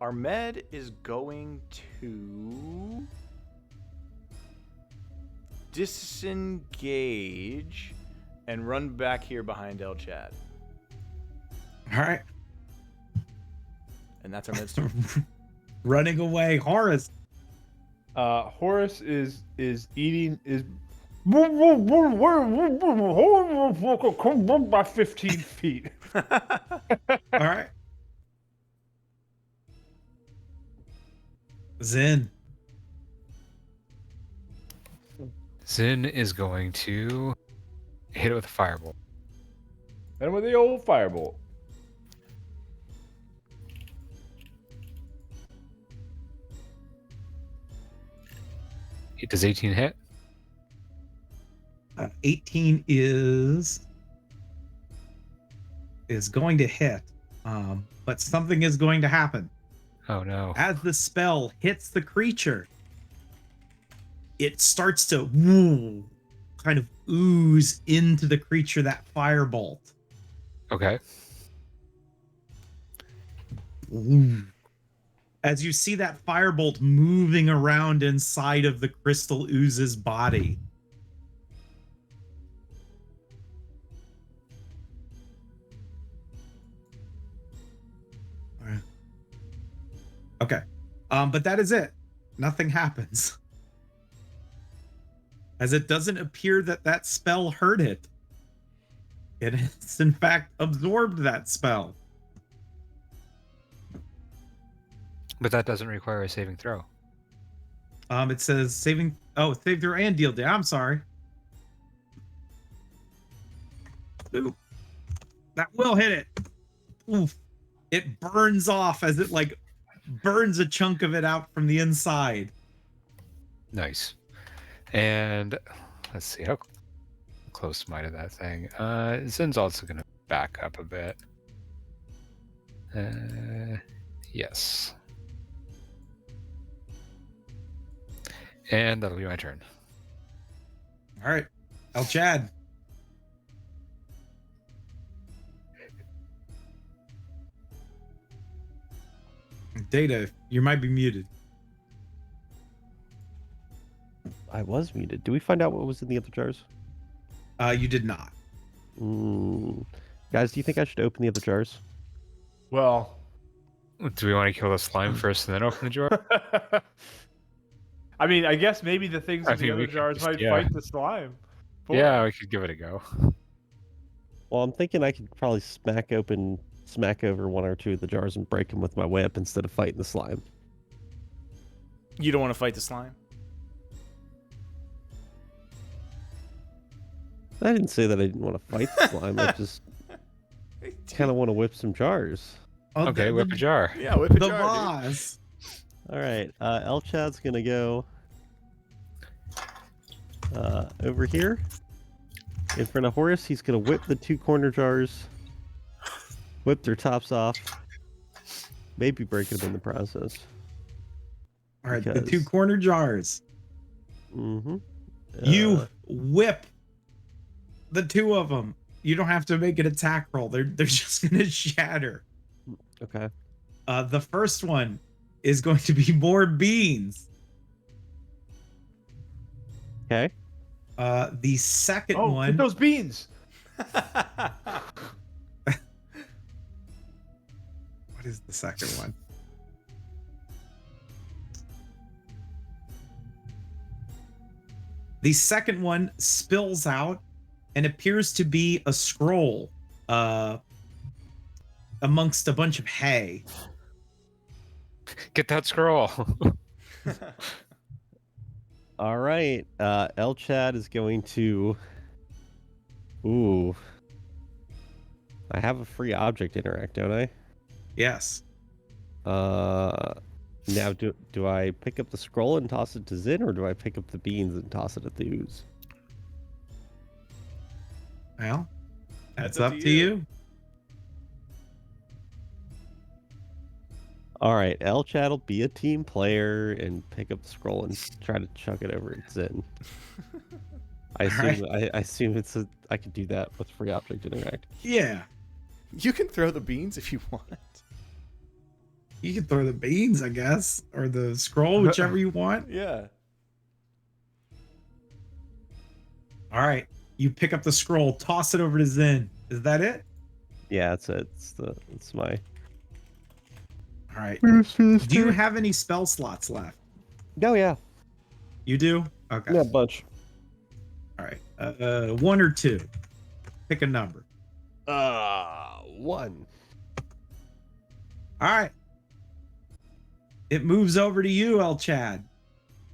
Ahmed is going to disengage and run back here behind El Chad. All right. And that's our Med's turn. Running away, Horace. Horace is eating by 15 feet. All right. Zen. Zin is going to hit it with a firebolt. And with the old firebolt. Does 18 hit? 18 is going to hit, but something is going to happen. Oh no. As the spell hits the creature, it starts to kind of ooze into the creature that firebolt. Okay. As you see that firebolt moving around inside of the crystal ooze's body. All right. Okay. But that is it. Nothing happens. As it doesn't appear that that spell hurt it. It has, in fact, absorbed that spell. But that doesn't require a saving throw. It says save throw and deal damage. I'm sorry. Ooh. That will hit it. Oof. It burns off as it like burns a chunk of it out from the inside. Nice. And let's see how close am I to that thing. Zin's also going to back up a bit. Yes. And that'll be my turn. All right. El Chad. Data, you might be muted. I was muted. Do we find out what was in the other jars? You did not. Guys, do you think I should open the other jars? Well, Do we want to kill the slime first and then open the jar? I mean, I guess maybe the things I in the mean, we other could jars just- might yeah. fight the slime. Boy. Yeah, we could give it a go. Well, I'm thinking I could probably smack over one or two of the jars and break them with my whip instead of fighting the slime. You don't want to fight the slime? I didn't say that I didn't want to fight the slime. I just kind of want to whip some jars. Oh, Okay, whip a jar. Yeah, whip a The jar, boss. All right, El Chad's gonna go over here in front of Horace. He's gonna whip the two corner jars, whip their tops off, maybe break them in the process. All right, the Because- two corner jars. Mm-hmm. You whip the two of them. You don't have to make an attack roll. They're just gonna shatter. Okay. The first one is going to be more beans. Okay. The second Oh, one. get those beans! What is the second one? The second one spills out and appears to be a scroll amongst a bunch of hay. Get that scroll. All right. El Chad is going to. Ooh. I have a free object interact, don't I? Yes. Now do I pick up the scroll and toss it to Zin, or do I pick up the beans and toss it at the ooze? Well, that's That's up to you. All right, El Chad will be a team player and pick up the scroll and try to chuck it over at Zin. I assume I assume I could do that with free object interact. Yeah. You can throw the beans if you want. You can throw the beans, I guess, or the scroll, whichever you want. Yeah. All right. You pick up the scroll, toss it over to Zen. Is that it? Yeah, it's my. All right. Do you have any spell slots left? Oh yeah, You do? Okay. yeah, a bunch. All right. 1 or 2. Pick a number. 1. All right. It moves over to you, El Chad.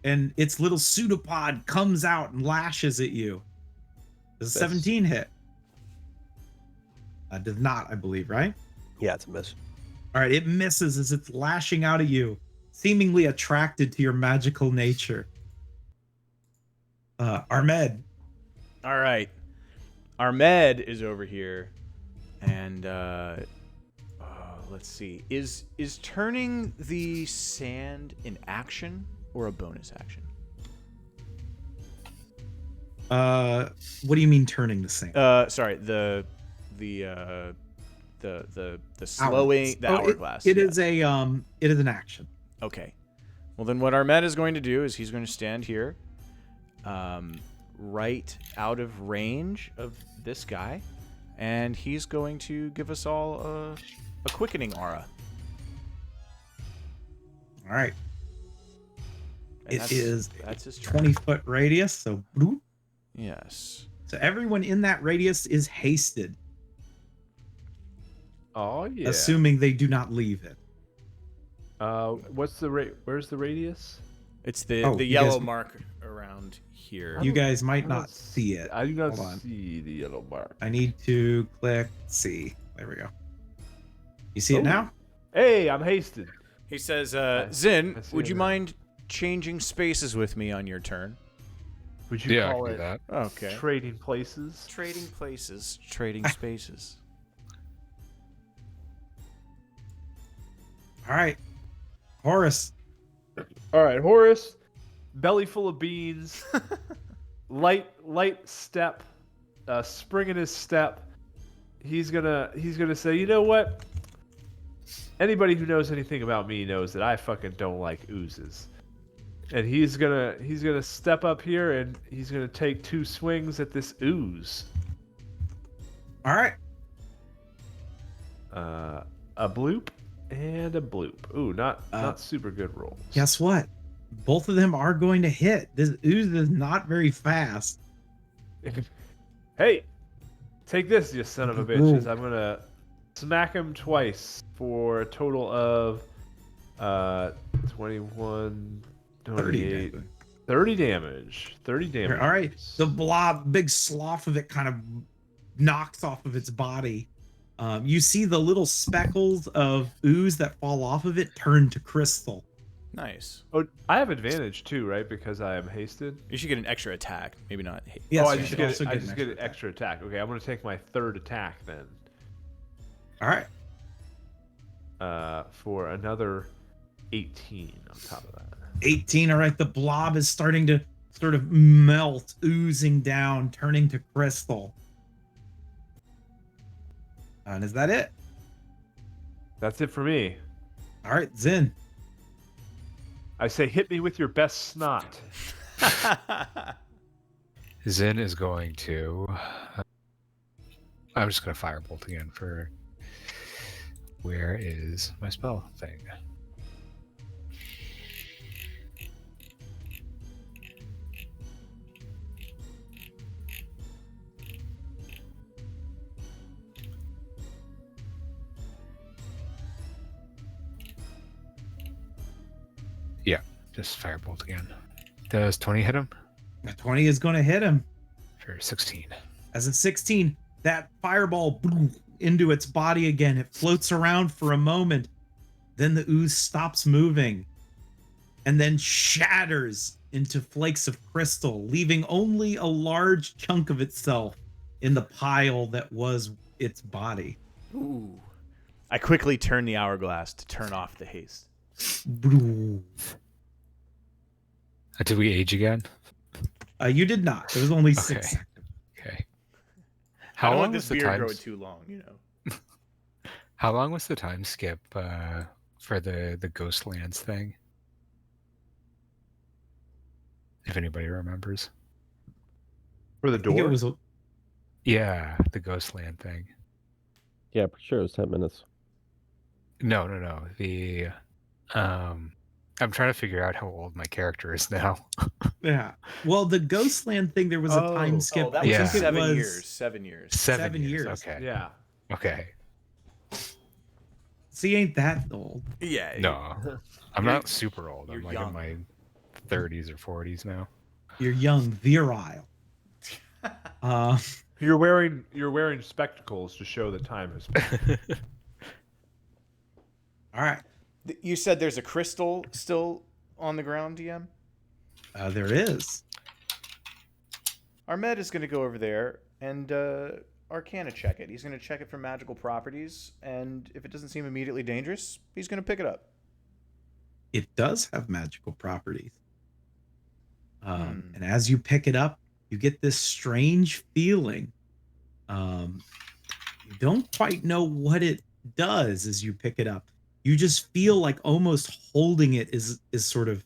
And its little pseudopod comes out and lashes at you. Does a 17 hit? Does not, I believe, right? Yeah, it's a miss. All right, it misses as it's lashing out at you, seemingly attracted to your magical nature. Ahmed. All right. Ahmed is over here, and let's see. Is turning the sand an action or a bonus action? What do you mean turning the sand? Sorry, the slowing the hourglass. It is an action. Okay. Well, then what Ahmed is going to do is he's going to stand here, right out of range of this guy, and he's going to give us all a quickening aura. All right. And It is that's his turn. 20-foot radius, so bloop. Yes. So everyone in that radius is hasted, Oh yeah. assuming they do not leave it. What's the rate? Where's the radius? It's the Oh, you yellow guys- mark around here. You guys might I not don't see it. I do not Hold on. see the yellow mark. I need to click see. There we go. You see Oh. it now? Hey, I'm hasted. He says, Zin, I see would it you now. mind changing spaces with me on your turn? Would you Yeah, I call can do it that. Okay. trading places? Trading places, trading spaces. All right. Horace. All right, Horace, belly full of beans, light step, spring in his step. He's gonna say, you know what? Anybody who knows anything about me knows that I fucking don't like oozes. And he's gonna step up here and he's gonna take 2 swings at this ooze. All right. A bloop and a bloop. Ooh, not super good rolls. Guess what? Both of them are going to hit. This ooze is not very fast. Hey, take this, you son of a bitches. I'm gonna smack him twice for a total of 21, 28, 30 damage. 30 damage. All right. The blob, big slough of it kind of knocks off of its body. You see the little speckles of ooze that fall off of it turn to crystal. Nice. Oh, I have advantage too, right? Because I am hasted. You should get an extra attack. Maybe not. Yes, I you just should get also I get just an get an extra extra attack. Okay, I'm gonna take my 3rd attack then. All right. For another 18 on top of that. 18. All right. The blob is starting to sort of melt, oozing down, turning to crystal. And is that it? That's it for me. All right, Zin. I say, hit me with your best snot. Zin is going to. I'm just going to firebolt again for. Where is my spell thing? Yeah, just firebolt again. Does 20 hit him? A 20 is going to hit him. For 16. As a 16, that fireball boom, into its body again. It floats around for a moment. Then the ooze stops moving and then shatters into flakes of crystal, leaving only a large chunk of itself in the pile that was its body. Ooh. I quickly turn the hourglass to turn off the haste. Did we age again? You did not. It was only Okay. 6 seconds. Okay. I How don't long want was this the beard time? growing too long, you know. How long was the time skip for the Ghostlands thing? If anybody remembers. For the I think door? it was. Yeah, the Ghostland thing. Yeah, pretty sure it was 10 minutes. No. The I'm trying to figure out how old my character is now. Yeah. Well, the Ghostland thing, there was a time Oh. skip. Oh, that I was think it 7 was years. 7 years. 7 years. Okay. Yeah. Okay. See, ain't that old? Yeah. No, I'm You're- not super old. I'm you're like young. in my 30s or 40s now. You're young, virile. You're wearing spectacles to show the time has passed. All right. You said there's a crystal still on the ground, DM? There is. Ahmed is going to go over there and Arcana check it. He's going to check it for magical properties, and if it doesn't seem immediately dangerous, he's going to pick it up. It does have magical properties. Hmm. And as you pick it up, you get this strange feeling. You don't quite know what it does as you pick it up. You just feel like almost holding it is sort of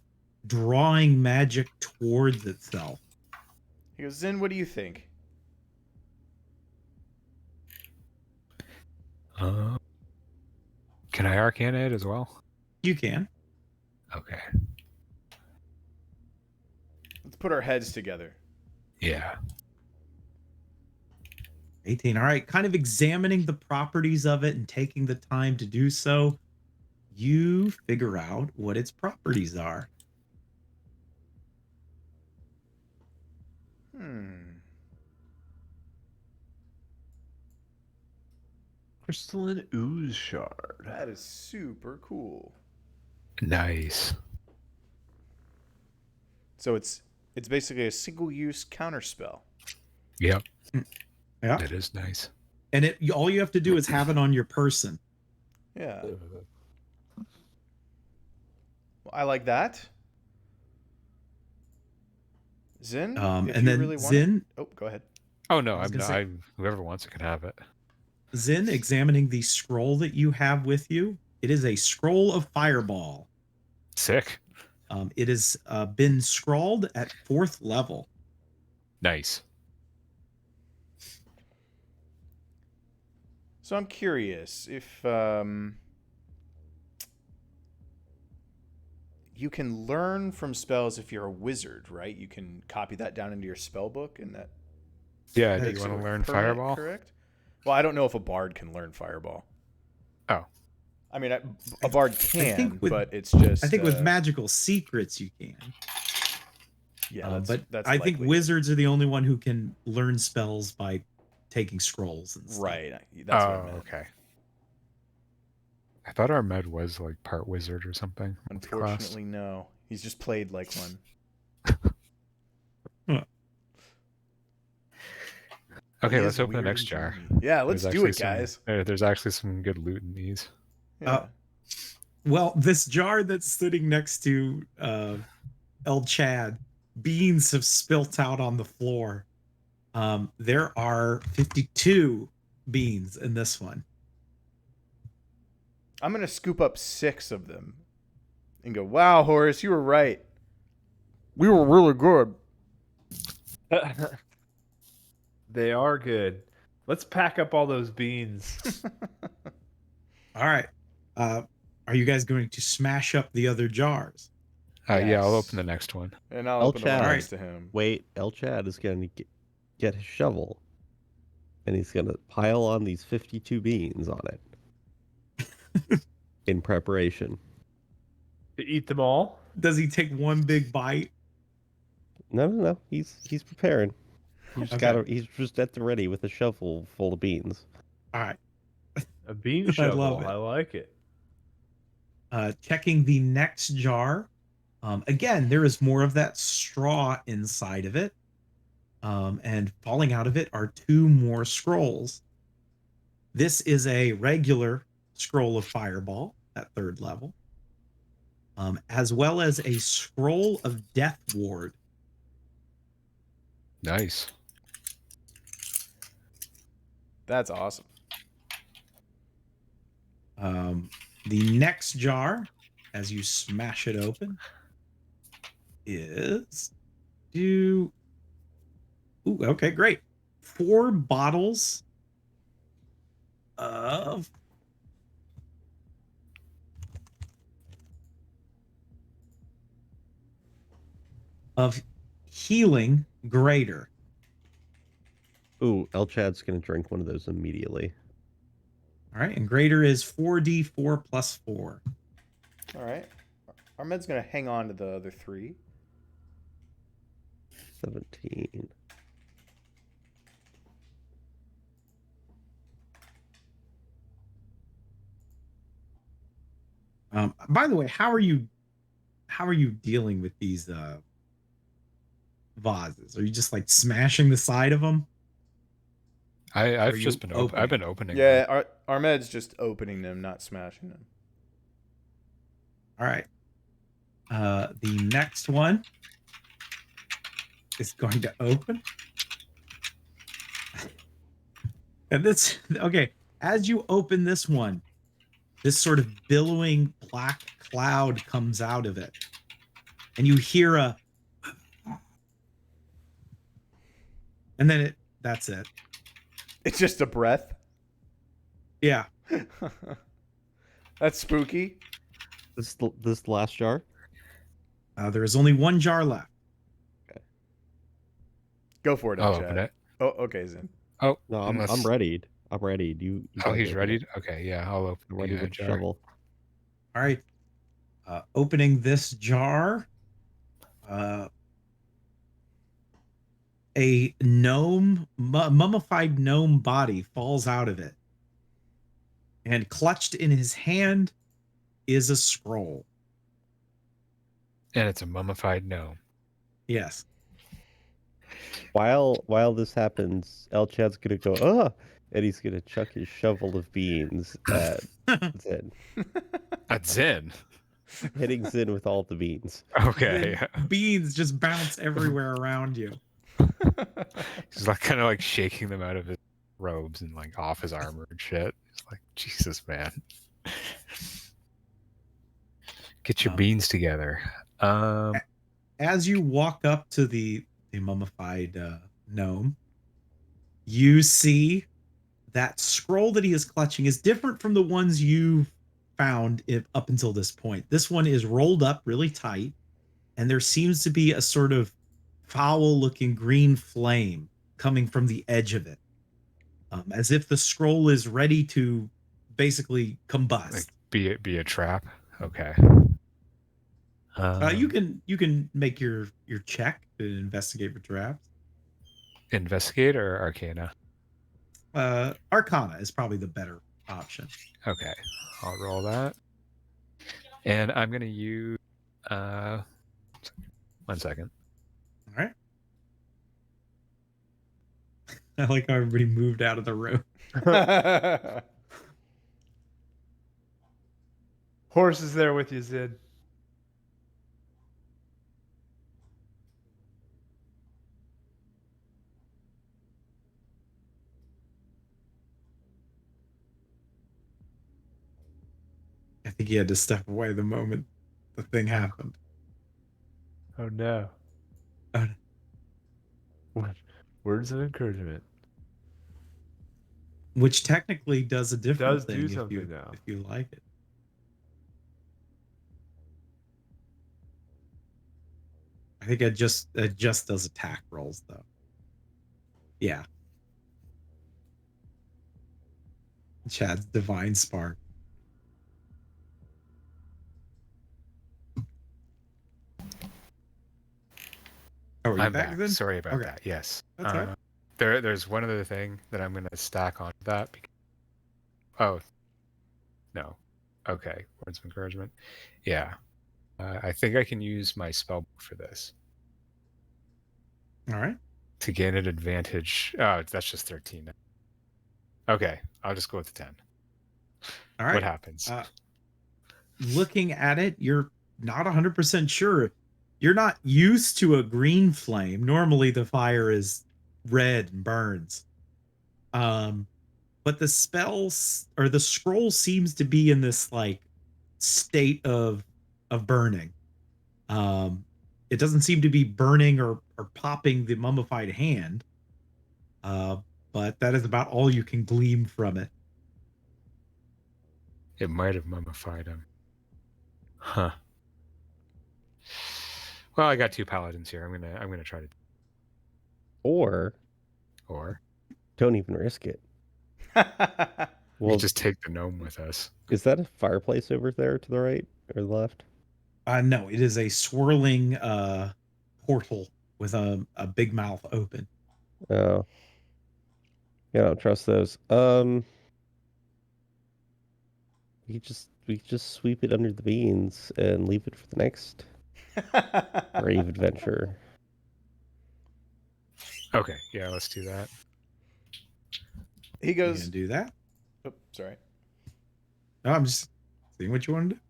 drawing magic towards itself. He goes, Zin, what do you think? Can I Arcana it as well? You can. Okay. Let's put our heads together. Yeah. 18. All right. Kind of examining the properties of it and taking the time to do so, you figure out what its properties are. Crystalline ooze shard. That is super cool. Nice. So it's basically a single-use counterspell. Yep. Yeah. That is nice. And all you have to do is have it on your person. Yeah. Well, I like that. Zin, if And you then really want Zin, it. Oh, go ahead. Oh no, I was I'm gonna not. say- Whoever wants it can have it. Zin, examining the scroll that you have with you. It is a scroll of fireball. Sick. It has been scrawled at 4th level. Nice. So I'm curious if you can learn from spells if you're a wizard, right? You can copy that down into your spell book, and that Yeah. Do Makes you want it to learn permanent, Fireball? correct? Well, I don't know if a bard can learn fireball. Oh. I mean, a bard can, think with- but it's just. I think with magical secrets you can. Yeah, But that's I think likely. wizards are the only one who can learn spells by taking scrolls and stuff. Right. That's what I Oh, meant. okay. I thought our med was like part wizard or something. multi-class. Unfortunately, no. He's just played like one. Okay, He let's is open the weird next and jar. dreamy. Yeah, let's There's do it, actually guys. There's actually some good loot in these. Yeah. Well, this jar that's sitting next to El Chad, beans have spilt out on the floor. There are 52 beans in this one. I'm going to scoop up 6 of them and go, wow, Horace, you were right. We were really good. They are good. Let's pack up all those beans. All right. Are you guys going to smash up the other jars? Yeah, I'll Yes. open the next one. And I'll El open the one Chad. next to him. Wait, El Chad is going to get his shovel, and he's going to pile on these 52 beans on it in preparation. To eat them all? Does he take one big bite? No. He's preparing. He's just Okay. he's just at the ready with a shovel full of beans. All right. A bean I shovel. love it. I like it. Checking the next jar. Again, there is more of that straw inside of it. And falling out of it are 2 more scrolls. This is a regular scroll of fireball at 3rd level, as well as a scroll of death ward. Nice. That's awesome. The next jar, as you smash it open, is Ooh, okay, great. 4 bottles of healing greater. Ooh, El Chad's gonna drink one of those immediately. All right, and greater is 4d4 plus 4. All right. Ahmed's gonna hang on to the other 3. 17. By the way, how are you dealing with these vases? Are you just like smashing the side of them? I've Are just you been I've been opening. Yeah, them. Ahmed's just opening them, not smashing them. All right. The next one is going to open. And this, okay, as you open this one, this sort of billowing black cloud comes out of it. And you hear a, and then that's it. It's just a breath. Yeah. That's spooky. This last jar. There is only 1 jar left. Go for it, I'll Chad. open it. Oh, okay, Zen. Oh, No, I'm ready. I'm ready. You Oh, guys he's open ready. it. Okay, yeah, I'll open. I'm ready the, with the jar. shovel. All right. Opening this jar. A gnome, mummified gnome body falls out of it. And clutched in his hand is a scroll. And it's a mummified gnome. Yes. While this happens, El Chad's gonna go, and he's gonna chuck his shovel of beans at Zin. At Zen. Hitting Zin with all the beans. Okay. Beans just bounce everywhere around you. He's like kind of like shaking them out of his robes and like off his armor and shit. It's like, Jesus, man. Get your beans together. As you walk up to the mummified gnome, you see that scroll that he is clutching is different from the ones you've found up until this point. This one is rolled up really tight, and there seems to be a sort of foul-looking green flame coming from the edge of it, as if the scroll is ready to basically combust. Like be a trap. Okay. You can make your check to investigate for traps. Investigate or Arcana? Arcana is probably the better option. Okay, I'll roll that. And I'm going to use... 1 second. All right. I like how everybody moved out of the room. Horse is there with you, Zid. I think he had to step away the moment the thing happened. Oh no. Oh, What? Words of encouragement. which technically does a different Does do thing something now. if you like it. I think it just does attack rolls though. Yeah. Chad's divine spark. Oh, are you I'm back back. then? Sorry about Okay. that. Yes. That's all right. There's one other thing that I'm going to stack onto that. Oh. No. Okay. Words of encouragement. Yeah. I think I can use my spellbook for this All right. to gain an advantage. Oh, that's just 13. Okay. I'll just go with the 10. All right. What happens? Looking at it, you're not 100% sure. You're not used to a green flame. Normally the fire is red and burns. But the spells or the scroll seems to be in this like state of burning. It doesn't seem to be burning or popping the mummified hand. but that is about all you can glean from it. It might have mummified him. Huh. Well, I got 2 paladins here. I'm gonna try to. Or Or don't even risk it. we Well, just take the gnome with us. is that a fireplace over there to the right or the left? No, it is a swirling portal with a big mouth open. Oh, yeah, I don't trust those. We just sweep it under the beans and leave it for the next brave adventure. Okay, yeah, let's do that. He You goes. gonna do that? Oh, sorry. No, I'm just seeing what you want to do.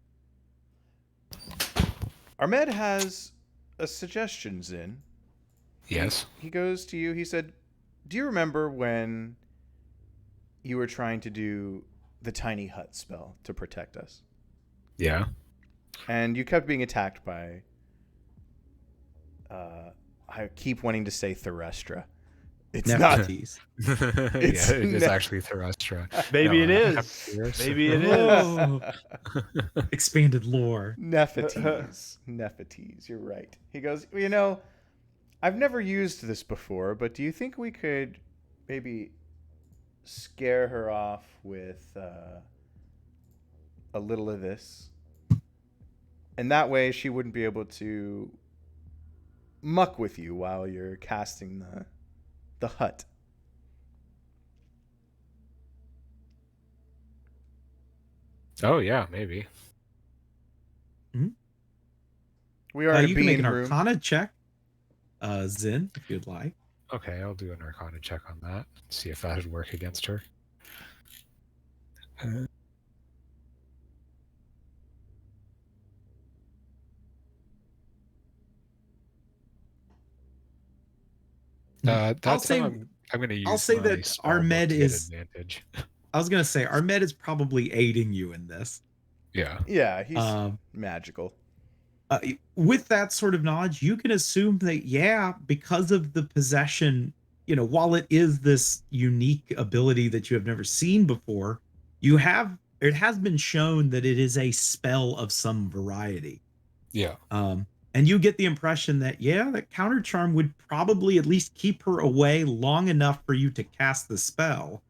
Ahmed has a suggestion, Zin. Yes. He goes to you. He said, "Do you remember when you were trying to do the tiny hut spell to protect us, Yeah. and you kept being attacked by? I keep wanting to say Therestra. It's not. Nefertiti. Yeah, it is actually Therestra. Maybe No, it is. Years. Maybe it is. Oh. Expanded lore. Nefertiti. You're right. He goes, "You know, I've never used this before, but do you think we could maybe scare her off with a little of this? And that way she wouldn't be able to muck with you while you're casting the hut." Oh yeah, maybe. We are in a You can make bean an room. Arcana check, Zin, if you'd like. Okay, I'll do an Arcana check on that. See if that would work against her. That I'll time say- I'm going to use. I'll say my that spell Ahmed book to get is- advantage. I was gonna say Ahmed is probably aiding you in this. Yeah. Yeah, he's Um, magical. With that sort of knowledge, you can assume that, yeah, because of the possession, while it is this unique ability that you have never seen before, it has been shown that it is a spell of some variety. Yeah. And you get the impression that, yeah, that counter charm would probably at least keep her away long enough for you to cast the spell.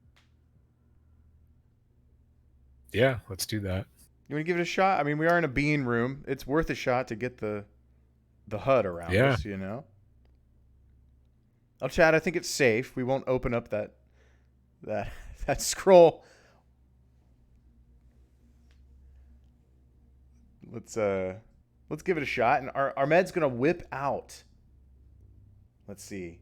Yeah. Let's do that. You want to give it a shot? I mean, we are in a bean room. It's worth a shot to get the hut around Yeah. us, you know? Chad, I think it's safe. We won't open up that scroll. Let's give it a shot. And Ahmed's gonna whip out. Let's see.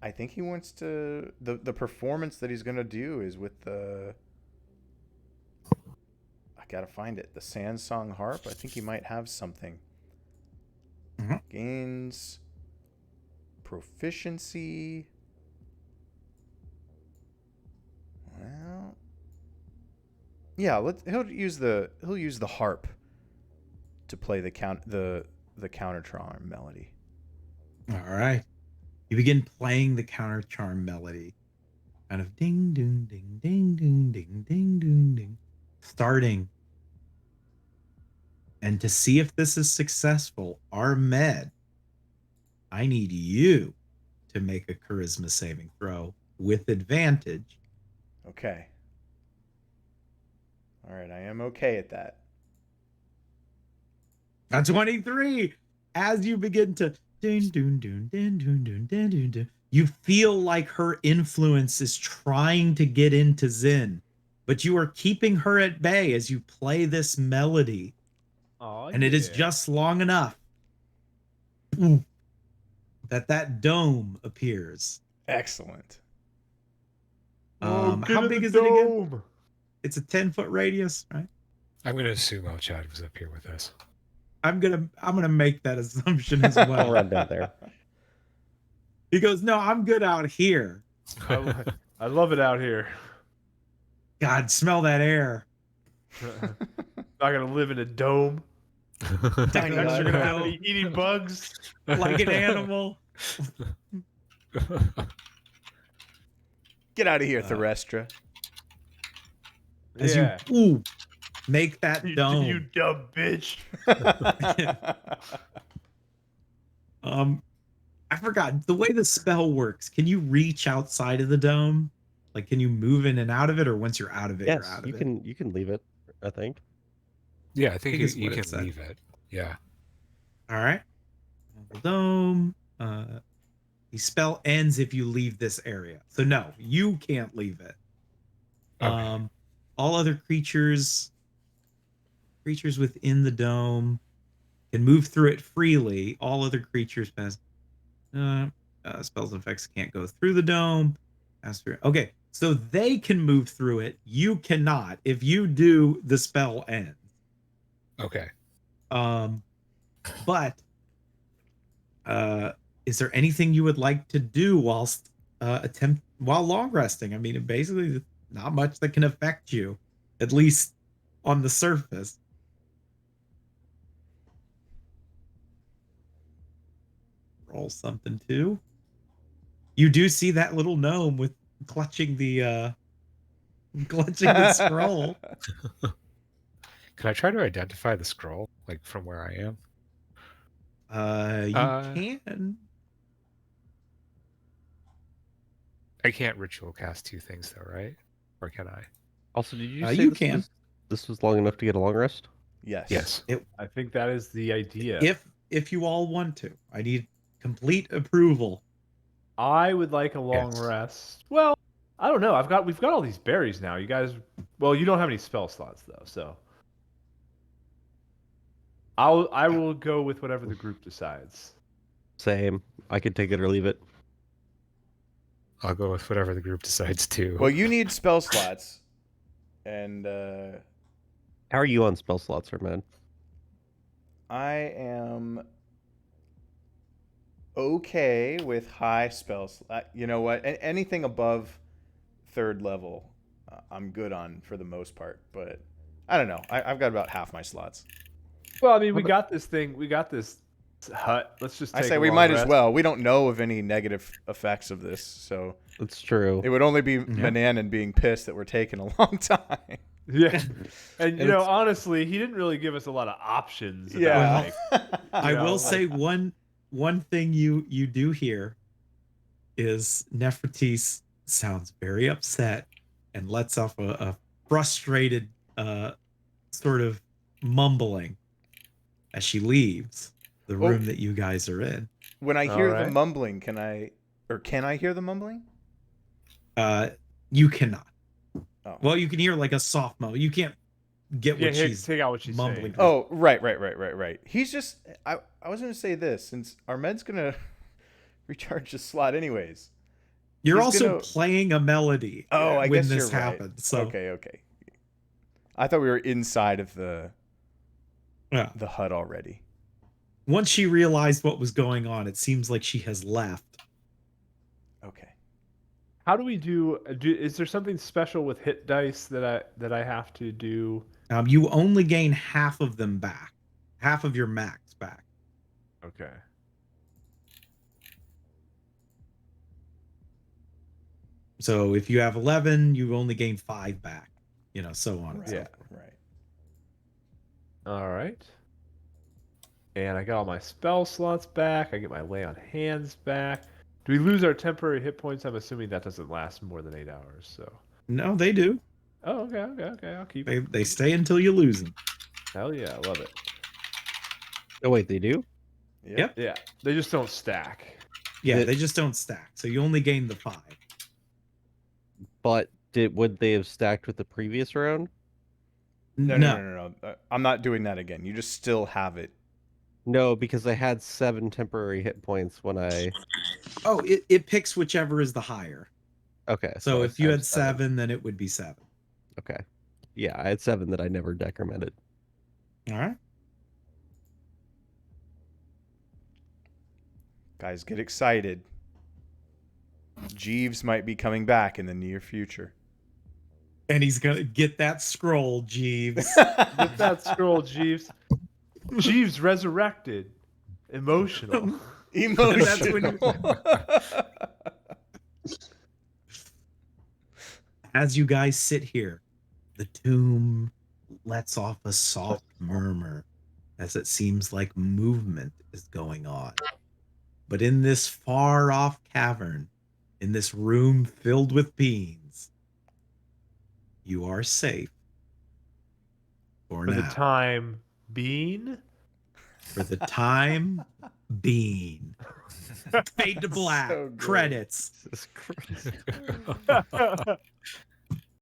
I think he wants to the performance that he's gonna do is with the. I gotta find it. The Sandsong harp. I think he might have something. Mhm. Gains proficiency. Well, yeah. He'll use the harp to play the counter charm melody. All right. You begin playing the counter charm melody. Kind of ding, ding, ding, ding, ding, ding, ding, ding, ding. Starting. And to see if this is successful, Ahmed, I need you to make a charisma saving throw with advantage. Okay. All right, I am okay at that. A 23. As you begin to dun, dun, dun, dun, dun, dun, dun, dun, dun, you feel like her influence is trying to get into Zin, but you are keeping her at bay as you play this melody. And it is just long enough that dome appears. Excellent. How big is it again? It's a 10-foot radius, right? I'm going to assume Chad was up here with us. I'm gonna make that assumption as I'll well. run down there. He goes, "No, I'm good out here." I love it out here. God, smell that air. Not gonna live in a dome. Tiny Next, you're gonna have to hut. be eating bugs. Like an animal. Get out of here, Threstra. As Yeah. you make that You dome. dumb bitch. I forgot the way the spell works. Can you reach outside of the dome? Like, can you move in and out of it, or once you're out of it, you're Yes, out of you it? can leave it. I think. Yeah, I think think it's you what it can said. leave it. Yeah. All right. The dome. The spell ends if you leave this area. So no, you can't leave it. Okay. All other creatures within the dome can move through it freely. All other creatures pass. Spells and effects can't go through the dome. Okay, so they can move through it. You cannot. If you do, the spell ends. Okay. But is there anything you would like to do whilst while long resting? I mean, basically, not much that can affect you, at least on the surface. Roll something too. You do see that little gnome with clutching the scroll. Can I try to identify the scroll, like from where I am? You can. I can't ritual cast two things though, right? Or can I? Also, did you say You can. this was long enough to get a long rest? Yes. Yes. I think that is the idea. If you all want to, I need complete approval. I would like a long Yes. rest. Well, I don't know. We've got all these berries now. You guys, well, you don't have any spell slots though, so I will go with whatever the group decides. Same. I could take it or leave it. I'll go with whatever the group decides to. Well, you need spell slots, and How are you on spell slots, man? I am okay with high spells. You know what? Anything above third level, I'm good on for the most part. But I don't know. I've got about half my slots. Well, I mean, we got this thing. We got this hut. Let's just. I Take say a we long might rest. as well. We don't know of any negative effects of this, so That's true. it would only be Mananan being pissed that we're taking a long time. Yeah, and you know, honestly, he didn't really give us a lot of options. About, Yeah. like, I know, will like- say one thing you do hear is Nefertiti sounds very upset and lets off a frustrated sort of mumbling as she leaves the room that you guys are in. When I hear the Alright. mumbling, can I hear the mumbling? You cannot. Oh. Well, you can hear like a soft mumble. You can't get what she's take out what she's mumbling. saying. Oh, right. He's just. I was going to say this, since Ahmed's going to recharge his slot anyways. You're he's also gonna- playing a melody. Oh, I when guess this you're right. happened. So Okay. I thought we were inside of the yeah. hut already. Once she realized what was going on, it seems like she has left. Okay. How do we do? Is there something special with hit dice that I have to do? You only gain half of them back, half of your max back. Okay. So if you have 11, you only gain 5 back. You know, so on. And so Yeah. forth. Right. All right. And I got all my spell slots back. I get my lay on hands back. Do we lose our temporary hit points? I'm assuming that doesn't last more than 8 hours. So. No, they do. Oh, okay. I'll keep it. They stay until you lose them. Hell yeah, I love it. Oh wait, they do? Yep. Yeah, they just don't stack. Yeah, It- they just don't stack. So you only gain the 5. But would they have stacked with the previous round? No. I'm not doing that again. You just still have it. No, because I had 7 temporary hit points when I. Oh, it picks whichever is the higher. Okay. So I if you have had 7, then it would be 7. Okay. Yeah, I had 7 that I never decremented. All right. Guys, get excited. Jeeves might be coming back in the near future. And he's gonna get that scroll, Jeeves. Get that scroll, Jeeves. Jeeves resurrected. Emotional. That's when Emotional. As you guys sit here, the tomb lets off a soft murmur as it seems like movement is going on. But in this far off cavern, in this room filled with beings, you are safe for For now. the time being. For the time being. Fade to black. So good. Credits. Jesus Christ.